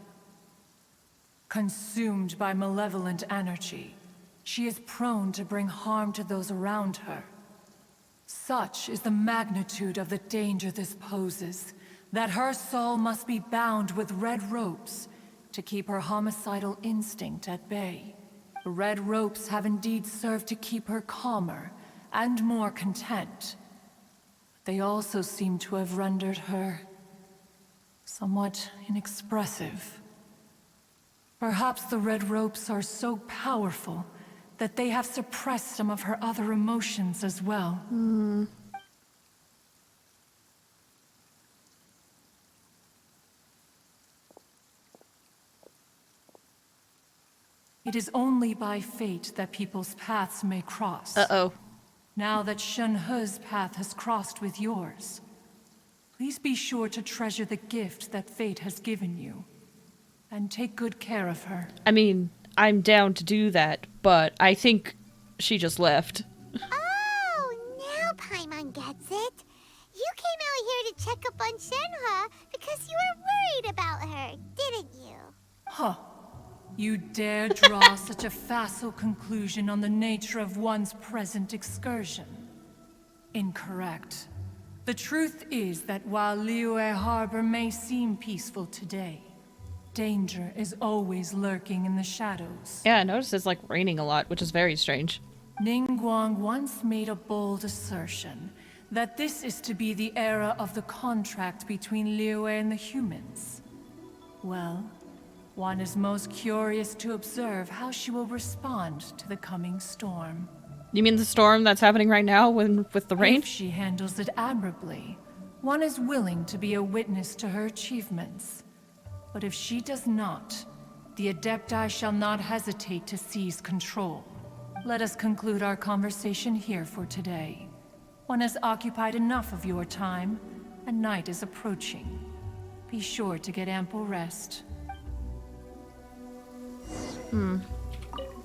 Consumed by malevolent energy, she is prone to bring harm to those around her. Such is the magnitude of the danger this poses, that her soul must be bound with red ropes to keep her homicidal instinct at bay. The red ropes have indeed served to keep her calmer and more content. They also seem to have rendered her somewhat inexpressive. Perhaps the red ropes are so powerful that they have suppressed some of her other emotions as well. It is only by fate that people's paths may cross. Uh-oh. Now that Shen-He's path has crossed with yours, please be sure to treasure the gift that fate has given you, and take good care of her. I mean, I'm down to do that, but I think she just left. Oh, now Paimon gets it. You came out here to check up on Shenhe because you were worried about her, didn't you? Huh. You dare draw such a facile conclusion on the nature of one's present excursion? Incorrect. The truth is that while Liyue Harbor may seem peaceful today, danger is always lurking in the shadows. Yeah, I noticed it's like raining a lot, which is very strange. Ningguang once made a bold assertion that this is to be the era of the contract between Liyue and the humans. Well, one is most curious to observe how she will respond to the coming storm. You mean the storm that's happening right now with the rain? If she handles it admirably, one is willing to be a witness to her achievements. But if she does not, the Adepti shall not hesitate to seize control. Let us conclude our conversation here for today. One has occupied enough of your time, and night is approaching. Be sure to get ample rest.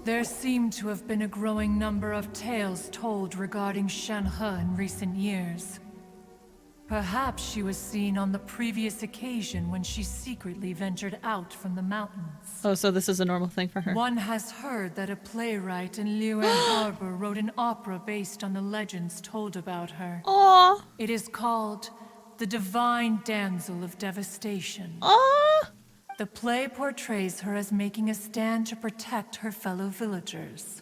There seem to have been a growing number of tales told regarding Shen-He in recent years. Perhaps she was seen on the previous occasion when she secretly ventured out from the mountains. Oh, so this is a normal thing for her. One has heard that a playwright in Liyue Harbor wrote an opera based on the legends told about her. Aww. It is called The Divine Damsel of Devastation. Aww. The play portrays her as making a stand to protect her fellow villagers.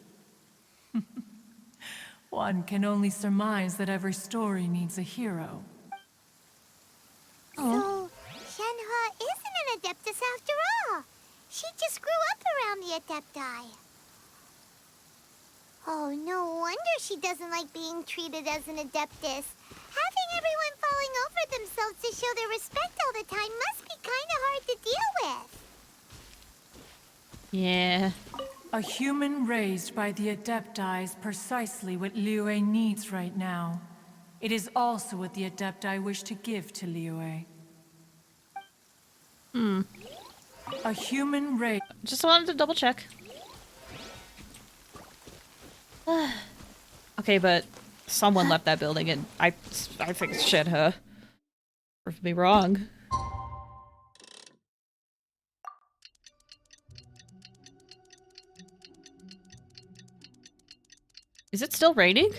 One can only surmise that every story needs a hero. So, Shenhe isn't an Adeptus after all. She just grew up around the Adepti. Oh, no wonder she doesn't like being treated as an Adeptus. Having everyone falling over themselves to show their respect all the time must be kind of hard to deal with. Yeah. A human raised by the Adepti is precisely what Liyue needs right now. It is also what the Adepti wish to give to Liyue. A human race. Just wanted to double check. Okay, but someone left that building, and I think it's Shenhe. Prove me wrong. Is it still raining?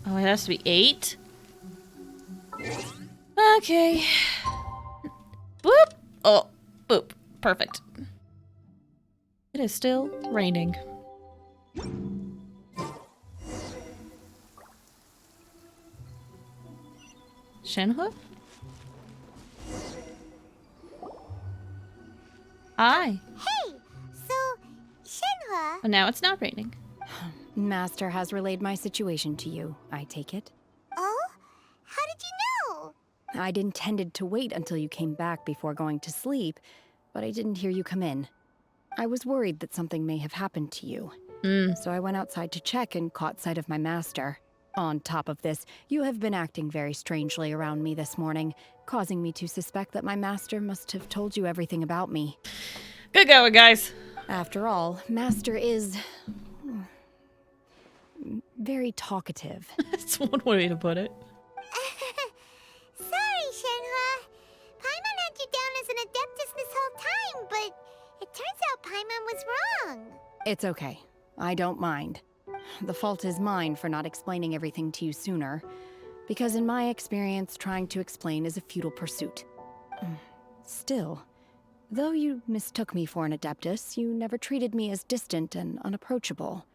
Oh, it has to be 8? Okay. Boop! Oh, boop. Perfect. It is still raining. Shenhe? Hi. Hey, so Shenhe. Oh, now it's not raining. Master has relayed my situation to you, I take it. Oh? How did you know? I'd intended to wait until you came back before going to sleep, but I didn't hear you come in. I was worried that something may have happened to you. So I went outside to check and caught sight of my master. On top of this, you have been acting very strangely around me this morning, causing me to suspect that my master must have told you everything about me. Good going, guys. After all, Master is very talkative. That's one way to put it. Sorry, Shenhe. Paimon had you down as an Adeptus this whole time, but it turns out Paimon was wrong. It's okay. I don't mind. The fault is mine for not explaining everything to you sooner, because in my experience, trying to explain is a futile pursuit. Still, though you mistook me for an Adeptus, you never treated me as distant and unapproachable.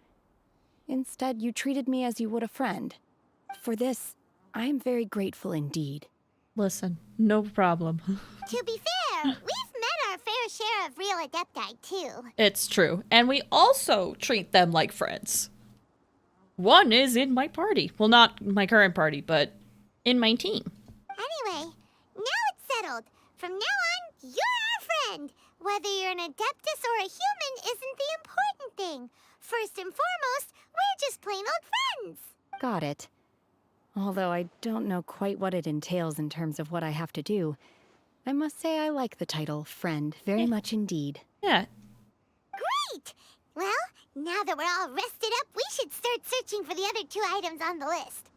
Instead, you treated me as you would a friend. For this, I am very grateful indeed. Listen, no problem. To be fair, we've met our fair share of real Adepti, too. It's true. And we also treat them like friends. One is in my party. Well, not my current party, but in my team. Anyway, now it's settled. From now on, you're our friend. Whether you're an Adeptus or a human isn't the important thing. First and foremost, we're just plain old friends. Got it. Although I don't know quite what it entails in terms of what I have to do, I must say I like the title friend very much indeed. Yeah. Great! Well, now that we're all rested up, we should start searching for the other 2 items on the list.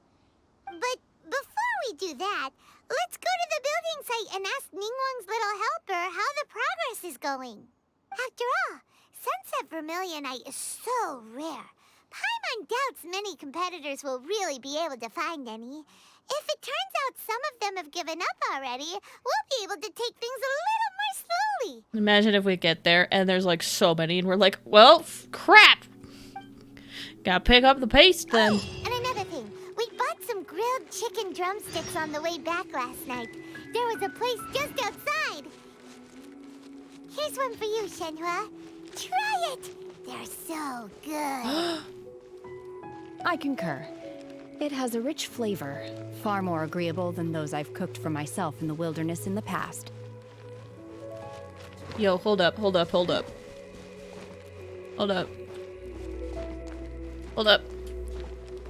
But before we do that, let's go to the building site and ask Ningguang's little helper how the progress is going. After all, Sunset Vermilionite is so rare. Paimon doubts many competitors will really be able to find any. If it turns out some of them have given up already, we'll be able to take things a little more slowly. Imagine if we get there and there's like so many and we're like, well, crap. Gotta pick up the pace then. Oh, and another thing, we bought some grilled chicken drumsticks on the way back last night. There was a place just outside. Here's one for you, Shenhua. Try it. They're so good. I concur. It has a rich flavor, far more agreeable than those I've cooked for myself in the wilderness in the past. Yo, hold up, hold up, hold up. Hold up. Hold up.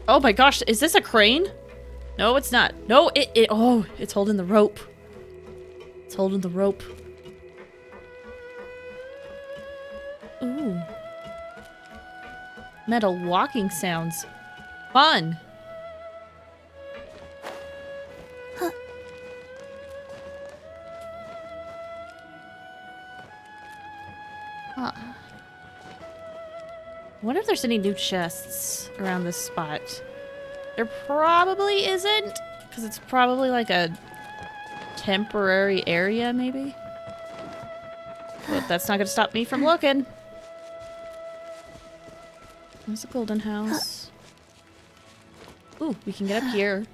Oh my gosh, is this a crane? No, it's not. No, oh, it's holding the rope. It's holding the rope. Ooh. Metal walking sounds. Fun. Huh. I wonder if there's any new chests around this spot. There probably isn't, because it's probably like a temporary area, maybe. But that's not going to stop me from looking. There's a golden house. Ooh, we can get up here.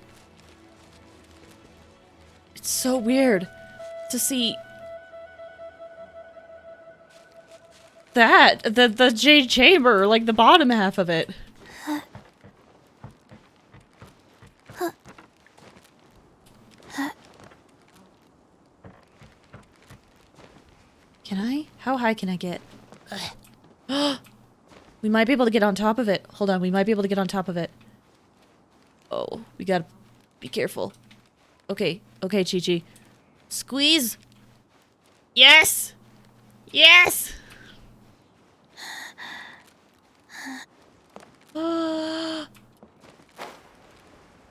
It's so weird to see that, the Jade Chamber, like the bottom half of it. Can I? How high can I get? We might be able to get on top of it. Hold on, we might be able to get on top of it. Oh, we gotta be careful. Okay, okay, Chi-Chi. Squeeze! Yes! Yes!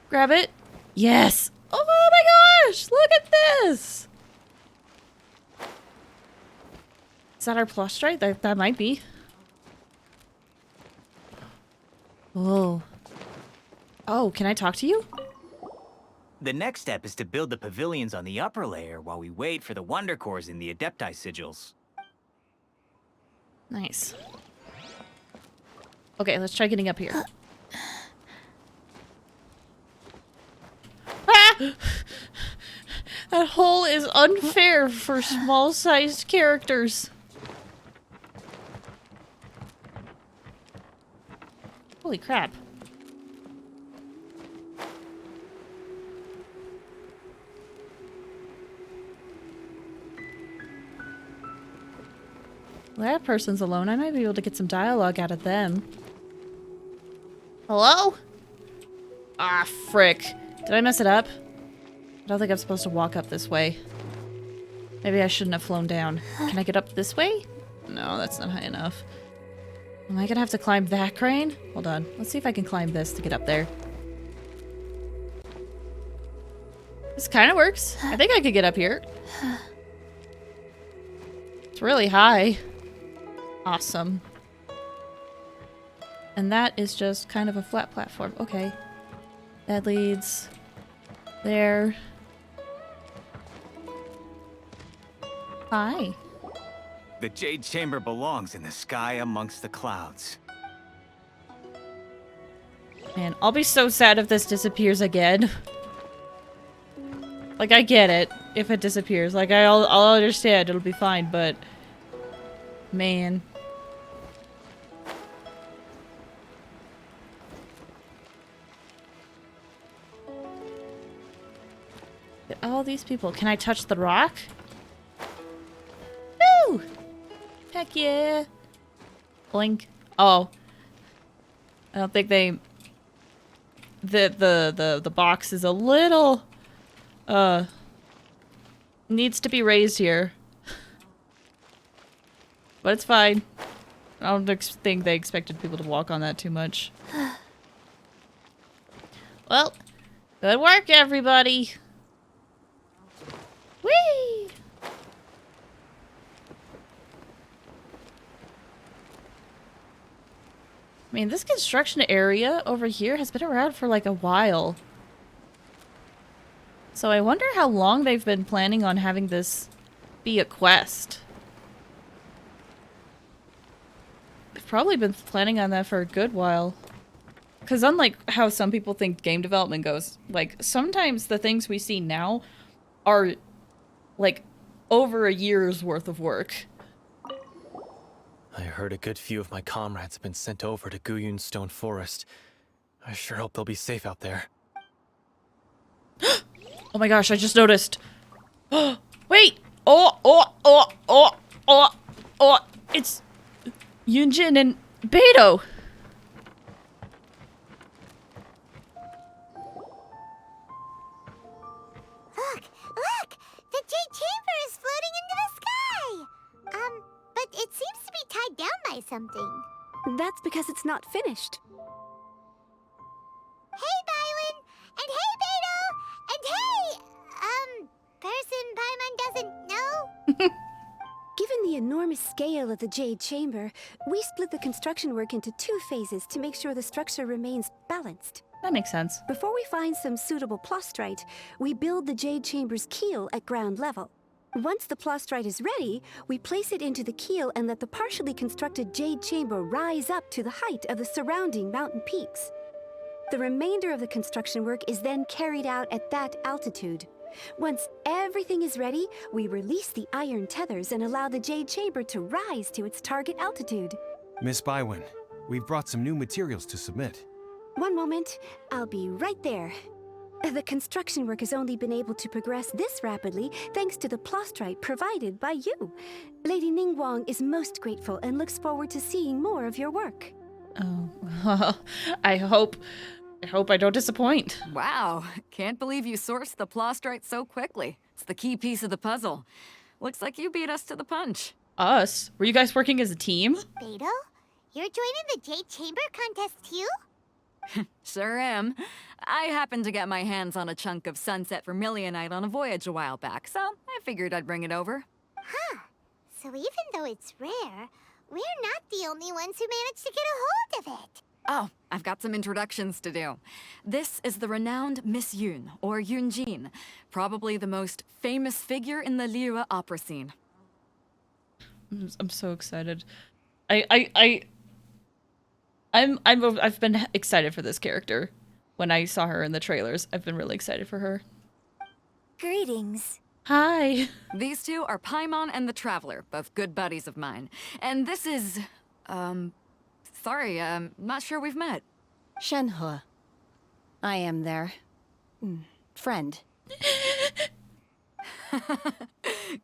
Grab it. Yes! Oh my gosh! Look at this! Is that our plush strike? That might be. Oh. Oh, can I talk to you? The next step is to build the pavilions on the upper layer while we wait for the wonder cores in the Adepti sigils. Nice. Okay, let's try getting up here. Ah! That hole is unfair for small-sized characters. Holy crap. Well, that person's alone. I might be able to get some dialogue out of them. Hello? Ah, frick. Did I mess it up? I don't think I'm supposed to walk up this way. Maybe I shouldn't have flown down. Can I get up this way? No, that's not high enough. Am I gonna have to climb that crane? Hold on. Let's see if I can climb this to get up there. This kind of works. I think I could get up here. It's really high. Awesome. And that is just kind of a flat platform. Okay. That leads there. Hi. The Jade Chamber belongs in the sky amongst the clouds. Man, I'll be so sad if this disappears again. Like, I get it if it disappears. Like, I'll understand. It'll be fine, but... Man. All these people. Can I touch the rock? Woo! Heck yeah! Blink. Oh. I don't think they... The box is a little... needs to be raised here. But it's fine. I don't think they expected people to walk on that too much. Well, good work, everybody! Whee! I mean, this construction area over here has been around for like a while. So I wonder how long they've been planning on having this be a quest. They've probably been planning on that for a good while. Because unlike how some people think game development goes, like, sometimes the things we see now are, like, over a year's worth of work. I heard a good few of my comrades have been sent over to Guyun Stone Forest. I sure hope they'll be safe out there. Oh my gosh, I just noticed. Wait! It's Yunjin and Beto. Look! The Jade Chamber is floating into the sky! But it seems to be tied down by something. That's because it's not finished. Hey, Bywin! And hey, Beto! And hey! Person Paimon doesn't know? Given the enormous scale of the Jade Chamber, we split the construction work into 2 phases to make sure the structure remains balanced. That makes sense. Before we find some suitable plastrite, we build the Jade Chamber's keel at ground level. Once the plastrite is ready, we place it into the keel and let the partially constructed Jade Chamber rise up to the height of the surrounding mountain peaks. The remainder of the construction work is then carried out at that altitude. Once everything is ready, we release the iron tethers and allow the Jade Chamber to rise to its target altitude. Miss Bywin, we've brought some new materials to submit. One moment, I'll be right there. The construction work has only been able to progress this rapidly thanks to the plastrite provided by you. Lady Ningguang is most grateful and looks forward to seeing more of your work. Oh, well, I hope I don't disappoint. Wow, can't believe you sourced the plastrite so quickly. It's the key piece of the puzzle. Looks like you beat us to the punch. Us? Were you guys working as a team? Beto? You're joining the Jade Chamber contest too? Sure am. I happened to get my hands on a chunk of sunset vermilionite on a voyage a while back, so I figured I'd bring it over. Huh. So even though it's rare, we're not the only ones who managed to get a hold of it. Oh, I've got some introductions to do. This is the renowned Miss Yun, or Yunjin, probably the most famous figure in the Liyue opera scene. I'm so excited. I've been excited for this character. When I saw her in the trailers, I've been really excited for her. Greetings. Hi. These two are Paimon and the Traveler, both good buddies of mine. And this is, sorry, not sure we've met. Shenhe. I am their friend.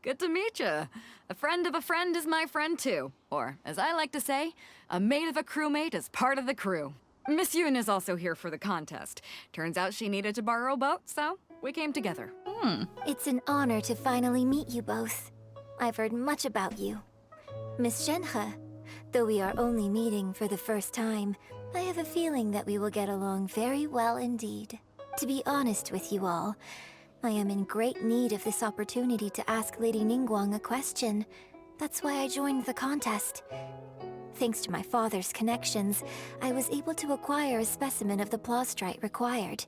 Good to meet you. A friend of a friend is my friend too. Or, as I like to say, a mate of a crewmate is part of the crew. Miss Yun is also here for the contest. Turns out she needed to borrow a boat, so we came together. It's an honor to finally meet you both. I've heard much about you. Miss Shenhe, though we are only meeting for the first time, I have a feeling that we will get along very well indeed. To be honest with you all, I am in great need of this opportunity to ask Lady Ningguang a question. That's why I joined the contest. Thanks to my father's connections, I was able to acquire a specimen of the plastrite required.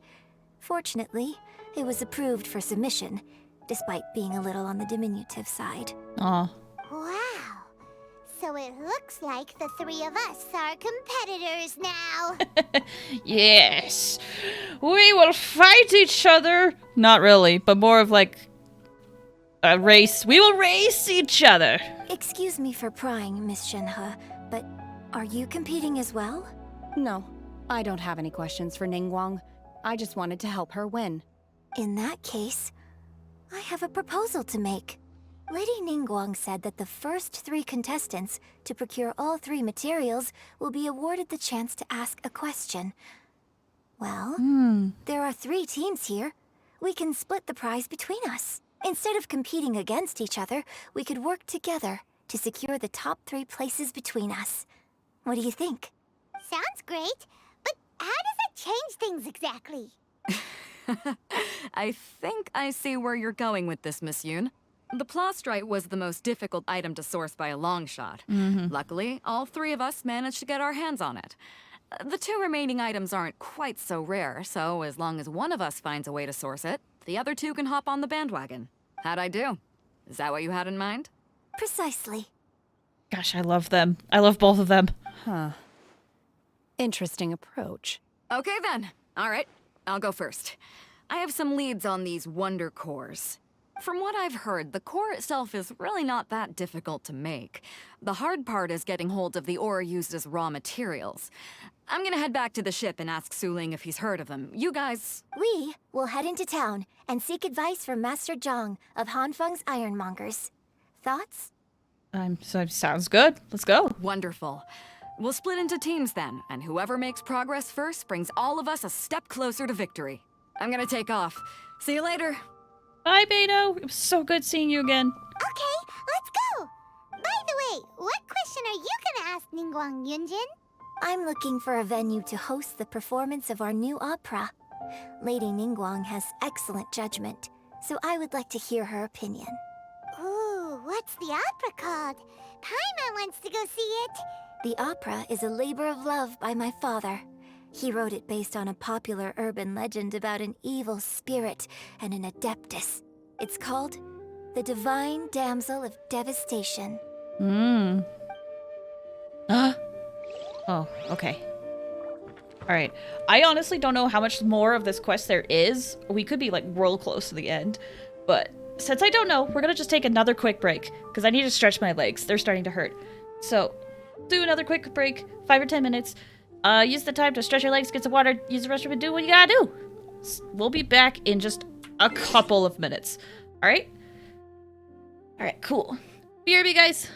Fortunately, it was approved for submission, despite being a little on the diminutive side. Aw. Wow. So it looks like the three of us are competitors now. Yes. We will fight each other. Not really, but more of like a race. We will race each other. Excuse me for prying, Miss Shenhe, but are you competing as well? No, I don't have any questions for Ningguang. I just wanted to help her win. In that case, I have a proposal to make. Lady Ningguang said that the first 3 contestants to procure all 3 materials will be awarded the chance to ask a question. Well, there are 3 teams here. We can split the prize between us. Instead of competing against each other, we could work together to secure the top 3 places between us. What do you think? Sounds great, but how does it change things exactly? I think I see where you're going with this, Miss Yoon. The plastrite was the most difficult item to source by a long shot. Luckily, all 3 of us managed to get our hands on it. The 2 remaining items aren't quite so rare, so as long as one of us finds a way to source it, the other 2 can hop on the bandwagon. How'd I do? Is that what you had in mind? Precisely. Gosh, I love them. I love both of them. Huh. Interesting approach. Okay then. All right, I'll go first. I have some leads on these wonder cores. From what I've heard, the core itself is really not that difficult to make. The hard part is getting hold of the ore used as raw materials. I'm gonna head back to the ship and ask Suling if he's heard of them. You guys... We will head into town and seek advice from Master Zhang of Hanfeng's Ironmongers. Thoughts? Sounds good. Let's go. Wonderful. We'll split into teams then, and whoever makes progress first brings all of us a step closer to victory. I'm gonna take off. See you later. Bye, Beto. It was so good seeing you again. Okay, let's go! By the way, what question are you gonna ask Ningguang, Yunjin? I'm looking for a venue to host the performance of our new opera. Lady Ningguang has excellent judgment, so I would like to hear her opinion. Ooh, what's the opera called? Paimon wants to go see it. The opera is a labor of love by my father. He wrote it based on a popular urban legend about an evil spirit and an adeptus. It's called The Divine Damsel of Devastation. Oh, okay. Alright. I honestly don't know how much more of this quest there is. We could be like real close to the end. But since I don't know, we're gonna just take another quick break. Because I need to stretch my legs. They're starting to hurt. So, do another quick break. 5 or 10 minutes. Use the time to stretch your legs, get some water, use the restroom, and do what you gotta do. We'll be back in just a couple of minutes. Alright? Alright, cool. BRB, guys.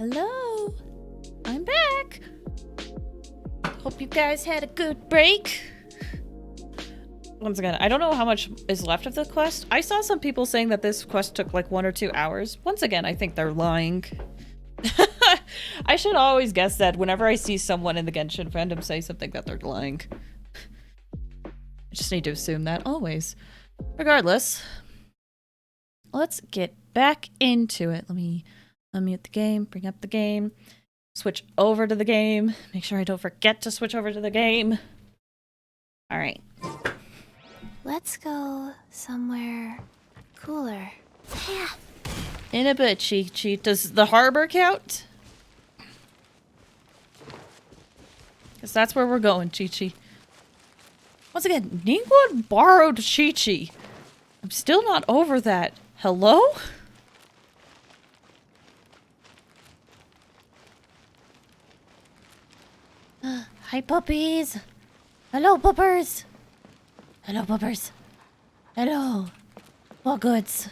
Hello. I'm back. Hope you guys had a good break. Once again, I don't know how much is left of the quest. I saw some people saying that this quest took like 1 or 2 hours. Once again, I think they're lying. I should always guess that whenever I see someone in the Genshin fandom say something that they're lying. I just need to assume that always. Regardless, let's get back into it. Let me unmute the game, bring up the game, switch over to the game. Make sure I don't forget to switch over to the game. All right. Let's go somewhere cooler. Yeah. In a bit, Chi-Chi. Does the harbor count? Because that's where we're going, Chi-Chi. Once again, Ningguang borrowed Chi-Chi. I'm still not over that. Hello? Hi, puppies. Hello, puppers. Hello, puppers. Hello. What goods?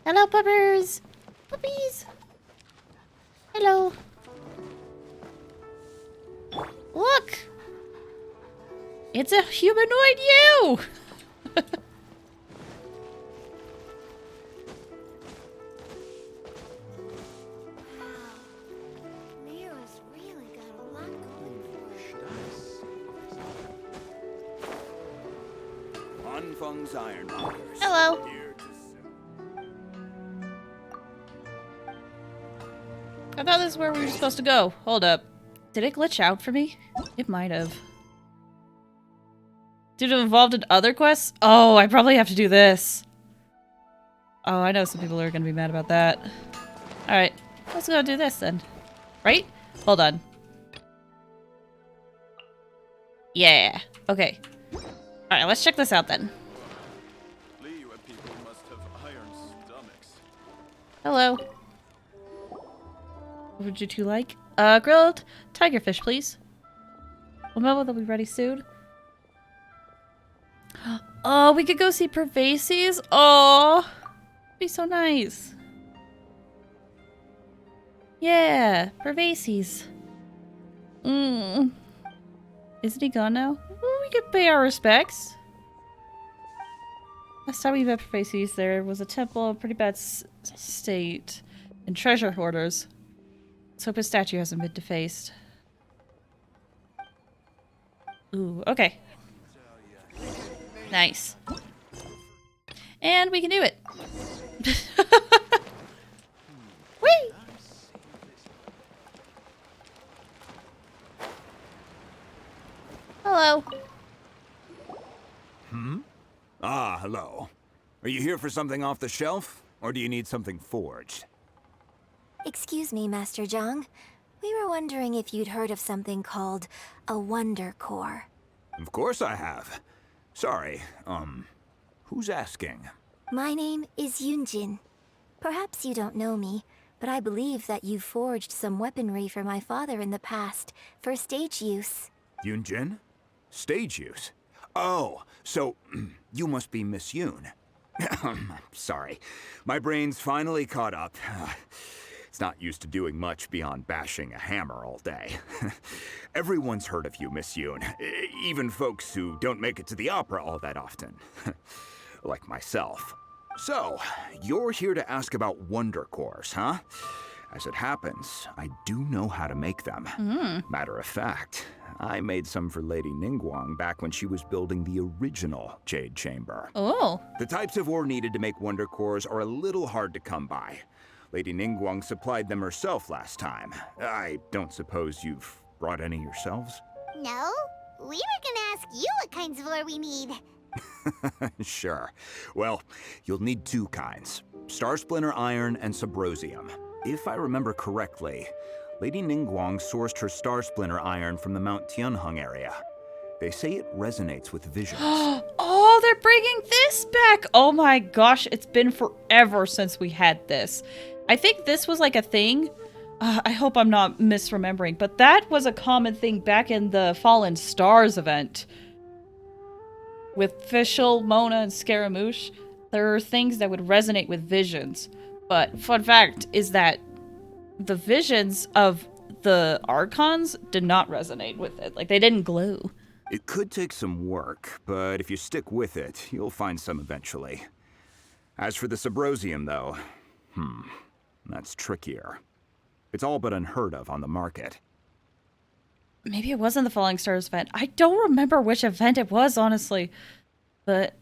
Hello, puppers. Puppies. Hello. Look. It's a humanoid you. Hello. I thought this is where we were supposed to go. Hold up. Did it glitch out for me? It might have. Did it involved in other quests? Oh, I probably have to do this. Oh, I know some people are going to be mad about that. Alright, let's go do this then. Right? Hold on. Yeah. Okay. Alright, let's check this out then. Hello. What would you two like? Grilled tigerfish, please. Well, Momo, they'll be ready soon. Oh, we could go see Pervases. Oh, be so nice. Yeah, Pervases. Isn't he gone now? Well, we could pay our respects. Last time we met Pervases, there was a temple in pretty bad state and treasure hoarders. Let's hope his statue hasn't been defaced. Ooh, okay. Nice. And we can do it. Whee! Hello. Ah, hello. Are you here for something off the shelf, or do you need something forged? Excuse me, Master Zhang. We were wondering if you'd heard of something called a Wonder Core. Of course I have. Sorry, who's asking? My name is Yunjin. Perhaps you don't know me, but I believe that you forged some weaponry for my father in the past, for stage use. Yunjin? Stage use? Oh, so you must be Miss Yoon. Sorry, my brain's finally caught up. It's not used to doing much beyond bashing a hammer all day. Everyone's heard of you, Miss Yoon. Even folks who don't make it to the opera all that often. Like myself. So, you're here to ask about Wonder Cores, huh? As it happens, I do know how to make them. Matter of fact, I made some for Lady Ningguang back when she was building the original Jade Chamber. Oh. The types of ore needed to make Wonder Cores are a little hard to come by. Lady Ningguang supplied them herself last time. I don't suppose you've brought any yourselves? No, we were gonna ask you what kinds of ore we need. Sure. Well, you'll need 2 kinds. Star Splinter Iron and Subrosium. If I remember correctly, Lady Ningguang sourced her Star Splinter Iron from the Mount Tianheng area. They say it resonates with visions. Oh, they're bringing this back! Oh my gosh, it's been forever since we had this. I think this was like a thing. I hope I'm not misremembering, but that was a common thing back in the Fallen Stars event. With Fischl, Mona, and Scaramouche. there are things that would resonate with visions. But fun fact is that the visions of the Archons did not resonate with it. Like, they didn't glow. It could take some work, but if you stick with it, you'll find some eventually. As for the Subrosium, though, that's trickier. It's all but unheard of on the market. Maybe it wasn't the Falling Stars event. I don't remember which event it was, honestly. But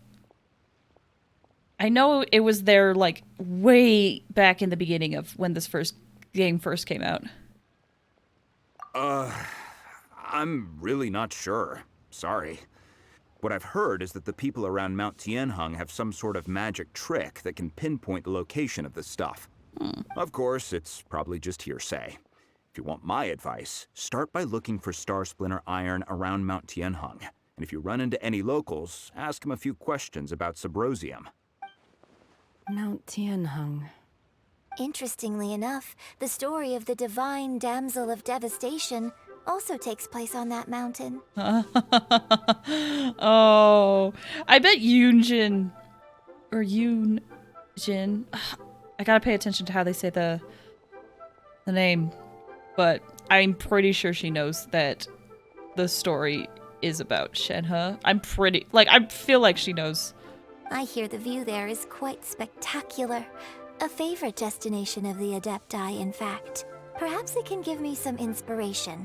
I know it was there, like, way back in the beginning of when this game first came out. I'm really not sure. Sorry. What I've heard is that the people around Mount Tianheng have some sort of magic trick that can pinpoint the location of the stuff. Of course, it's probably just hearsay. If you want my advice, start by looking for Star Splinter iron around Mount Tianheng. And if you run into any locals, ask them a few questions about Subrosium. Mount Tianheng. Interestingly enough, the story of the divine damsel of devastation also takes place on that mountain. Oh, I bet Yunjin or Yunjin. I gotta pay attention to how they say the name, but I'm pretty sure she knows that the story is about Shenhe. I feel like she knows. I hear the view there is quite spectacular. A favorite destination of the Adepti, in fact. Perhaps it can give me some inspiration.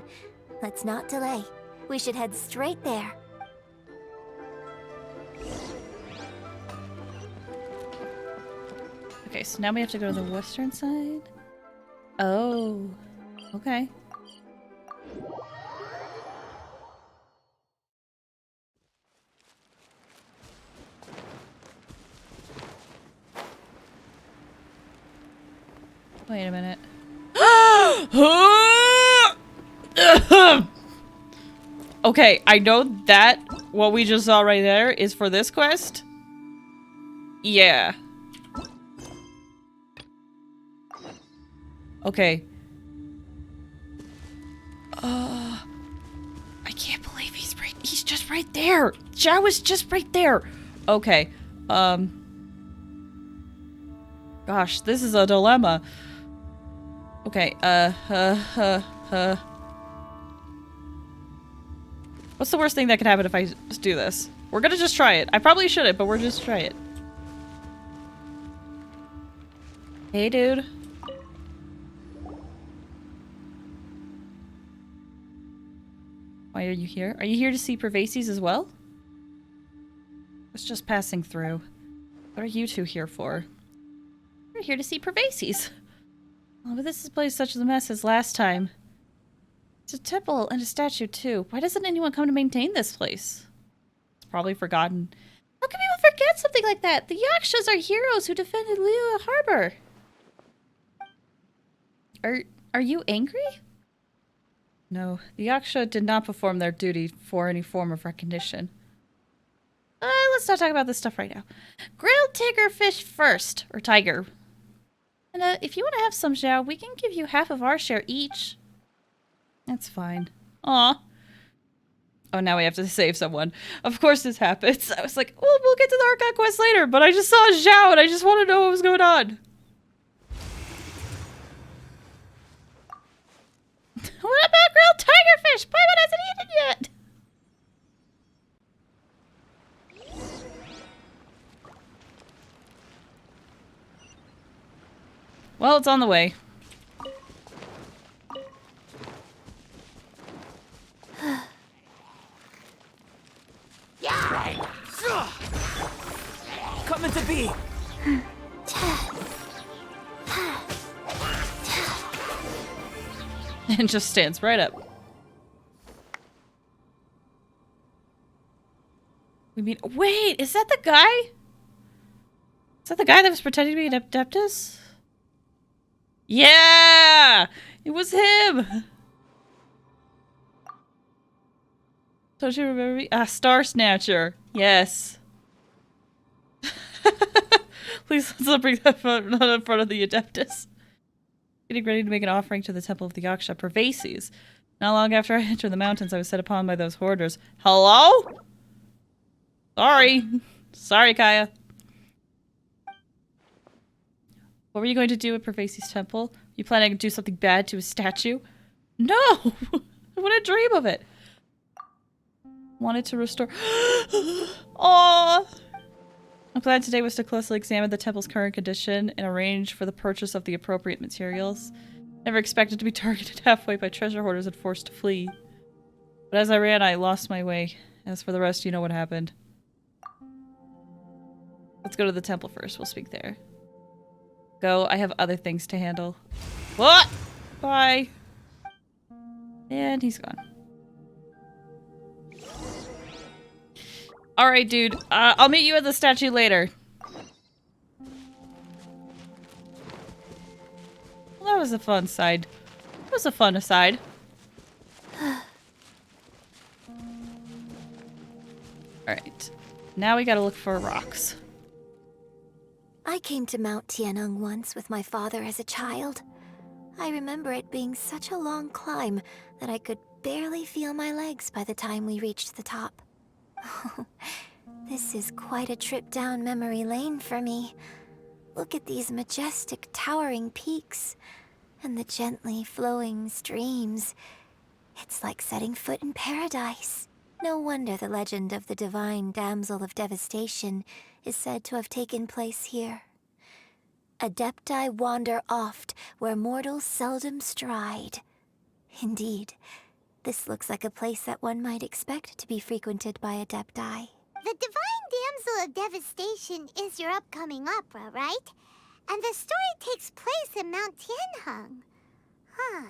Let's not delay. We should head straight there. Okay, so now we have to go to the western side. Oh, okay. Wait a minute. Okay, I know that what we just saw right there is for this quest. Yeah. Okay. I can't believe he's just right there. Zhao is just right there. Okay. Gosh, this is a dilemma. Okay, what's the worst thing that could happen if I just do this? We're gonna just try it. I probably shouldn't, but we're just try it. Hey, dude. Why are you here? Are you here to see Pervases as well? I was just passing through. What are you two here for? We're here to see Pervases. Oh, but this place such a mess as last time. It's a temple and a statue, too. Why doesn't anyone come to maintain this place? It's probably forgotten. How can people forget something like that? The Yakshas are heroes who defended Liyue Harbor. Are you angry? No, the Yaksha did not perform their duty for any form of recognition. Let's not talk about this stuff right now. Grilled tiger fish first. Or tiger. And if you want to have some, Zhao, we can give you half of our share each. That's fine. Aw. Oh, now we have to save someone. Of course this happens. I was like, oh, we'll get to the Archon Quest later, but I just saw Zhao and I just want to know what was going on. What about grilled tiger fish? Paimon hasn't eaten yet. Well, it's on the way. Coming to be. And just stands right up. We mean, wait, is that the guy? Is that the guy that was pretending to be an Adeptus? Yeah! It was him! Don't you remember me? Ah, Star Snatcher. Yes. Please let's not bring that not in front of the Adeptus. Getting ready to make an offering to the Temple of the Yaksha Pervases. Not long after I entered the mountains, I was set upon by those hoarders. Hello? Sorry. Sorry, Kaya. What were you going to do at Pervasi's temple? You planning to do something bad to his statue? No! I wouldn't dream of it. Wanted to restore... Aww! My plan today was to closely examine the temple's current condition and arrange for the purchase of the appropriate materials. Never expected to be targeted halfway by treasure hoarders and forced to flee. But as I ran, I lost my way. As for the rest, you know what happened. Let's go to the temple first. We'll speak there. Go. I have other things to handle. What? Bye. And he's gone. Alright, dude. I'll meet you at the statue later. Well, that was a fun side. That was a fun aside. Alright. Now we gotta look for rocks. I came to Mount Tianeng once with my father as a child. I remember it being such a long climb that I could barely feel my legs by the time we reached the top. This is quite a trip down memory lane for me. Look at these majestic, towering peaks and the gently flowing streams. It's like setting foot in paradise. No wonder the legend of the divine damsel of devastation is said to have taken place here. Adepti wander oft where mortals seldom stride. Indeed, this looks like a place that one might expect to be frequented by Adepti. The Divine Damsel of Devastation is your upcoming opera, right? And the story takes place in Mount Tianheng. Huh.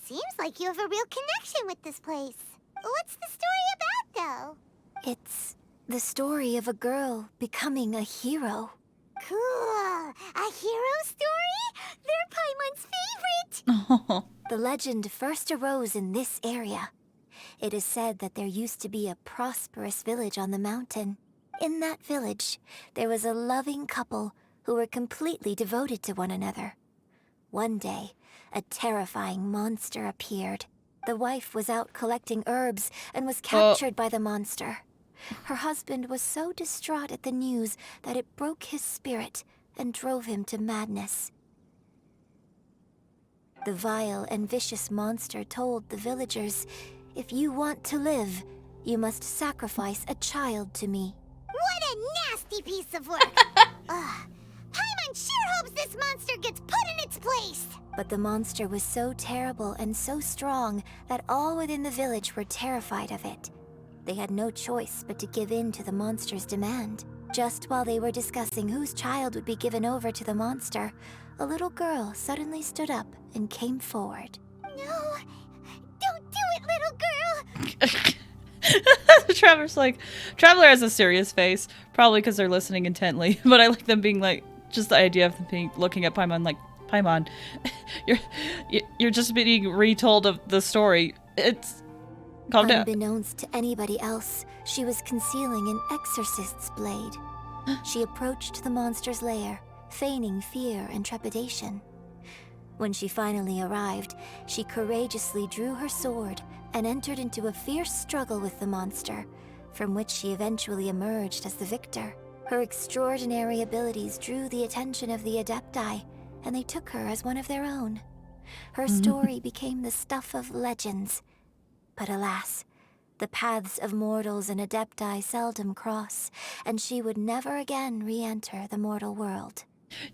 Seems like you have a real connection with this place. What's the story about, though? It's the story of a girl becoming a hero. Cool. A hero story? They're Paimon's favorite! The legend first arose in this area. It is said that there used to be a prosperous village on the mountain. In that village, there was a loving couple who were completely devoted to one another. One day, a terrifying monster appeared. The wife was out collecting herbs and was captured by the monster. Her husband was so distraught at the news that it broke his spirit and drove him to madness. The vile and vicious monster told the villagers, "If you want to live, you must sacrifice a child to me." What a nasty piece of work! Paimon sure hopes this monster gets put in its place! But the monster was so terrible and so strong that all within the village were terrified of it. They had no choice but to give in to the monster's demand. Just while they were discussing whose child would be given over to the monster, a little girl suddenly stood up and came forward. No! Don't do it, little girl! Traveler's like... Traveler has a serious face. Probably because they're listening intently. But I like them being like... Just the idea of them being, looking at Paimon like... Paimon, you're just being retold of the story. It's... Calm down. Unbeknownst to anybody else, she was concealing an exorcist's blade. She approached the monster's lair, feigning fear and trepidation. When she finally arrived, she courageously drew her sword and entered into a fierce struggle with the monster, from which she eventually emerged as the victor. Her extraordinary abilities drew the attention of the Adepti, and they took her as one of their own. Her story became the stuff of legends. But alas, the paths of mortals and Adepti seldom cross, and she would never again re-enter the mortal world.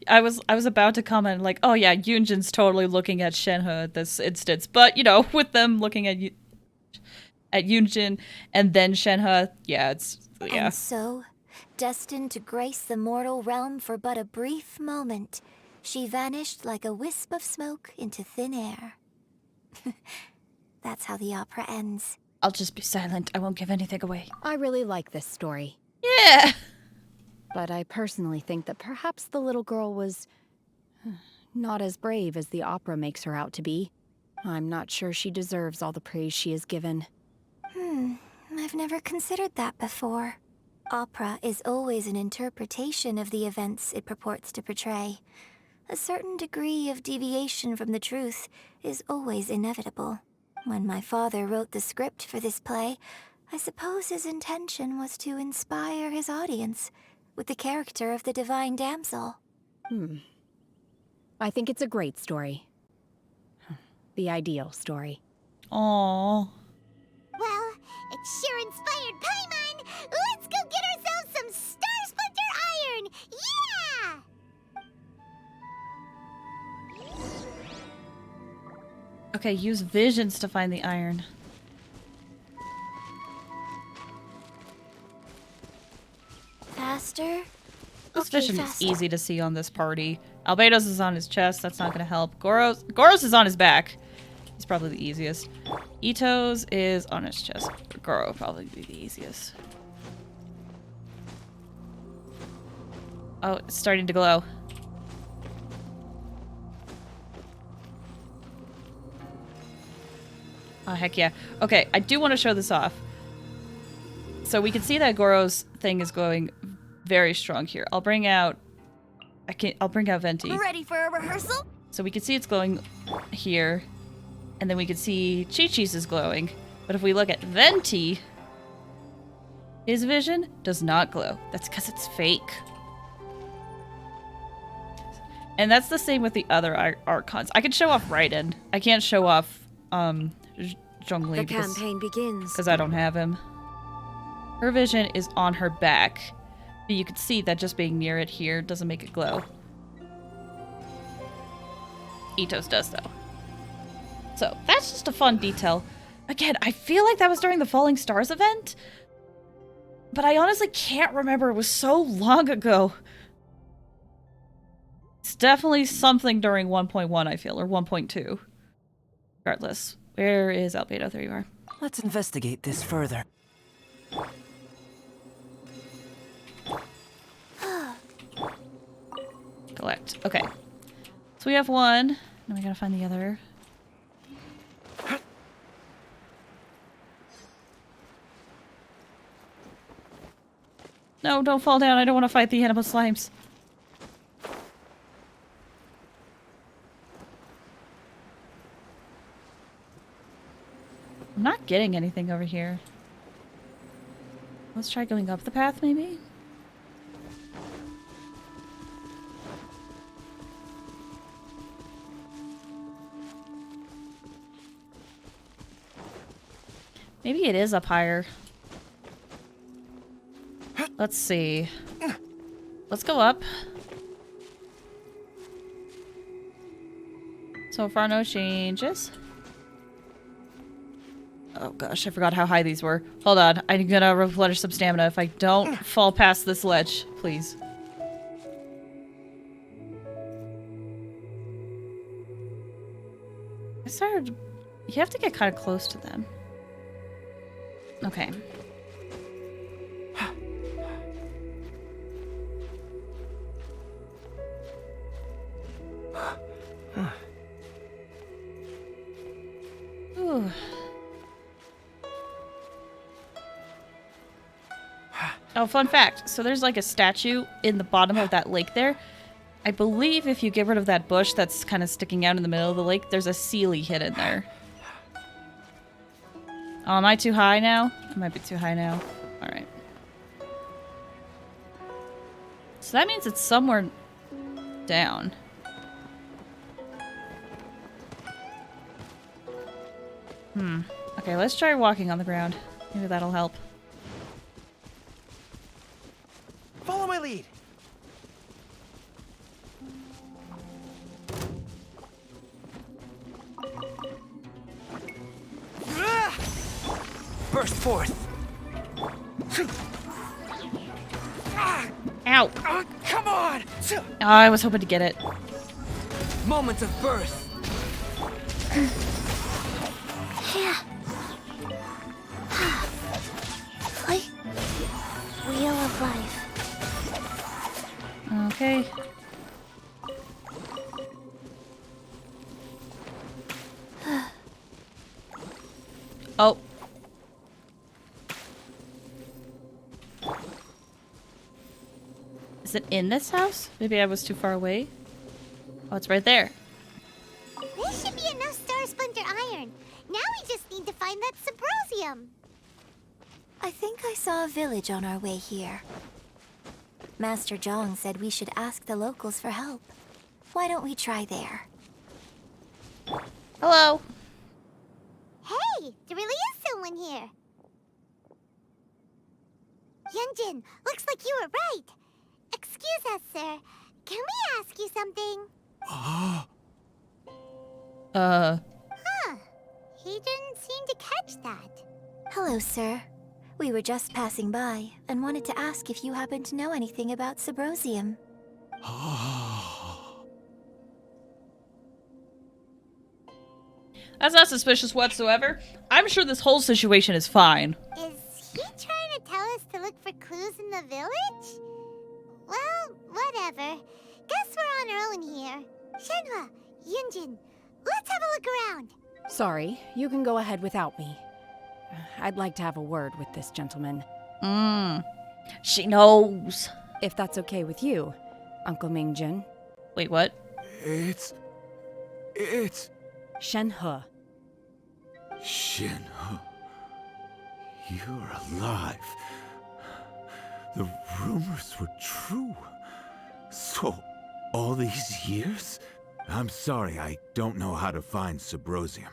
I was about to comment like, oh yeah, Yunjin's totally looking at Shenhe at this instance, but you know, with them looking at Yunjin and then Shenhe, yeah, it's yeah. And so, destined to grace the mortal realm for but a brief moment, she vanished like a wisp of smoke into thin air. That's how the opera ends. I'll just be silent. I won't give anything away. I really like this story. Yeah! But I personally think that perhaps the little girl was not as brave as the opera makes her out to be. I'm not sure she deserves all the praise she is given. I've never considered that before. Opera is always an interpretation of the events it purports to portray. A certain degree of deviation from the truth is always inevitable. When my father wrote the script for this play, I suppose his intention was to inspire his audience with the character of the Divine Damsel. I think it's a great story. The ideal story. Aww. Well, it sure inspired Paimon! Let's go get ourselves some Star Splinter Iron! Yeah! Okay, use visions to find the iron. Faster? This vision is easy to see on this party. Albedo's is on his chest. That's not gonna help. Goros is on his back. He's probably the easiest. Ito's is on his chest. Goro will probably be the easiest. Oh, it's starting to glow. Oh, heck yeah. Okay, I do want to show this off. So we can see that Goro's thing is glowing very strong here. I'll bring out Venti. Ready for a rehearsal? So we can see it's glowing here. And then we can see Chi-Chi's is glowing. But if we look at Venti, his vision does not glow. That's because it's fake. And that's the same with the other Archons. I can show off Raiden. I can't show off Zhongli The campaign begins. because I don't have him. Her vision is on her back. But you can see that just being near it here doesn't make it glow. Ito's does, though. So, that's just a fun detail. Again, I feel like that was during the Falling Stars event. But I honestly can't remember. It was so long ago. It's definitely something during 1.1, I feel, or 1.2. Regardless. Where is Albedo? There you are. Let's investigate this further. Collect. Okay. So we have one. Now we gotta find the other. No, don't fall down. I don't want to fight the animal slimes. I'm not getting anything over here. Let's try going up the path, maybe? Maybe it is up higher. Let's see. Let's go up. So far, no changes. Oh gosh, I forgot how high these were. Hold on, I'm gonna replenish some stamina if I don't fall past this ledge, please. You have to get kind of close to them. Okay. Ooh. Oh, fun fact. So there's like a statue in the bottom of that lake there. I believe if you get rid of that bush that's kind of sticking out in the middle of the lake, there's a Sealy hidden there. Oh, am I too high now? I might be too high now. Alright. So that means it's somewhere down. Okay, let's try walking on the ground. Maybe that'll help. Follow my lead. Burst forth. Ow! Come on! Oh, I was hoping to get it. Moments of birth. Yeah. Like wheel of life. Okay. Oh. Is it in this house? Maybe I was too far away. Oh, it's right there. This should be enough Star Splinter Iron. Now we just need to find that Symposium. I think I saw a village on our way here. Master Zhang said we should ask the locals for help. Why don't we try there? Hello. Hey, there really is someone here. Yunjin, looks like you were right. Excuse us, sir. Can we ask you something? Huh. He didn't seem to catch that. Hello, sir. We were just passing by and wanted to ask if you happen to know anything about Subrosium. That's not suspicious whatsoever. I'm sure this whole situation is fine. Is he trying to tell us to look for clues in the village? Well, whatever. Guess we're on our own here. Shenhua, Yunjin, let's have a look around. Sorry, you can go ahead without me. I'd like to have a word with this gentleman. She knows. If that's okay with you, Uncle Mingjin. Wait, what? It's... Shenhe. Shenhe. You're alive. The rumors were true. So, all these years? I'm sorry, I don't know how to find Subrosium.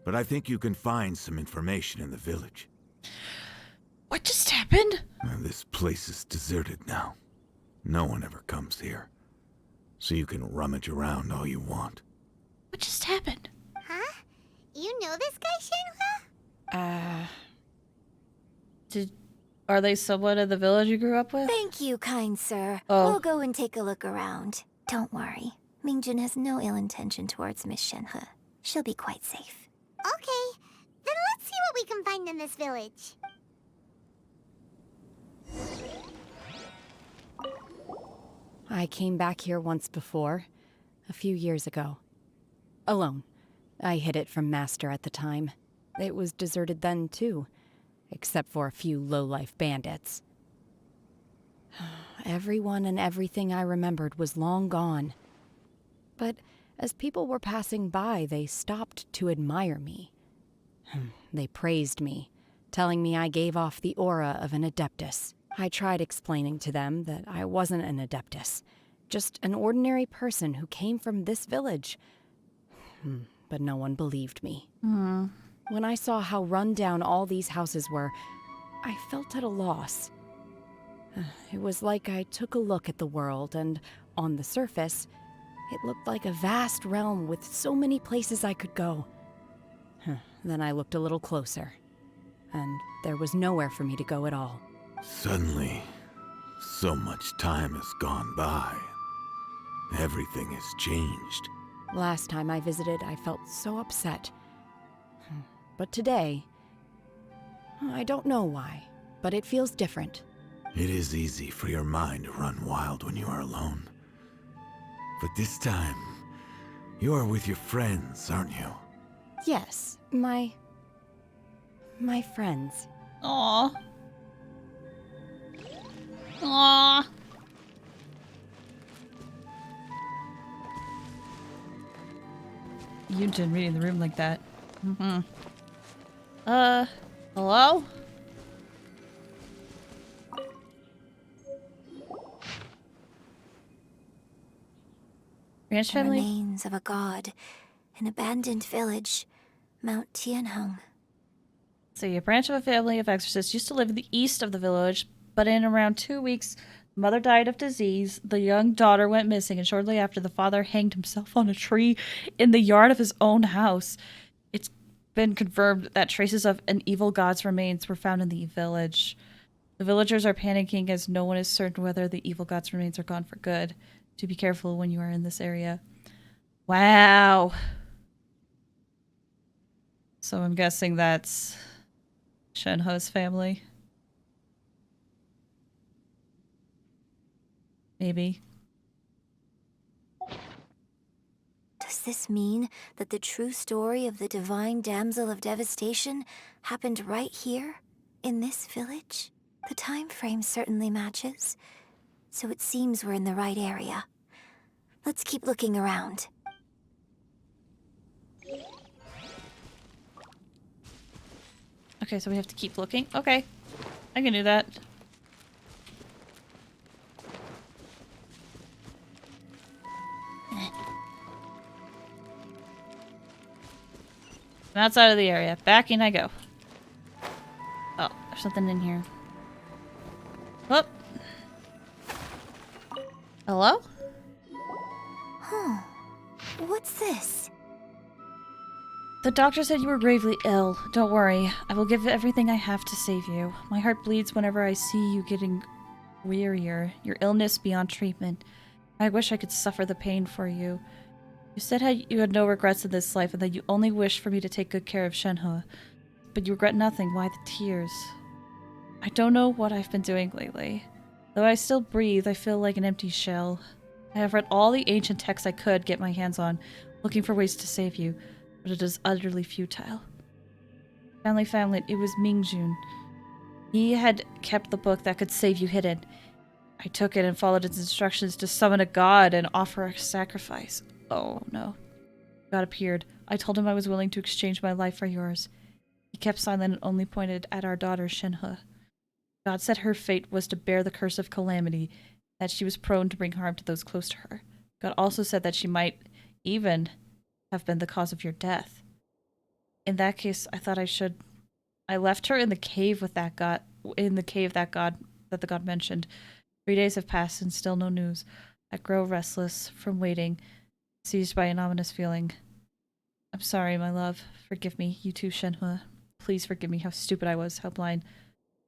But I think you can find some information in the village. What just happened? This place is deserted now. No one ever comes here. So you can rummage around all you want. What just happened? Huh? You know this guy, Shenhua? Are they someone in the village you grew up with? Thank you, kind sir. Oh. We'll go and take a look around. Don't worry. Mingjin has no ill intention towards Miss Shenhe. She'll be quite safe. Okay, then let's see what we can find in this village. I came back here once before, a few years ago. Alone. I hid it from Master at the time. It was deserted then, too, except for a few low-life bandits. Everyone and everything I remembered was long gone. But as people were passing by, they stopped to admire me. They praised me, telling me I gave off the aura of an Adeptus. I tried explaining to them that I wasn't an Adeptus, just an ordinary person who came from this village. But no one believed me. When I saw how run down all these houses were, I felt at a loss. It was like I took a look at the world, and on the surface, it looked like a vast realm with so many places I could go. Then I looked a little closer, and there was nowhere for me to go at all. Suddenly, so much time has gone by. Everything has changed. Last time I visited, I felt so upset. But today, I don't know why, but it feels different. It is easy for your mind to run wild when you are alone. But this time, you are with your friends, aren't you? Yes, my friends. Aww. Aww. You didn't read in the room like that. Hello? Ranch The family? remains of a god. An abandoned village. Mount Tianheng. So a branch of a family of exorcists used to live in the east of the village, but in around 2 weeks, the mother died of disease, the young daughter went missing, and shortly after, the father hanged himself on a tree in the yard of his own house. It's been confirmed that traces of an evil god's remains were found in the village. The villagers are panicking as no one is certain whether the evil god's remains are gone for good. To be careful when you are in this area. Wow. So I'm guessing that's Shenhe's family. Maybe. Does this mean that the true story of the divine damsel of devastation happened right here, in this village? The time frame certainly matches, so it seems we're in the right area. Let's keep looking around. Okay, so we have to keep looking. Okay, I can do that. I'm outside of the area. Backing I go. Oh, there's something in here. Whoop. Hello? Huh. What's this? The doctor said you were gravely ill. Don't worry. I will give everything I have to save you. My heart bleeds whenever I see you getting wearier. Your illness beyond treatment. I wish I could suffer the pain for you. You said how you had no regrets in this life and that you only wished for me to take good care of Shenhe. But you regret nothing. Why the tears? I don't know what I've been doing lately. Though I still breathe, I feel like an empty shell. I have read all the ancient texts I could get my hands on, looking for ways to save you, but it is utterly futile. Family, it was Mingjun. He had kept the book that could save you hidden. I took it and followed its instructions to summon a god and offer a sacrifice. Oh no. God appeared. I told him I was willing to exchange my life for yours. He kept silent and only pointed at our daughter Shenhe. God said her fate was to bear the curse of calamity, that she was prone to bring harm to those close to her. God also said that she might even have been the cause of your death. In that case, I thought I left her in the cave with that god, that the god mentioned. 3 days have passed and still no news. I grow restless from waiting, seized by an ominous feeling. I'm sorry, my love. Forgive me. You too, Shenhe. Please forgive me how stupid I was, how blind.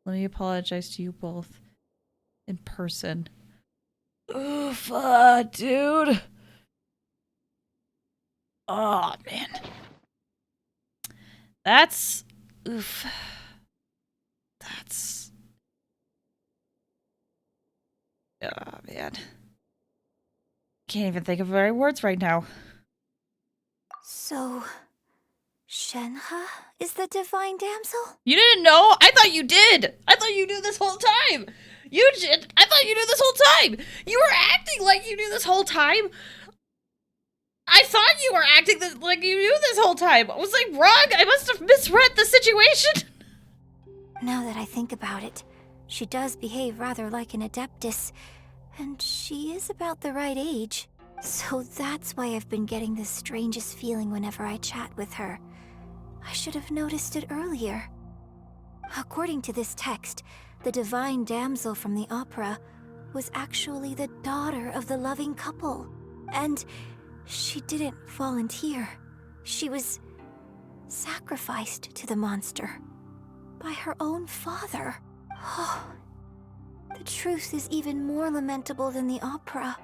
Let me apologize to you both. In person. Oof, dude. Oh, man. That's... Oof. That's... Oh, man. Can't even think of the right words right now. So, Shenhe is the divine damsel? You didn't know? I thought you did! I thought you knew this whole time! I thought you knew this whole time! You were acting like you knew this whole time! I thought you were acting like you knew this whole time! Was I wrong? I must have misread the situation! Now that I think about it, she does behave rather like an adeptus, and she is about the right age. So that's why I've been getting the strangest feeling whenever I chat with her. I should have noticed it earlier. According to this text, the divine damsel from the opera was actually the daughter of the loving couple. And she didn't volunteer. She was sacrificed to the monster by her own father. Oh, the truth is even more lamentable than the opera.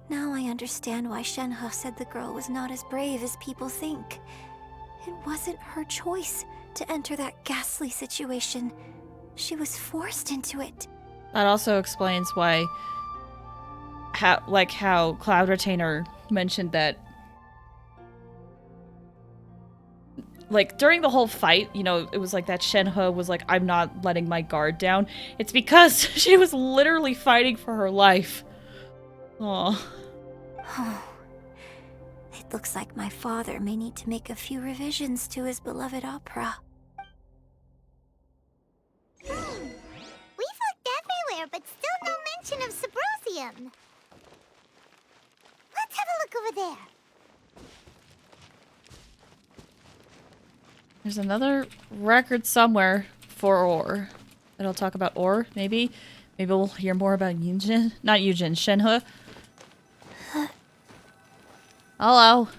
Now I understand why Shenhe said the girl was not as brave as people think. It wasn't her choice to enter that ghastly situation. She was forced into it. That also explains why, how Cloud Retainer mentioned that, like, during the whole fight, you know, it was like that Shenhe was like, I'm not letting my guard down. It's because she was literally fighting for her life. Aww. It looks like my father may need to make a few revisions to his beloved opera. We've looked everywhere, but still no mention of Sybrosium. Let's have a look over there. There's another record somewhere for Or. It'll talk about Or, maybe. Maybe we'll hear more about Yujin. Not Yujin, Shenhe. Hello.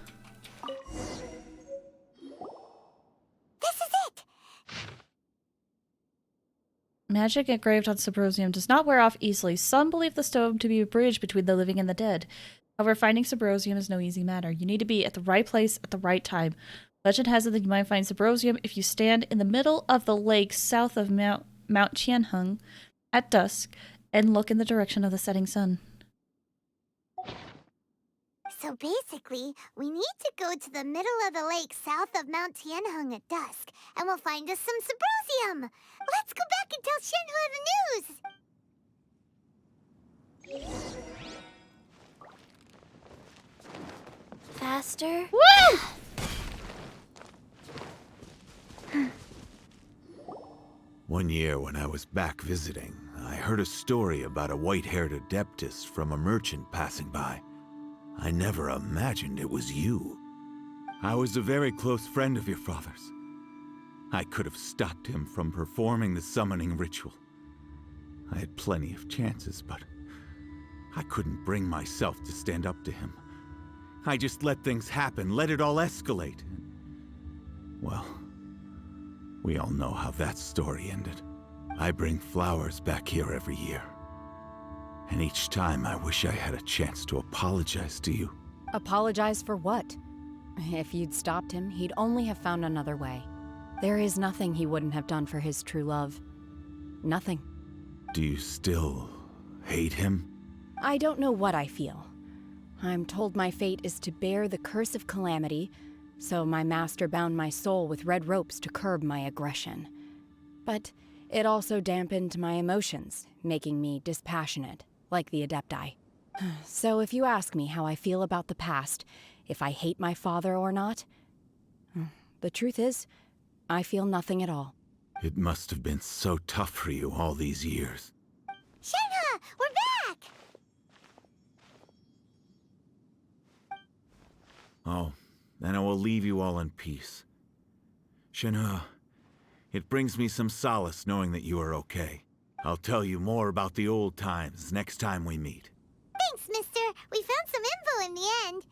This is it! Magic engraved on Sybrosium does not wear off easily. Some believe the stone to be a bridge between the living and the dead. However, finding Sybrosium is no easy matter. You need to be at the right place at the right time. Legend has it that you might find Sybrosium if you stand in the middle of the lake south of Mount Qianheng at dusk and look in the direction of the setting sun. So basically, we need to go to the middle of the lake south of Mount Tianheng at dusk, and we'll find us some Sybrosium! Let's go back and tell Shenhe the news! Faster? Woo! One year when I was back visiting, I heard a story about a white-haired adeptus from a merchant passing by. I never imagined it was you. I was a very close friend of your father's. I could have stopped him from performing the summoning ritual. I had plenty of chances, but I couldn't bring myself to stand up to him. I just let things happen, let it all escalate. Well, we all know how that story ended. I bring flowers back here every year. And each time I wish I had a chance to apologize to you. Apologize for what? If you'd stopped him, he'd only have found another way. There is nothing he wouldn't have done for his true love. Nothing. Do you still hate him? I don't know what I feel. I'm told my fate is to bear the curse of calamity, so my master bound my soul with red ropes to curb my aggression. But it also dampened my emotions, making me dispassionate, like the Adepti. So if you ask me how I feel about the past, if I hate my father or not, the truth is, I feel nothing at all. It must have been so tough for you all these years. Shenhe, we're back! Oh, then I will leave you all in peace. Shenhe, it brings me some solace knowing that you are okay. I'll tell you more about the old times next time we meet. Thanks, mister. We found some info in the end.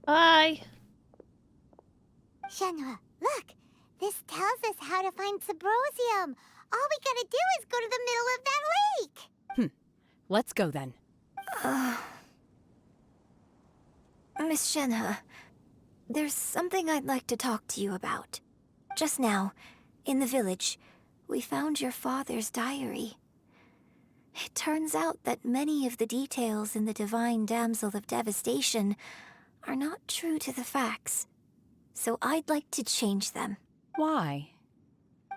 Bye. Shenhe, look. This tells us how to find Subrosium. All we gotta do is go to the middle of that lake. Let's go then. Miss Shenhe, there's something I'd like to talk to you about. Just now, in the village, we found your father's diary. It turns out that many of the details in the Divine Damsel of Devastation are not true to the facts. So I'd like to change them. Why?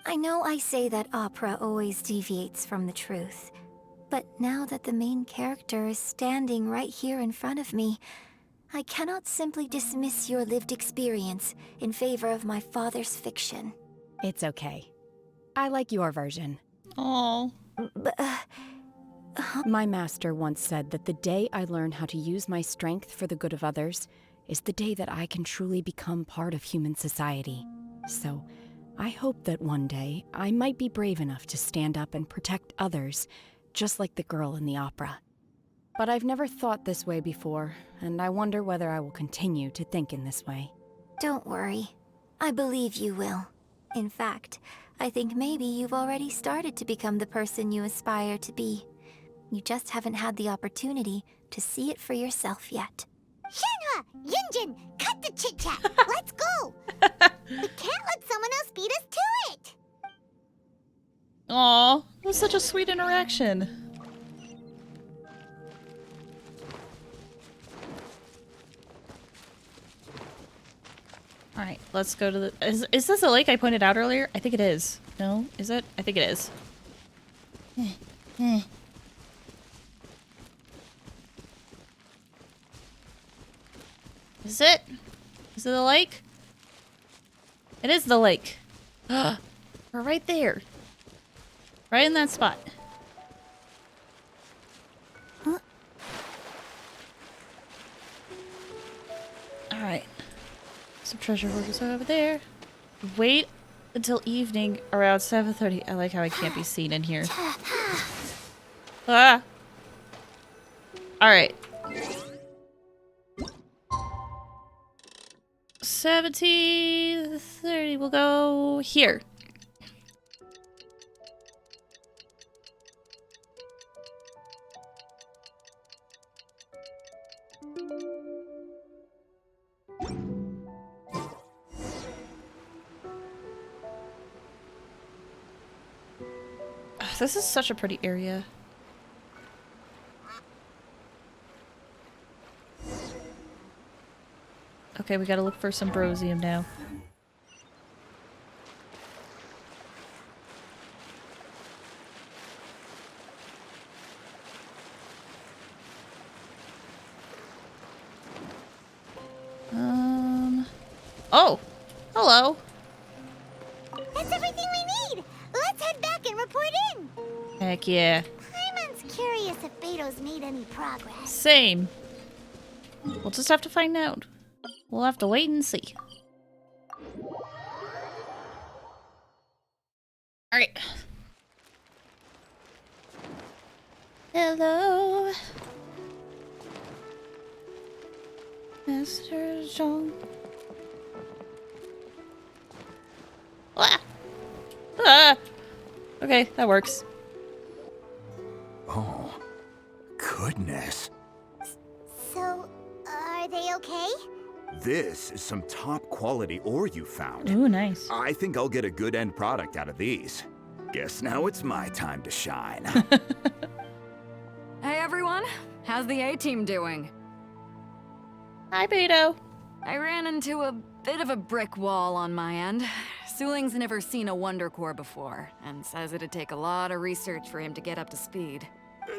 I know I say that opera always deviates from the truth, but now that the main character is standing right here in front of me, I cannot simply dismiss your lived experience in favor of my father's fiction. It's okay. I like your version. Oh. But, My master once said that the day I learn how to use my strength for the good of others is the day that I can truly become part of human society. So, I hope that one day I might be brave enough to stand up and protect others, just like the girl in the opera. But I've never thought this way before, and I wonder whether I will continue to think in this way. Don't worry. I believe you will. In fact, I think maybe you've already started to become the person you aspire to be. You just haven't had the opportunity to see it for yourself yet. Shenhe! Yunjin! Cut the chit-chat! Let's go! We can't let someone else beat us to it! Aw, it was such a sweet interaction. Alright, let's go to the... Is this the lake I pointed out earlier? I think it is. No? Is it? I think it is. Is it? Is it the lake? It is the lake. We're right there. Right in that spot. Alright. Some treasure hoarders over there. Wait until evening around 7:30. I like how I can't be seen in here. Ah! Alright. 17:30. We'll go here. This is such a pretty area. Okay, we gotta look for some brosium now. Oh! Hello! That's everything we need! Let's head back and report in! Heck yeah. Paimon's curious if Beto's made any progress. Same. We'll just have to find out. We'll have to wait and see. Alright. Hello, Mr. Zhong. Ah. Ah. Okay, that works. Oh, goodness. So, are they okay? This is some top quality ore you found. Ooh, nice. I think I'll get a good end product out of these. Guess now it's my time to shine. Hey everyone, how's the A-team doing? Hi, Beto. I ran into a bit of a brick wall on my end. Suling's never seen a Wonder Core before, and says it'd take a lot of research for him to get up to speed.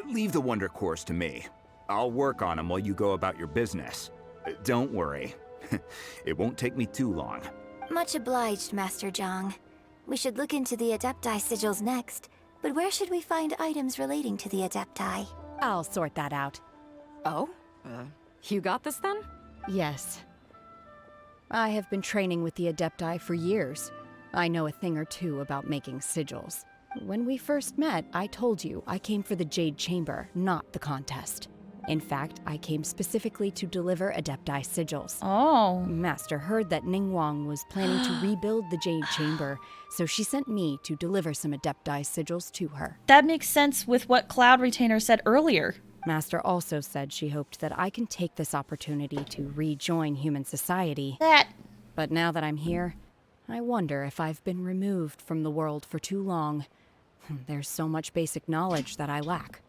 Leave the Wonder Cores to me. I'll work on them while you go about your business. Don't worry. It won't take me too long. Much obliged, Master Zhang. We should look into the Adepti sigils next, but where should we find items relating to the Adepti? I'll sort that out. Oh? You got this then? Yes. I have been training with the Adepti for years. I know a thing or two about making sigils. When we first met, I told you I came for the Jade Chamber, not the contest. In fact, I came specifically to deliver Adepti sigils. Oh. Master heard that Ningguang was planning to rebuild the Jade Chamber, so she sent me to deliver some Adepti sigils to her. That makes sense with what Cloud Retainer said earlier. Master also said she hoped that I can take this opportunity to rejoin human society. But now that I'm here, I wonder if I've been removed from the world for too long. There's so much basic knowledge that I lack.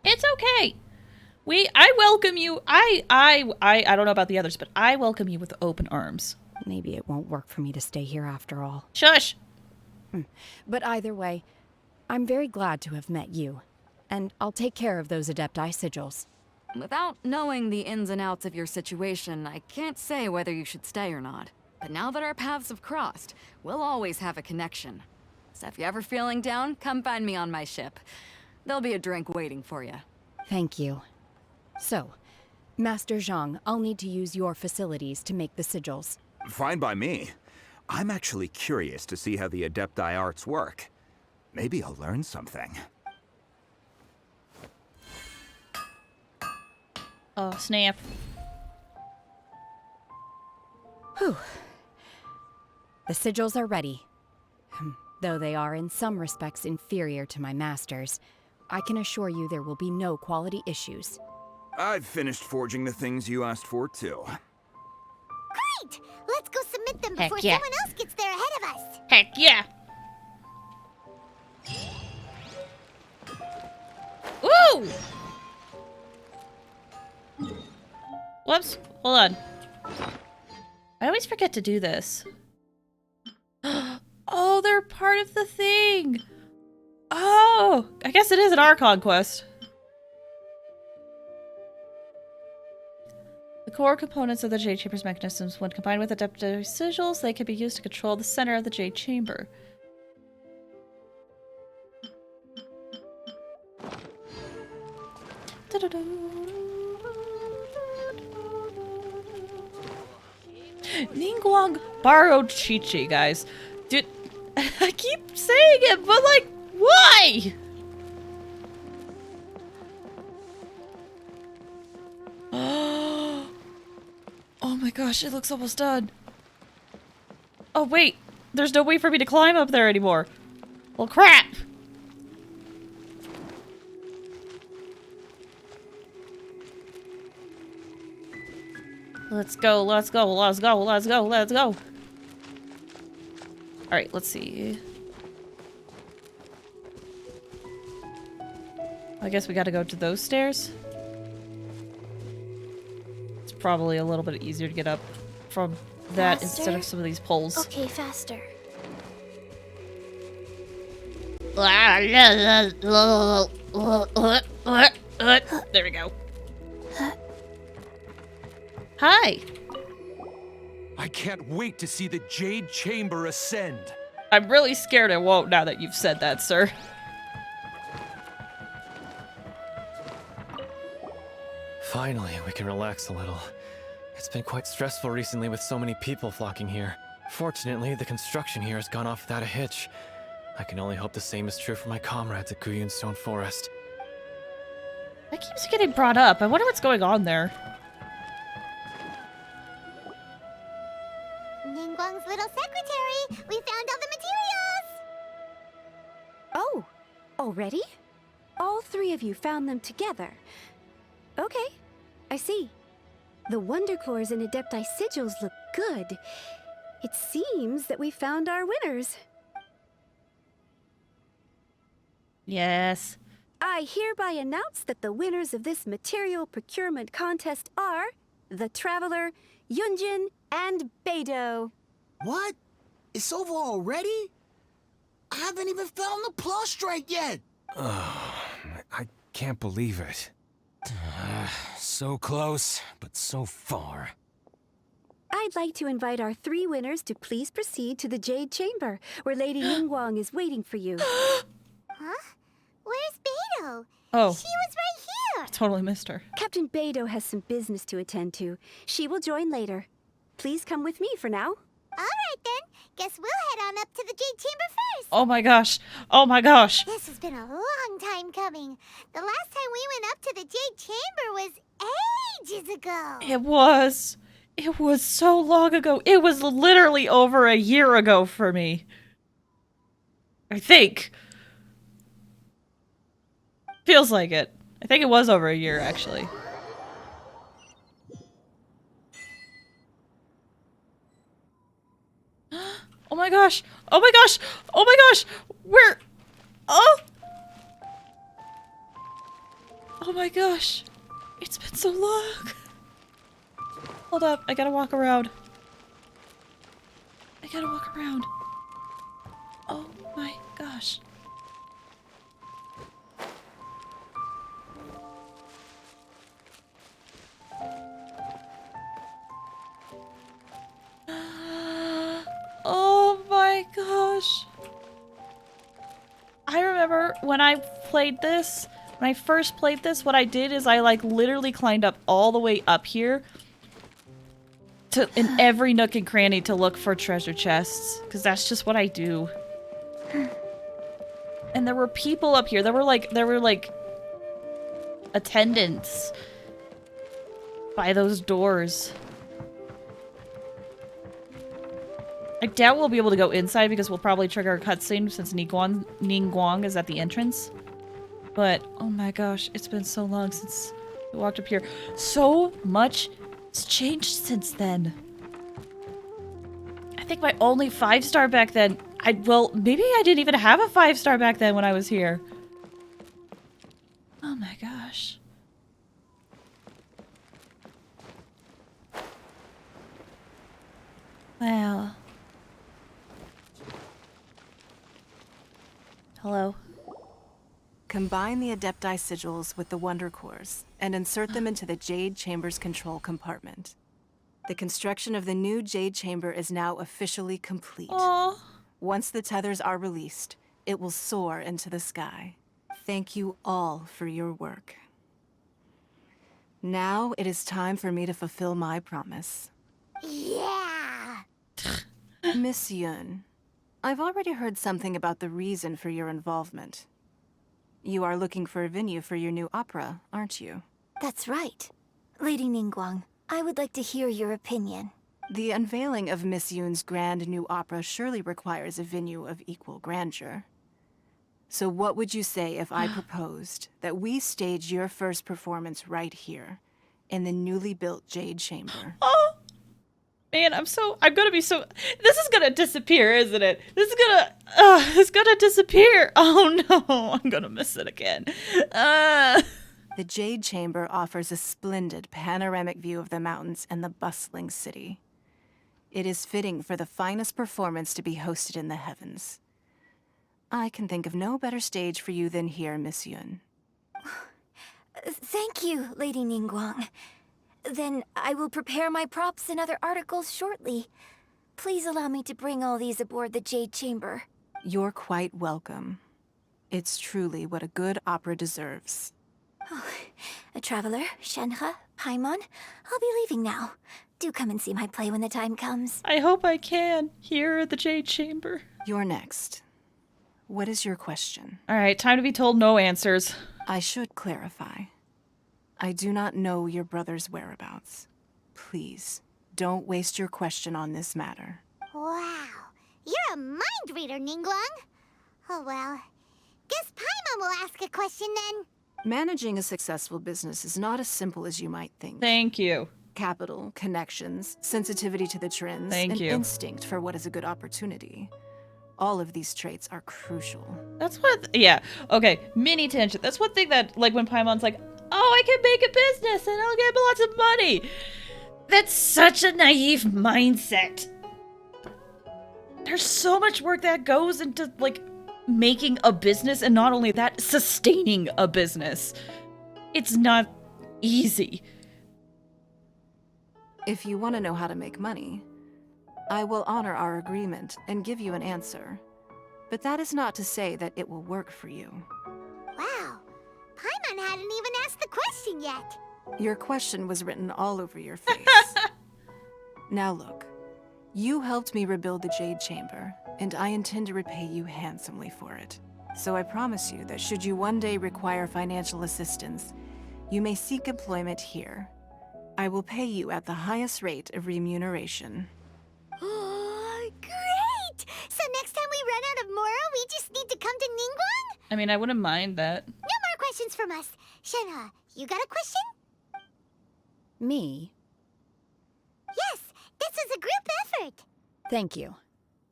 It's okay. I welcome you. I don't know about the others, but I welcome you with open arms. Maybe it won't work for me to stay here after all. Shush! But either way, I'm very glad to have met you. And I'll take care of those Adepti sigils. Without knowing the ins and outs of your situation, I can't say whether you should stay or not. But now that our paths have crossed, we'll always have a connection. So if you're ever feeling down, come find me on my ship. There'll be a drink waiting for you. Thank you. So, Master Zhang, I'll need to use your facilities to make the sigils. Fine by me. I'm actually curious to see how the Adepti arts work. Maybe I'll learn something. Oh, snap. Whew. The sigils are ready. Though they are in some respects inferior to my master's, I can assure you there will be no quality issues. I've finished forging the things you asked for, too. Great! Let's go submit them Heck before yeah. someone else gets there ahead of us. Heck yeah! Woo! Whoops. Hold on. I always forget to do this. Oh, they're part of the thing! Oh! I guess it is an Archon Quest. The core components of the Jade Chamber's mechanisms, when combined with Adepti sigils, they can be used to control the center of the Jade Chamber. Ningguang borrowed Chi-Chi, guys. Dude, I keep saying it, but like, why? Oh my gosh, it looks almost done. Oh wait, there's no way for me to climb up there anymore. Well, crap. Let's go, let's go, let's go, let's go, let's go. Alright, let's see. I guess we gotta go to those stairs. It's probably a little bit easier to get up from that instead of some of these poles. Okay, faster. There we go. Hi. I can't wait to see the Jade Chamber ascend. I'm really scared I won't now that you've said that, sir. Finally, we can relax a little. It's been quite stressful recently with so many people flocking here. Fortunately, the construction here has gone off without a hitch. I can only hope the same is true for my comrades at Guyun Stone Forest. That keeps getting brought up. I wonder what's going on there. Ningguang's little secretary! We found all the materials! Oh, already? All three of you found them together. Okay, I see. The Wonder Cores and Adepti sigils look good. It seems that we found our winners. Yes. I hereby announce that the winners of this material procurement contest are the Traveler, Yunjin, and Beidou. What? It's over already? I haven't even found the plus strike yet! I can't believe it. So close, but so far. I'd like to invite our three winners to please proceed to the Jade Chamber, where Lady Ningguang is waiting for you. Huh? Where's Beidou? Oh. She was right here! I totally missed her. Captain Beidou has some business to attend to. She will join later. Please come with me for now. Alright then. Guess we'll head on up to the Jade Chamber first. Oh my gosh. Oh my gosh. This has been a long time coming. The last time we went up to the Jade Chamber was ages ago. It was. It was so long ago. It was literally over a year ago for me. I think. Feels like it. I think it was over a year, actually. Oh my gosh! Oh my gosh! Oh my gosh! Where? Oh! Oh my gosh! It's been so long! Hold up, I gotta walk around. I gotta walk around. Oh my gosh. Oh my gosh. I remember when I played this, when I first played this, what I did is I like literally climbed up all the way up here to in every nook and cranny to look for treasure chests, because that's just what I do. And there were people up here. There were like attendants by those doors. I doubt we'll be able to go inside because we'll probably trigger a cutscene since Ningguang is at the entrance. But, oh my gosh, it's been so long since we walked up here. So much has changed since then. I think my only 5-star back then, well, maybe I didn't even have a 5-star back then when I was here. Oh my gosh. Wow. Hello. Combine the Adepti sigils with the Wonder Cores and insert them into the Jade Chamber's control compartment. The construction of the new Jade Chamber is now officially complete. Aww. Once the tethers are released, it will soar into the sky. Thank you all for your work. Now it is time for me to fulfill my promise. Yeah! Miss Yun, I've already heard something about the reason for your involvement. You are looking for a venue for your new opera, aren't you? That's right. Lady Ningguang, I would like to hear your opinion. The unveiling of Miss Yun's grand new opera surely requires a venue of equal grandeur. So what would you say if I proposed that we stage your first performance right here, in the newly built Jade Chamber? Oh! Man, I'm gonna be so, this is gonna disappear, isn't it? It's gonna disappear. Oh no, I'm gonna miss it again. The Jade Chamber offers a splendid panoramic view of the mountains and the bustling city. It is fitting for the finest performance to be hosted in the heavens. I can think of no better stage for you than here, Miss Yun. Thank you, Lady Ningguang. Then I will prepare my props and other articles shortly. Please allow me to bring all these aboard the Jade Chamber. You're quite welcome. It's truly what a good opera deserves. Oh, a traveler, Shenhe, Paimon, I'll be leaving now. Do come and see my play when the time comes. I hope I can. Here at the Jade Chamber. You're next. What is your question? Alright, time to be told no answers. I should clarify. I do not know your brother's whereabouts. Please, don't waste your question on this matter. Wow, you're a mind reader, Ningguang. Oh well, guess Paimon will ask a question then. Managing a successful business is not as simple as you might think. Thank you. Capital, connections, sensitivity to the trends, Thank and you. instinct for what is a good opportunity. All of these traits are crucial. That's what, yeah. Okay, mini tangent. That's one thing that, like, when Paimon's like, oh, I can make a business and I'll get lots of money. That's such a naive mindset. There's so much work that goes into, like, making a business, and not only that, sustaining a business. It's not easy. If you want to know how to make money, I will honor our agreement and give you an answer. But that is not to say that it will work for you. Wow, Paimon hadn't even asked the question yet. Your question was written all over your face. Now look, you helped me rebuild the Jade Chamber, and I intend to repay you handsomely for it. So I promise you that should you one day require financial assistance, you may seek employment here. I will pay you at the highest rate of remuneration. Oh, great! So next time we run out of Moro, we just need to come to Ningguang? I mean, I wouldn't mind that. No more questions from us. Shenhe, you got a question? Me? Yes, this is a group effort. Thank you.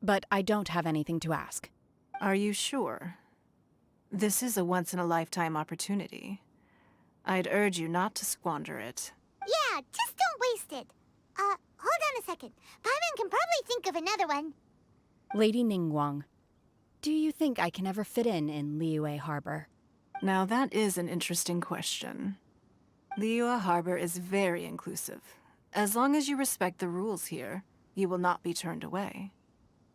But I don't have anything to ask. Are you sure? This is a once-in-a-lifetime opportunity. I'd urge you not to squander it. Yeah, just don't waste it. Hold on a second. Paimon can probably think of another one. Lady Ningguang, do you think I can ever fit in Liyue Harbor? Now that is an interesting question. Liyue Harbor is very inclusive. As long as you respect the rules here, you will not be turned away.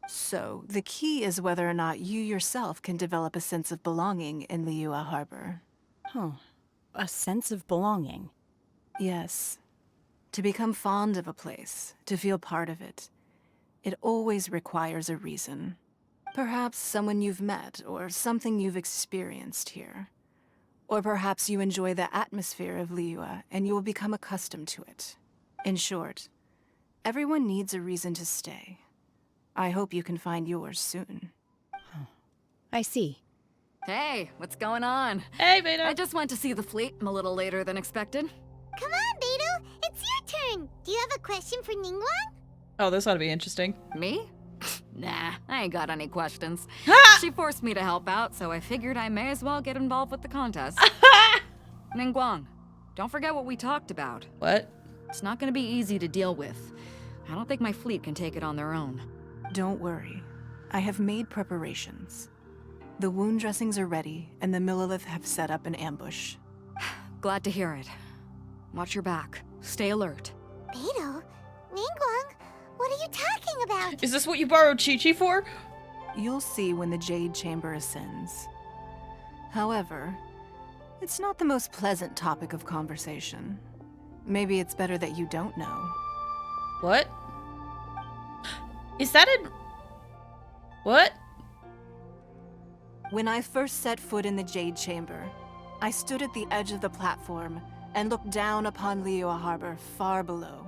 So, the key is whether or not you yourself can develop a sense of belonging in Liyue Harbor. Huh. A sense of belonging? Yes. To become fond of a place, to feel part of it, it always requires a reason. Perhaps someone you've met, or something you've experienced here. Or perhaps you enjoy the atmosphere of Liyue, and you will become accustomed to it. In short, everyone needs a reason to stay. I hope you can find yours soon. I see. Hey, what's going on? Hey, Beidou. I just went to see the fleet. I'm a little later than expected. Come on, Beidou. It's your turn. Do you have a question for Ningguang? Oh, this ought to be interesting. Me? Nah, I ain't got any questions. She forced me to help out, so I figured I may as well get involved with the contest. Ningguang, don't forget what we talked about. What? It's not gonna be easy to deal with. I don't think my fleet can take it on their own. Don't worry. I have made preparations. The wound dressings are ready, and the Millelith have set up an ambush. Glad to hear it. Watch your back. Stay alert. Beidou? Ningguang? What are you talking about? Is this what you borrowed Chi-Chi for? You'll see when the Jade Chamber ascends. However, it's not the most pleasant topic of conversation. Maybe it's better that you don't know. What? Is that a... What? When I first set foot in the Jade Chamber, I stood at the edge of the platform and looked down upon Liyue Harbor far below.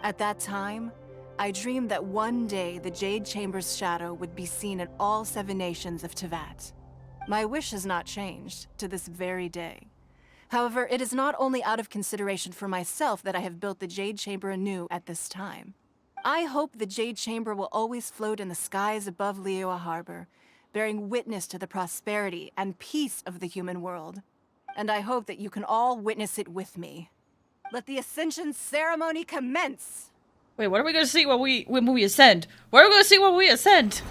At that time, I dreamed that one day the Jade Chamber's shadow would be seen in all 7 nations of Teyvat. My wish has not changed to this very day. However, it is not only out of consideration for myself that I have built the Jade Chamber anew at this time. I hope the Jade Chamber will always float in the skies above Liyue Harbor, bearing witness to the prosperity and peace of the human world. And I hope that you can all witness it with me. Let the Ascension ceremony commence! Wait, what are we gonna see when we ascend? What are we gonna see when we ascend?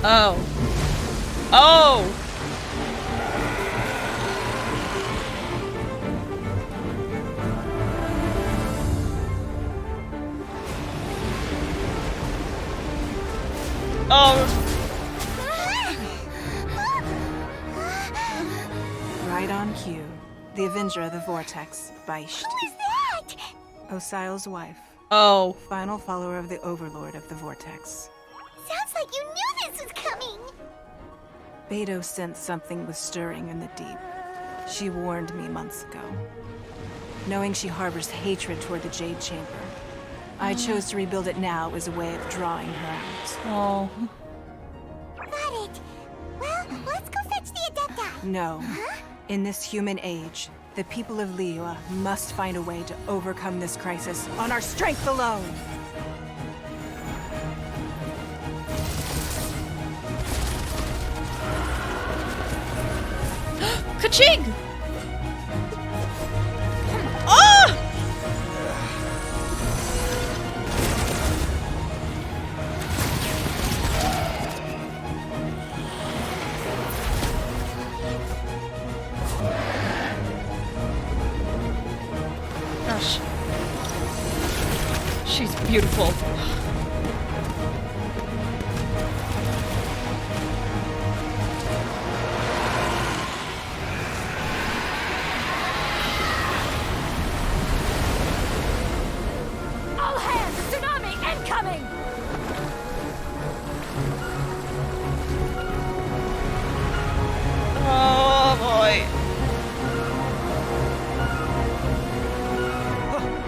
Oh. Oh! Oh. Right on cue. The Avenger of the Vortex, Beisht. Who is that? Osial's wife. Oh. Final follower of the Overlord of the Vortex. Sounds like you knew this was coming. Beto sensed something was stirring in the deep. She warned me months ago. Knowing she harbors hatred toward the Jade Chamber, I chose to rebuild it now as a way of drawing her out. Oh. Got it. Well, let's go fetch the Adepta. No. Huh? In this human age, the people of Liyue must find a way to overcome this crisis on our strength alone. Ka-ching! Oh! Gosh. She's beautiful. All hands! Tsunami incoming! Oh boy.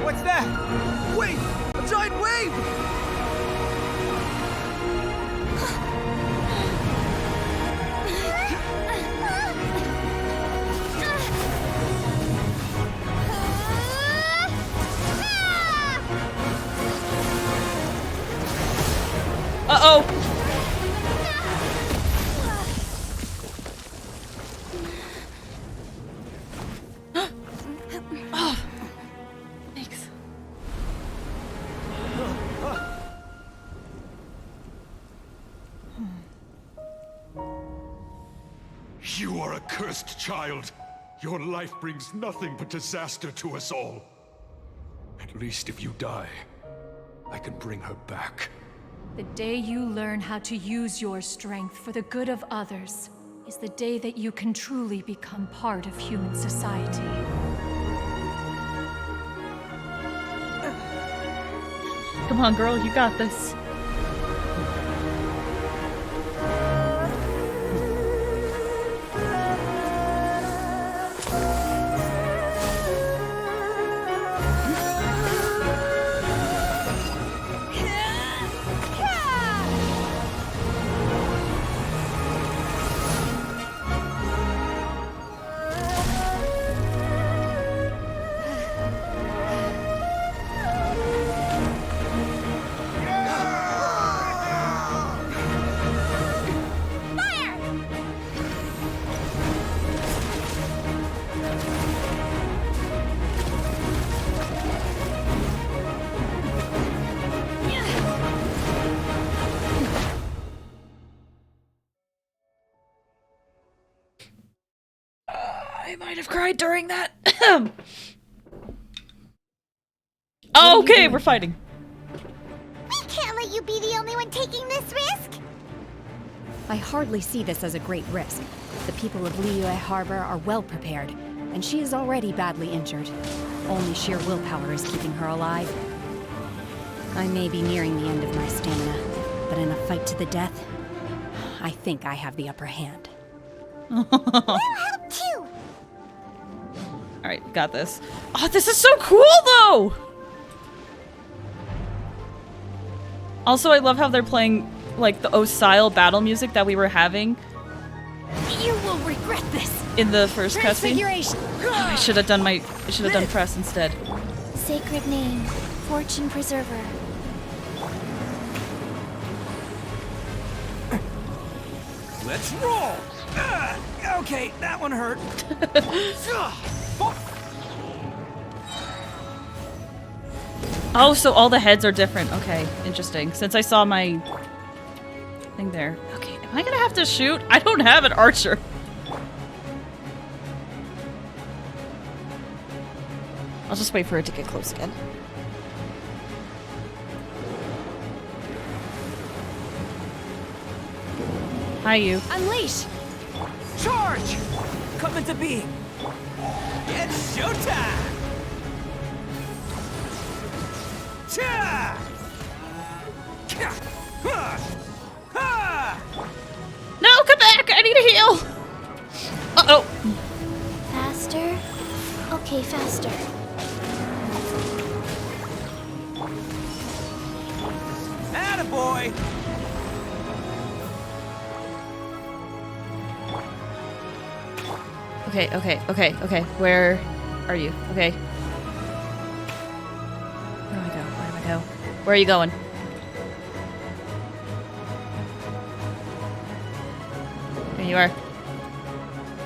What's that? Wait! A giant wave! Uh-oh. Oh. Thanks. You are a cursed child. Your life brings nothing but disaster to us all. At least if you die, I can bring her back. The day you learn how to use your strength for the good of others is the day that you can truly become part of human society. Come on, girl, you got this. I might have cried during that. Oh, okay, we're fighting. We can't let you be the only one taking this risk. I hardly see this as a great risk. The people of Liyue Harbor are well prepared, and she is already badly injured. Only sheer willpower is keeping her alive. I may be nearing the end of my stamina, but in a fight to the death, I think I have the upper hand. We'll help too. Alright, we got this. Oh, this is so cool, though! Also, I love how they're playing, like, the Osile battle music that we were having. You will regret this! In the first cutscene. Transfiguration! Oh, I should have done press instead. Sacred name, Fortune Preserver. Let's roll! Okay, that one hurt. Oh, so all the heads are different. Okay, interesting. Since I saw my thing there. Okay, am Am I gonna have to shoot? I don't have an archer. I'll just wait for it to get close again. Hi, you. Unleash! Charge! Come into being. It's showtime! Cha! No, come back! I need a heal! Uh-oh. Faster? Okay, faster. Attaboy! Okay. Where are you? Okay. Where do I go? Where are you going? There you are.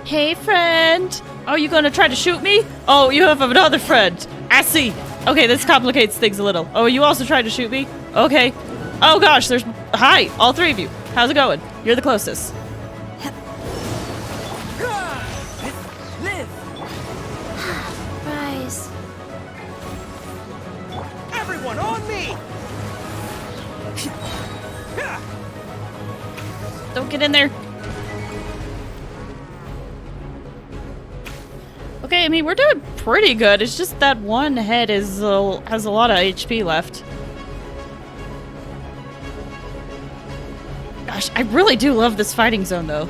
Hey, friend! Oh, you gonna try to shoot me? Oh, you have another friend. I see. Okay, this complicates things a little. Oh, you also tried to shoot me? Okay. Oh gosh, there's... Hi, all three of you. How's it going? You're the closest. Rise. Everyone on me! Don't get in there. Okay, I mean, we're doing pretty good. It's just that one head has a lot of HP left. Gosh, I really do love this fighting zone, though.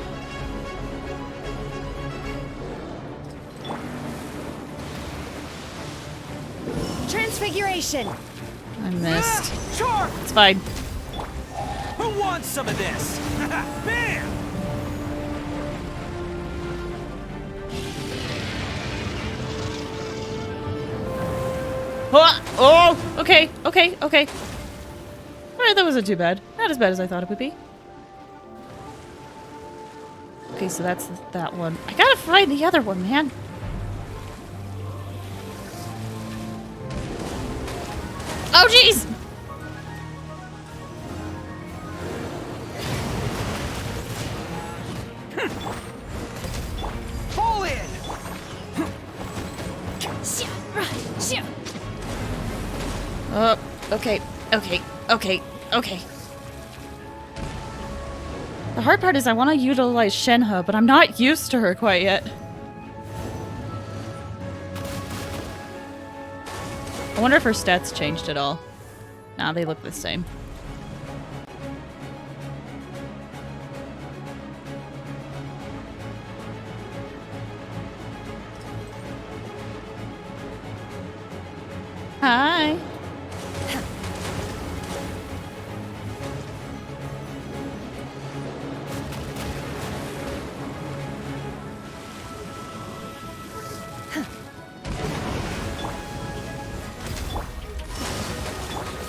Transfiguration! I missed. Sure! It's fine. Who wants some of this? Bam! Oh, okay. Alright, that wasn't too bad. Not as bad as I thought it would be. Okay, so that's that one. I gotta find the other one, man. Oh, jeez! Pull in! Okay. The hard part is I want to utilize Shenhe, but I'm not used to her quite yet. I wonder if her stats changed at all. Nah, they look the same. Hi.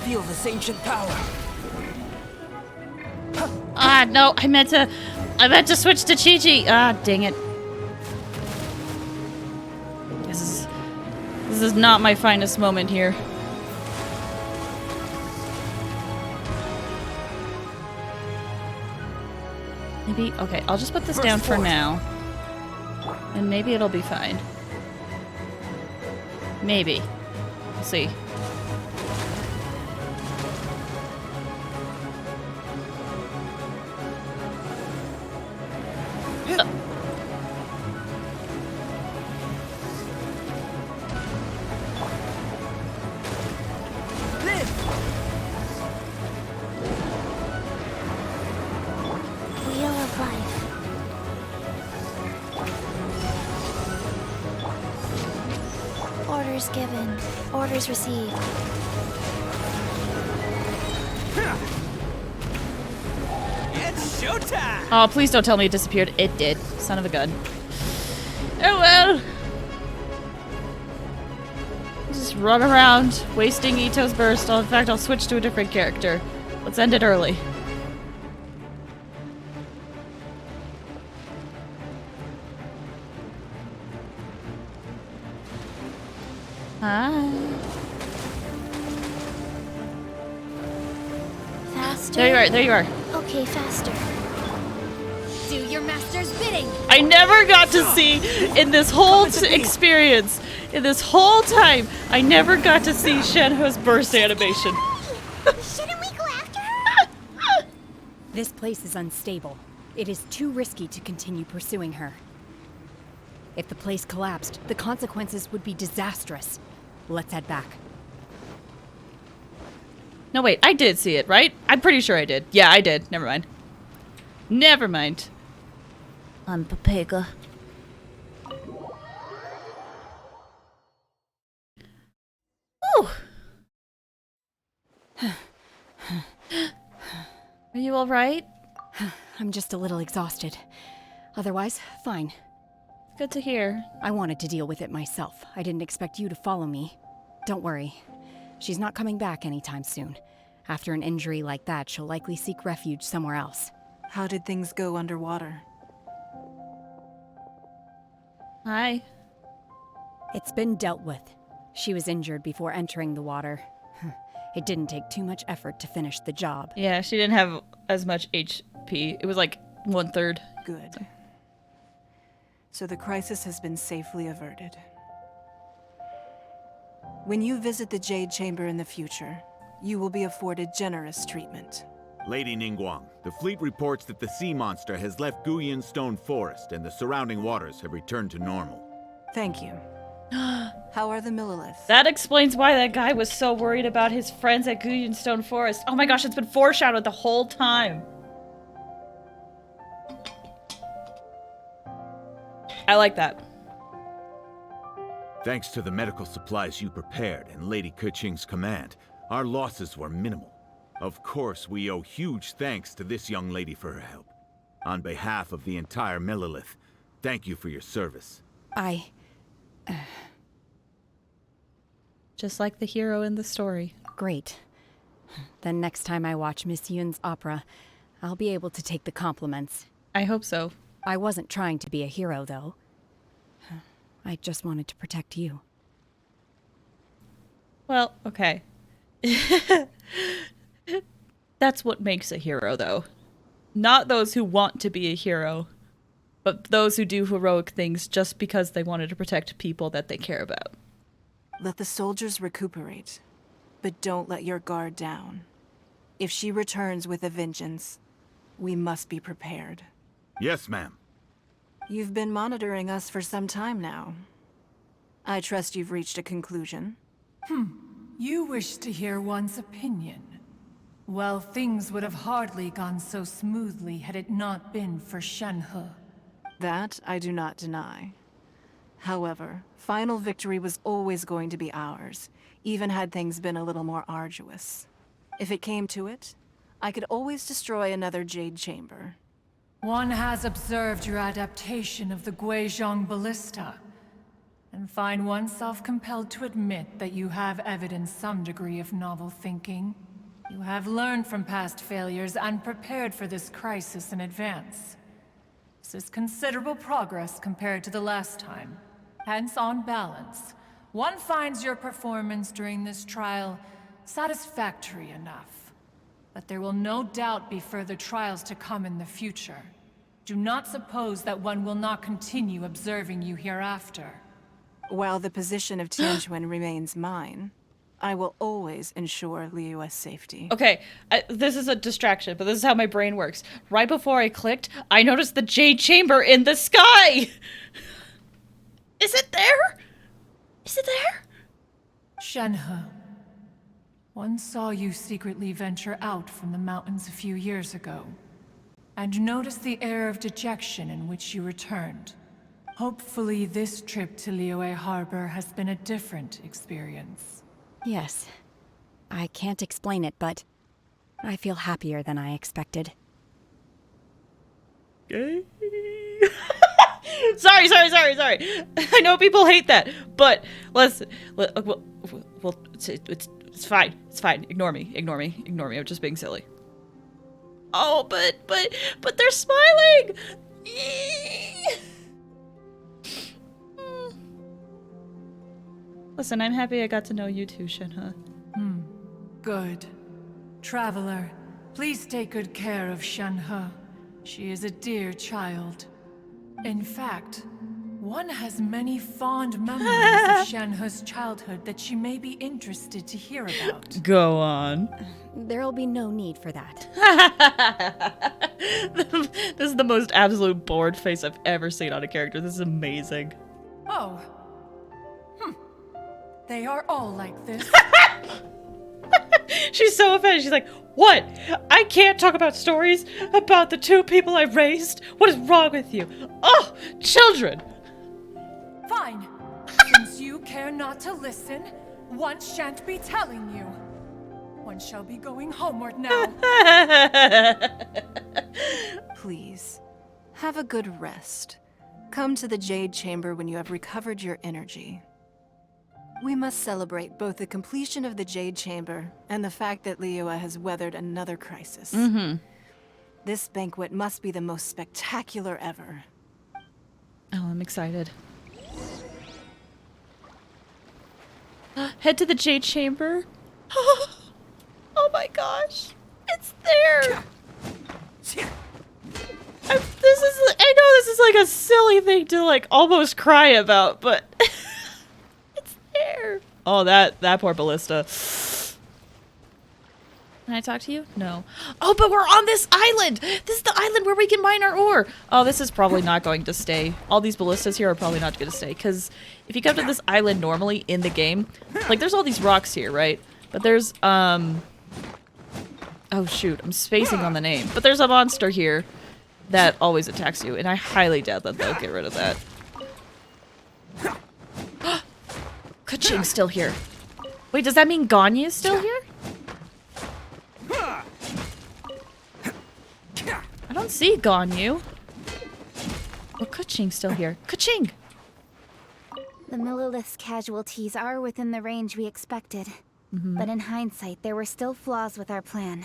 Feel this ancient power. Ah, no, I meant to switch to Chi-Chi. Ah, dang it. This is not my finest moment here. Maybe, okay, I'll just put this down for now. And maybe it'll be fine. Maybe. We'll see. Wheel of life. Orders given. Orders received. It's showtime! Oh, please don't tell me it disappeared. It did. Son of a gun. Oh well. Just run around, wasting Ito's burst. In fact, I'll switch to a different character. Let's end it early. Hi. Faster. There you are. Okay, faster. Empire's bidding. I never got to see in this whole experience, in this whole time, I never got to see Shenhe's burst animation. Shouldn't we go after her? This place is unstable. It is too risky to continue pursuing her. If the place collapsed, the consequences would be disastrous. Let's head back. No, wait, I did see it, right? I'm pretty sure I did. Yeah, I did. Never mind. Never mind. I'm Pepega. Ooh. Are you all right? I'm just a little exhausted. Otherwise, fine. Good to hear. I wanted to deal with it myself. I didn't expect you to follow me. Don't worry. She's not coming back anytime soon. After an injury like that, she'll likely seek refuge somewhere else. How did things go underwater? Hi. It's been dealt with. She was injured before entering the water. It didn't take too much effort to finish the job. Yeah, she didn't have as much HP. It was like 1/3. Good. So the crisis has been safely averted. When you visit the Jade Chamber in the future, you will be afforded generous treatment. Lady Ningguang, the fleet reports that the sea monster has left Guyan Stone Forest and the surrounding waters have returned to normal. Thank you. How are the Milliliths? That explains why that guy was so worried about his friends at Guyan Stone Forest. Oh my gosh, it's been foreshadowed the whole time. I like that. Thanks to the medical supplies you prepared and Lady Keqing's command, our losses were minimal. Of course, we owe huge thanks to this young lady for her help. On behalf of the entire Millilith, thank you for your service. Just like the hero in the story. Great. Then next time I watch Miss Yun's opera, I'll be able to take the compliments. I hope so. I wasn't trying to be a hero, though. I just wanted to protect you. Well, okay. That's what makes a hero, though. Not those who want to be a hero, but those who do heroic things just because they wanted to protect people that they care about. Let the soldiers recuperate, but don't let your guard down. If she returns with a vengeance, we must be prepared. Yes, ma'am. You've been monitoring us for some time now. I trust you've reached a conclusion. You wish to hear one's opinion. Well, things would have hardly gone so smoothly had it not been for Shenhe. That I do not deny. However, final victory was always going to be ours, even had things been a little more arduous. If it came to it, I could always destroy another Jade Chamber. One has observed your adaptation of the Guizhong Ballista, and find oneself compelled to admit that you have evidenced some degree of novel thinking. You have learned from past failures and prepared for this crisis in advance. This is considerable progress compared to the last time. Hence, on balance, one finds your performance during this trial satisfactory enough. But there will no doubt be further trials to come in the future. Do not suppose that one will not continue observing you hereafter. While the position of Tianquan remains mine, I will always ensure Liyue's safety. Okay, this is a distraction, but this is how my brain works. Right before I clicked, I noticed the Jade Chamber in the sky! Is it there? Is it there? Shenhe, one saw you secretly venture out from the mountains a few years ago, and noticed the air of dejection in which you returned. Hopefully this trip to Liyue Harbor has been a different experience. Yes. I can't explain it, but I feel happier than I expected. Sorry. I know people hate that, but it's fine. It's fine. Ignore me. I'm just being silly. Oh, but they're smiling. Listen, I'm happy I got to know you too, Shenhe. Good. Traveler, please take good care of Shenhe. She is a dear child. In fact, one has many fond memories of Shanhe's childhood that she may be interested to hear about. Go on. There'll be no need for that. This is the most absolute bored face I've ever seen on a character. This is amazing. Oh. They are all like this. She's so offended. She's like, what? I can't talk about stories about the two people I raised? What is wrong with you? Oh, children! Fine. Since you care not to listen, one shan't be telling you. One shall be going homeward now. Please, have a good rest. Come to the Jade Chamber when you have recovered your energy. We must celebrate both the completion of the Jade Chamber and the fact that Liyue has weathered another crisis. This banquet must be the most spectacular ever. Oh, I'm excited. Head to the Jade Chamber. Oh my gosh. It's there. I know this is like a silly thing to like almost cry about, but it's there. Oh, that poor ballista. Can I talk to you? No. Oh, but we're on this island. This is the island where we can mine our ore. Oh, this is probably not going to stay. All these ballistas here are probably not going to stay, because if you come to this island normally in the game, like there's all these rocks here, right? But there's oh shoot, I'm spacing on the name. But there's a monster here that always attacks you, and I highly doubt that they'll get rid of that. Kaching's still here. Wait, does that mean Ganya is still here? I don't see Ganyu. Oh, Kaching's still here. Kaching! The Millilith's casualties are within the range we expected. But in hindsight, there were still flaws with our plan.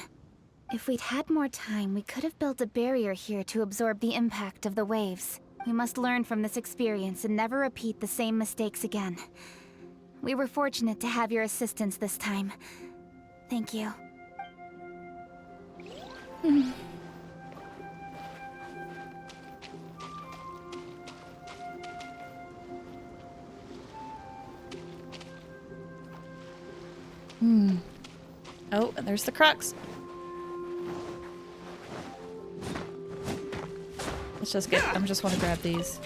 If we'd had more time, we could have built a barrier here to absorb the impact of the waves. We must learn from this experience and never repeat the same mistakes again. We were fortunate to have your assistance this time. Thank you. Oh, and there's the crux. Let's just get. I just want to grab these.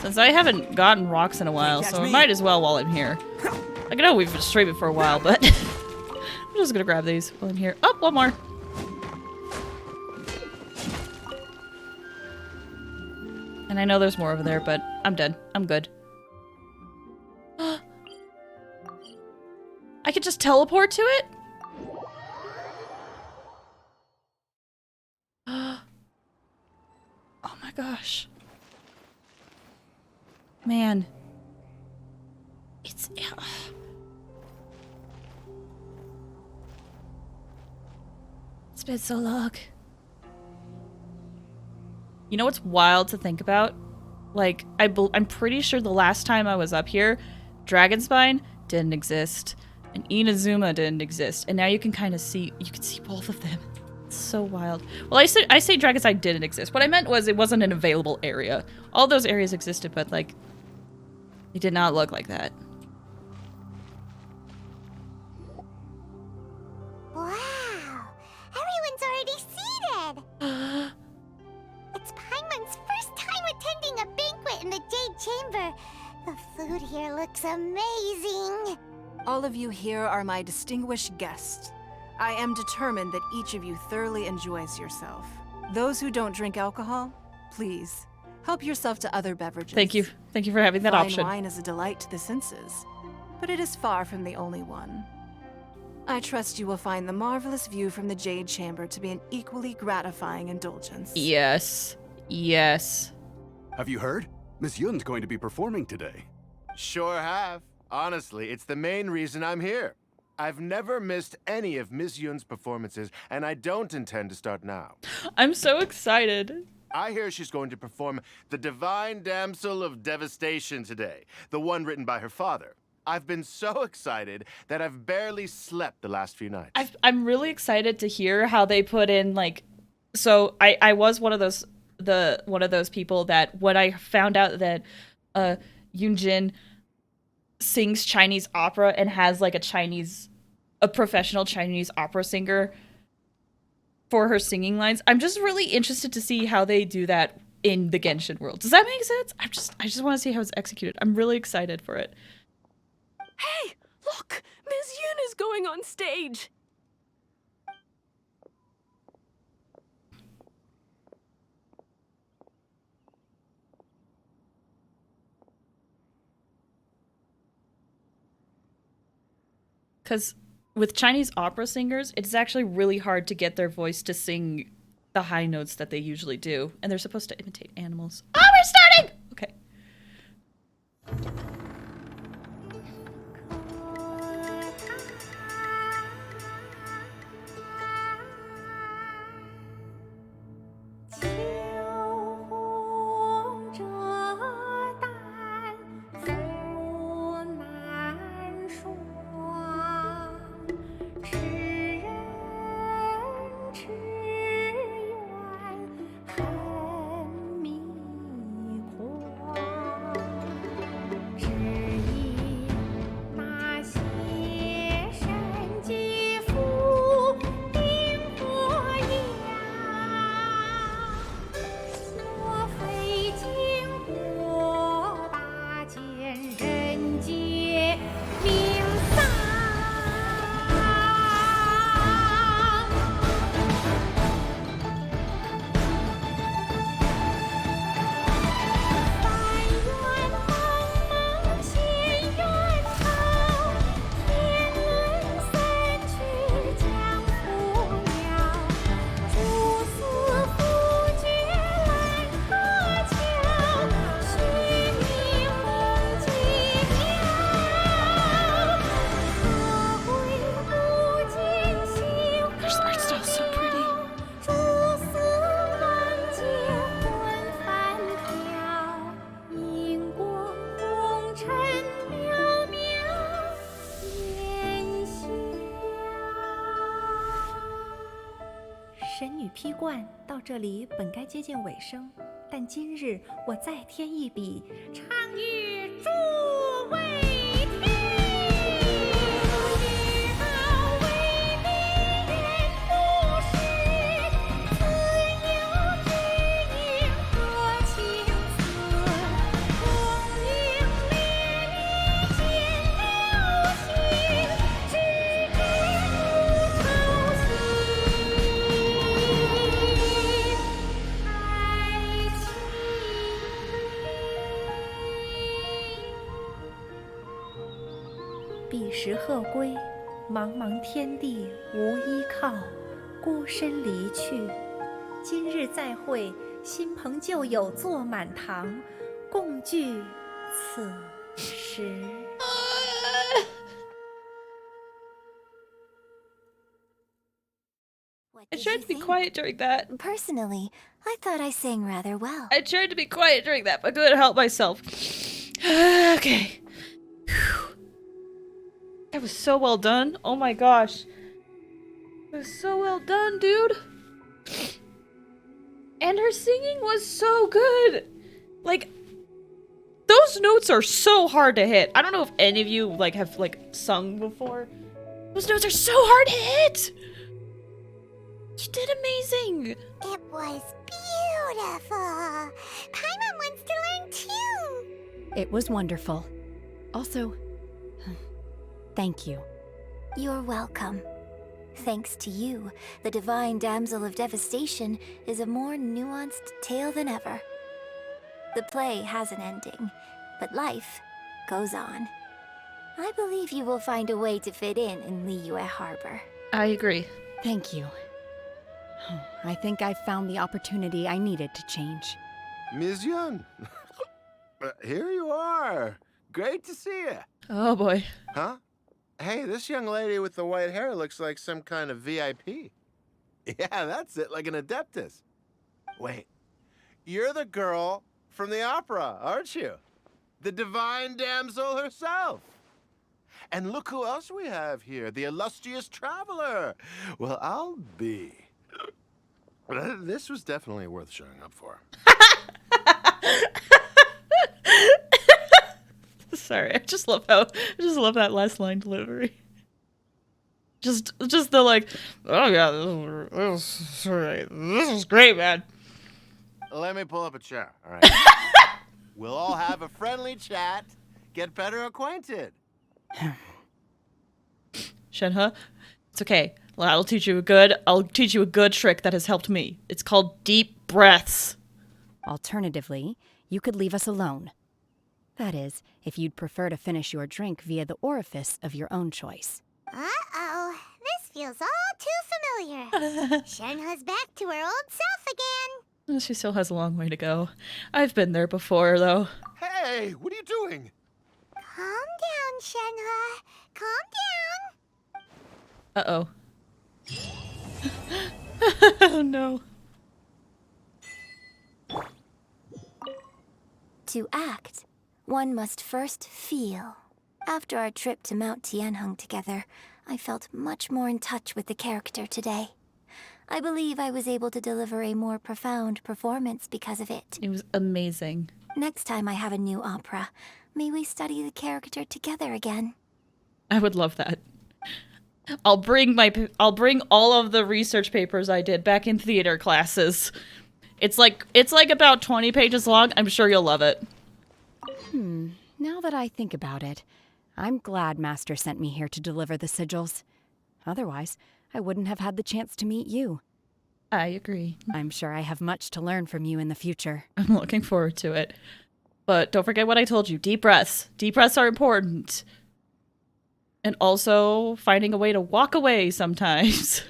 Since I haven't gotten rocks in a while, so I might as well while I'm here. I know we've been streaming for a while, but I'm just gonna grab these while I'm here. Oh, one more. And I know there's more over there, but I'm done. I'm good. I could just teleport to it? Oh my gosh. Man. It's been so long. You know what's wild to think about? Like, I'm pretty sure the last time I was up here, Dragonspine didn't exist, and Inazuma didn't exist, and now you can kind of see, you can see both of them. It's so wild. Well, I say Dragonspine didn't exist. What I meant was it wasn't an available area. All those areas existed, but like, they did not look like that. Wow! Everyone's already seated! It's Paimon's first time attending a banquet in the Jade Chamber. The food here looks amazing. All of you here are my distinguished guests. I am determined that each of you thoroughly enjoys yourself. Those who don't drink alcohol, please, help yourself to other beverages. Thank you. Thank you for having that option. Wine is a delight to the senses, but it is far from the only one. I trust you will find the marvelous view from the Jade Chamber to be an equally gratifying indulgence. Yes. Yes. Have you heard? Miss Yun's going to be performing today. Sure have. Honestly, it's the main reason I'm here. I've never missed any of Miss Yun's performances, and I don't intend to start now. I'm so excited. I hear she's going to perform The Divine Damsel of Devastation today, the one written by her father. I've been so excited that I've barely slept the last few nights. I'm really excited to hear how they put in, like, so I was one of those people that when I found out that Yoonjin sings Chinese opera and has like a professional Chinese opera singer for her singing lines, I'm just really interested to see how they do that in the Genshin world. Does that make sense? I just want to see how it's executed. I'm really excited for it. Hey, look! Ms. Yun is going on stage! Because with Chinese opera singers, it's actually really hard to get their voice to sing the high notes that they usually do. And they're supposed to imitate animals. Oh, we're starting! Okay.批冠到这里本该接近尾声，但今日我再添一笔，唱与诸位听。知道为敌人不是，自有知音和情思。功名烈烈见了心，只知不操心。彼时鹤归，茫茫天地无依靠，孤身离去。今日再会，新朋旧友坐满堂，共聚此时。I tried to be quiet during that. Personally, I thought I sang rather well. I tried to be quiet during that, but I couldn't help myself. Okay. That was so well done. Oh my gosh. It was so well done, dude. And her singing was so good. Like, those notes are so hard to hit. I don't know if any of you have sung before. Those notes are so hard to hit. You did amazing. It was beautiful. Paimon wants to learn too. It was wonderful. Also, thank you. You're welcome. Thanks to you, the Divine Damsel of Devastation is a more nuanced tale than ever. The play has an ending, but life goes on. I believe you will find a way to fit in Liyue Harbor. I agree. Thank you. I think I've found the opportunity I needed to change. Ms. Yun, here you are. Great to see you. Oh boy. Huh? Hey, this young lady with the white hair looks like some kind of VIP. Yeah, that's it, like an Adeptus. Wait, you're the girl from the opera, aren't you? The Divine Damsel herself. And look who else we have here, the illustrious traveler. Well, I'll be. This was definitely worth showing up for. Sorry, I just love that last line delivery. Just the like, oh yeah, this is great, man. Let me pull up a chair, all right? We'll all have a friendly chat, get better acquainted. Shenhe, it's okay. I'll teach you a good trick that has helped me. It's called deep breaths. Alternatively, you could leave us alone. That is, if you'd prefer to finish your drink via the orifice of your own choice. Uh-oh, this feels all too familiar. Shenhe's back to her old self again. She still has a long way to go. I've been there before, though. Hey, what are you doing? Calm down, Shenhe. Calm down. Uh-oh. Oh, no. To act, one must first feel. After our trip to Mount Tianheng together, I felt much more in touch with the character today. I believe I was able to deliver a more profound performance because of it. It was amazing. Next time I have a new opera, may we study the character together again. I would love that. I'll bring all of the research papers I did back in theater classes. It's like about 20 pages long. I'm sure you'll love it. Now that I think about it, I'm glad Master sent me here to deliver the sigils. Otherwise, I wouldn't have had the chance to meet you. I agree. I'm sure I have much to learn from you in the future. I'm looking forward to it. But don't forget what I told you. Deep breaths. Deep breaths are important. And also finding a way to walk away sometimes.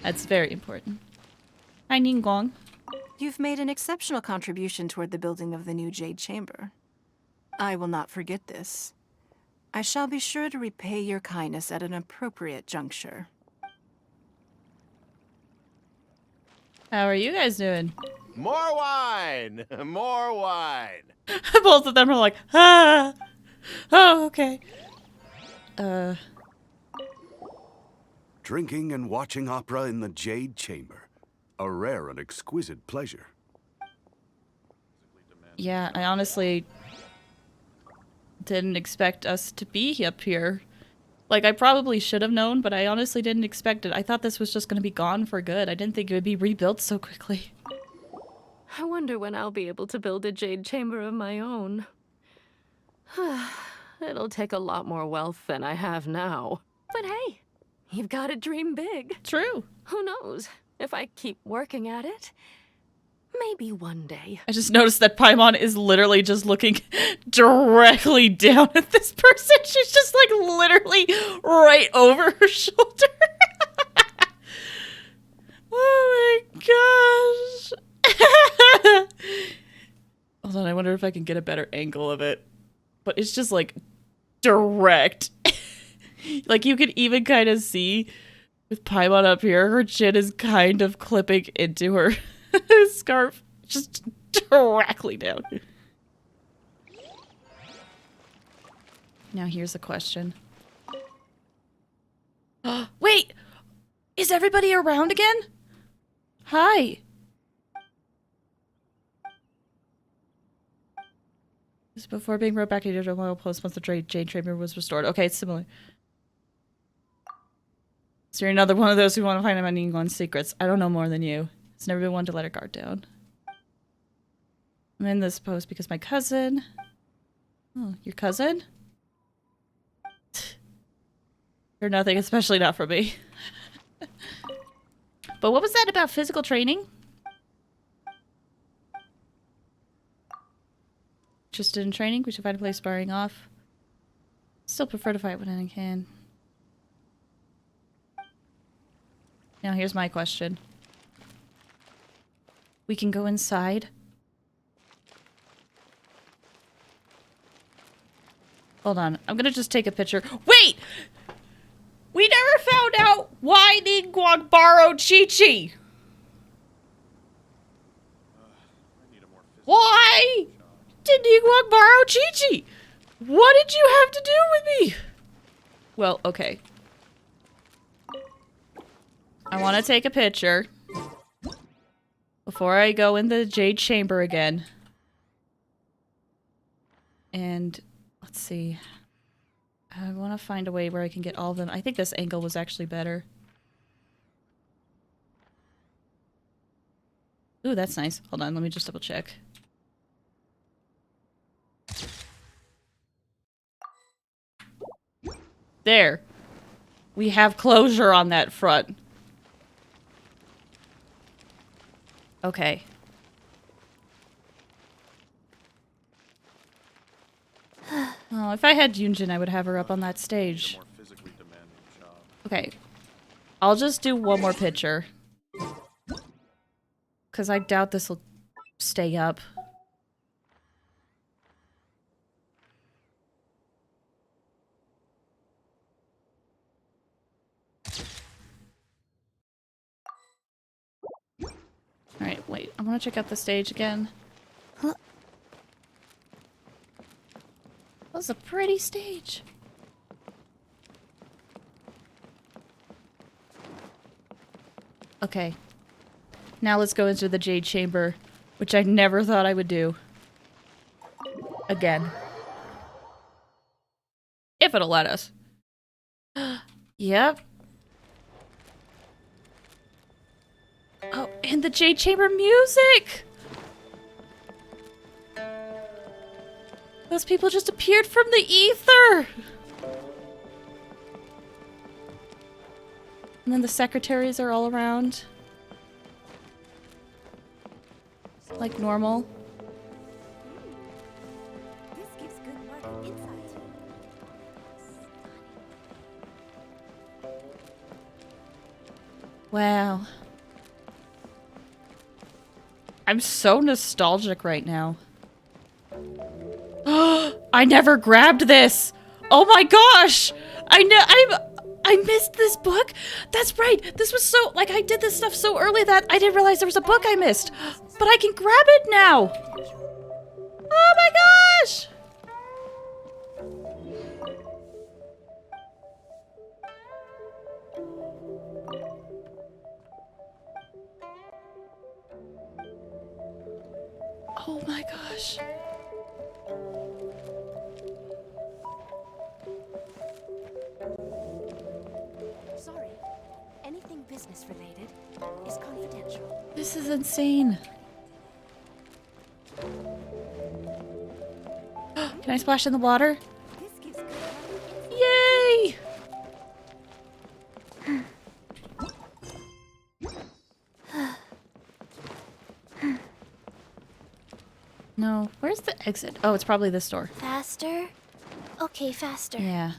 That's very important. Hi, Ningguang. You've made an exceptional contribution toward the building of the new Jade Chamber. I will not forget this. I shall be sure to repay your kindness at an appropriate juncture. How are you guys doing? More wine! More wine! Both of them are like, ah! Oh, okay. Drinking and watching opera in the Jade Chamber. A rare and exquisite pleasure. Yeah, I honestly didn't expect us to be up here. Like, I probably should have known, but I honestly didn't expect it. I thought this was just going to be gone for good. I didn't think it would be rebuilt so quickly. I wonder when I'll be able to build a Jade Chamber of my own. It'll take a lot more wealth than I have now. But hey, you've got to dream big. True. Who knows? If I keep working at it, maybe one day. I just noticed that Paimon is literally just looking directly down at this person. She's just like literally right over her shoulder. Oh my gosh. Hold on, I wonder if I can get a better angle of it. But it's just like direct. Like you can even kind of see with Paimon up here, her chin is kind of clipping into her scarf. Just directly down. Now here's a question. Wait! Is everybody around again? Hi! This is before being brought back to the royal post once the Jade Chamber was restored. Okay, it's similar. So you're another one of those who want to find out Ningguang's secrets. I don't know more than you. It's never been one to let her guard down. I'm in this post because my cousin... Oh, your cousin? You're nothing, especially not for me. But what was that about physical training? Interested in training? We should find a place sparring off. Still prefer to fight when I can. Now here's my question. We can go inside. Hold on. I'm gonna just take a picture. Wait! We never found out why Ningguang borrowed Chi-Chi! Why did Ningguang borrow Chi-Chi? What did you have to do with me? Well, okay. I want to take a picture before I go in the Jade Chamber again. And let's see. I want to find a way where I can get all of them. I think this angle was actually better. Ooh, that's nice. Hold on, let me just double check. There. We have closure on that front. Okay. Oh, if I had Yunjin, I would have her up on that stage. Okay. I'll just do one more picture. Because I doubt this will stay up. Alright, wait. I want to check out the stage again. That was a pretty stage. Okay. Now let's go into the Jade Chamber, which I never thought I would do. Again. If it'll let us. Yep. Oh, and the Jade Chamber music! Those people just appeared from the ether! And then the secretaries are all around. Like normal. This gives good work insight. Wow. I'm so nostalgic right now. I never grabbed this! Oh my gosh! I missed this book? That's right! This was so- like, I did this stuff so early that I didn't realize there was a book I missed! But I can grab it now! Oh my gosh! Oh my gosh. Sorry. Anything business related is confidential. This is insane. Can I splash in the water? Yay! No, where's the exit? Oh, it's probably this door. Faster? Okay, faster. Yeah.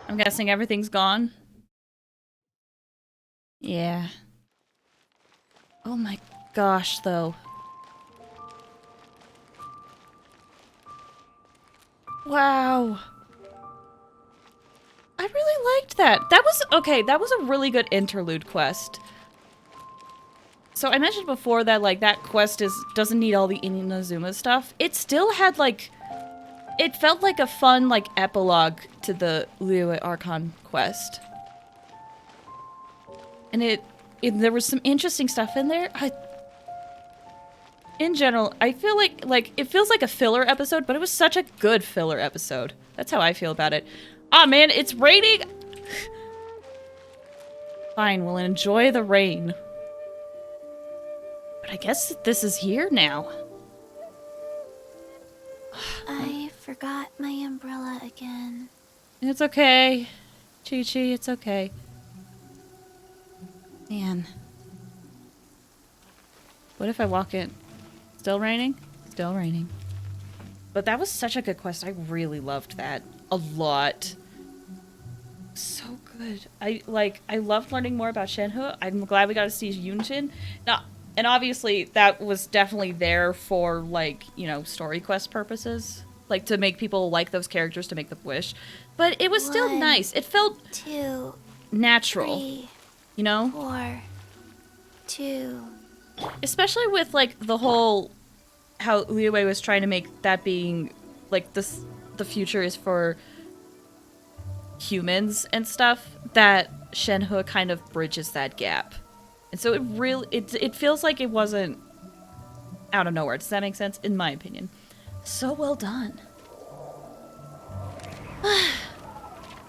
I'm guessing everything's gone. Yeah. Oh my gosh, though. Wow. I really liked that. That was, okay, that was a really good interlude quest. So I mentioned before that, like, that quest doesn't need all the Inazuma stuff. It still had, like, it felt like a fun, like, epilogue to the Liyue Archon Quest. And there was some interesting stuff in there. In general, I feel like, it feels like a filler episode, but it was such a good filler episode. That's how I feel about it. Ah, man, it's raining! Fine, we'll enjoy the rain. But I guess this is here now. I forgot my umbrella again. It's okay. Chi-Chi, it's okay. Man. What if I walk in? Still raining? Still raining. But that was such a good quest. I really loved that. A lot. So good. I loved learning more about Shenhe. I'm glad we got to see Yunjin. Now, and obviously that was definitely there for, like, you know, story quest purposes. Like, to make people like those characters, to make them wish. But it was still nice. It felt 2, natural. 3, you know? 4, 2. Especially with, like, the whole... how Liyue was trying to make that being, like the future is for humans and stuff, that Shenhe kind of bridges that gap. And so it feels like it wasn't out of nowhere. Does that make sense? In my opinion. So well done.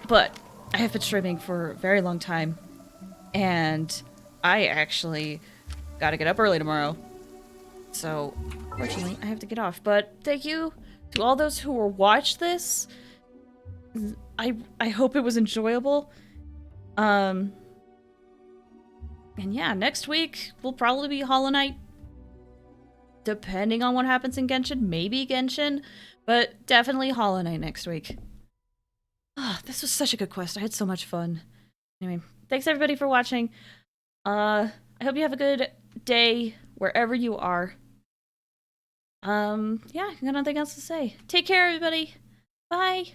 But I have been streaming for a very long time, and I actually gotta get up early tomorrow. So, fortunately, I have to get off. But thank you to all those who will watch this. I hope it was enjoyable. And yeah, next week will probably be Hollow Knight. Depending on what happens in Genshin. Maybe Genshin. But definitely Hollow Knight next week. Ah, this was such a good quest. I had so much fun. Anyway, thanks everybody for watching. I hope you have a good day wherever you are. Yeah, I got nothing else to say. Take care, everybody. Bye.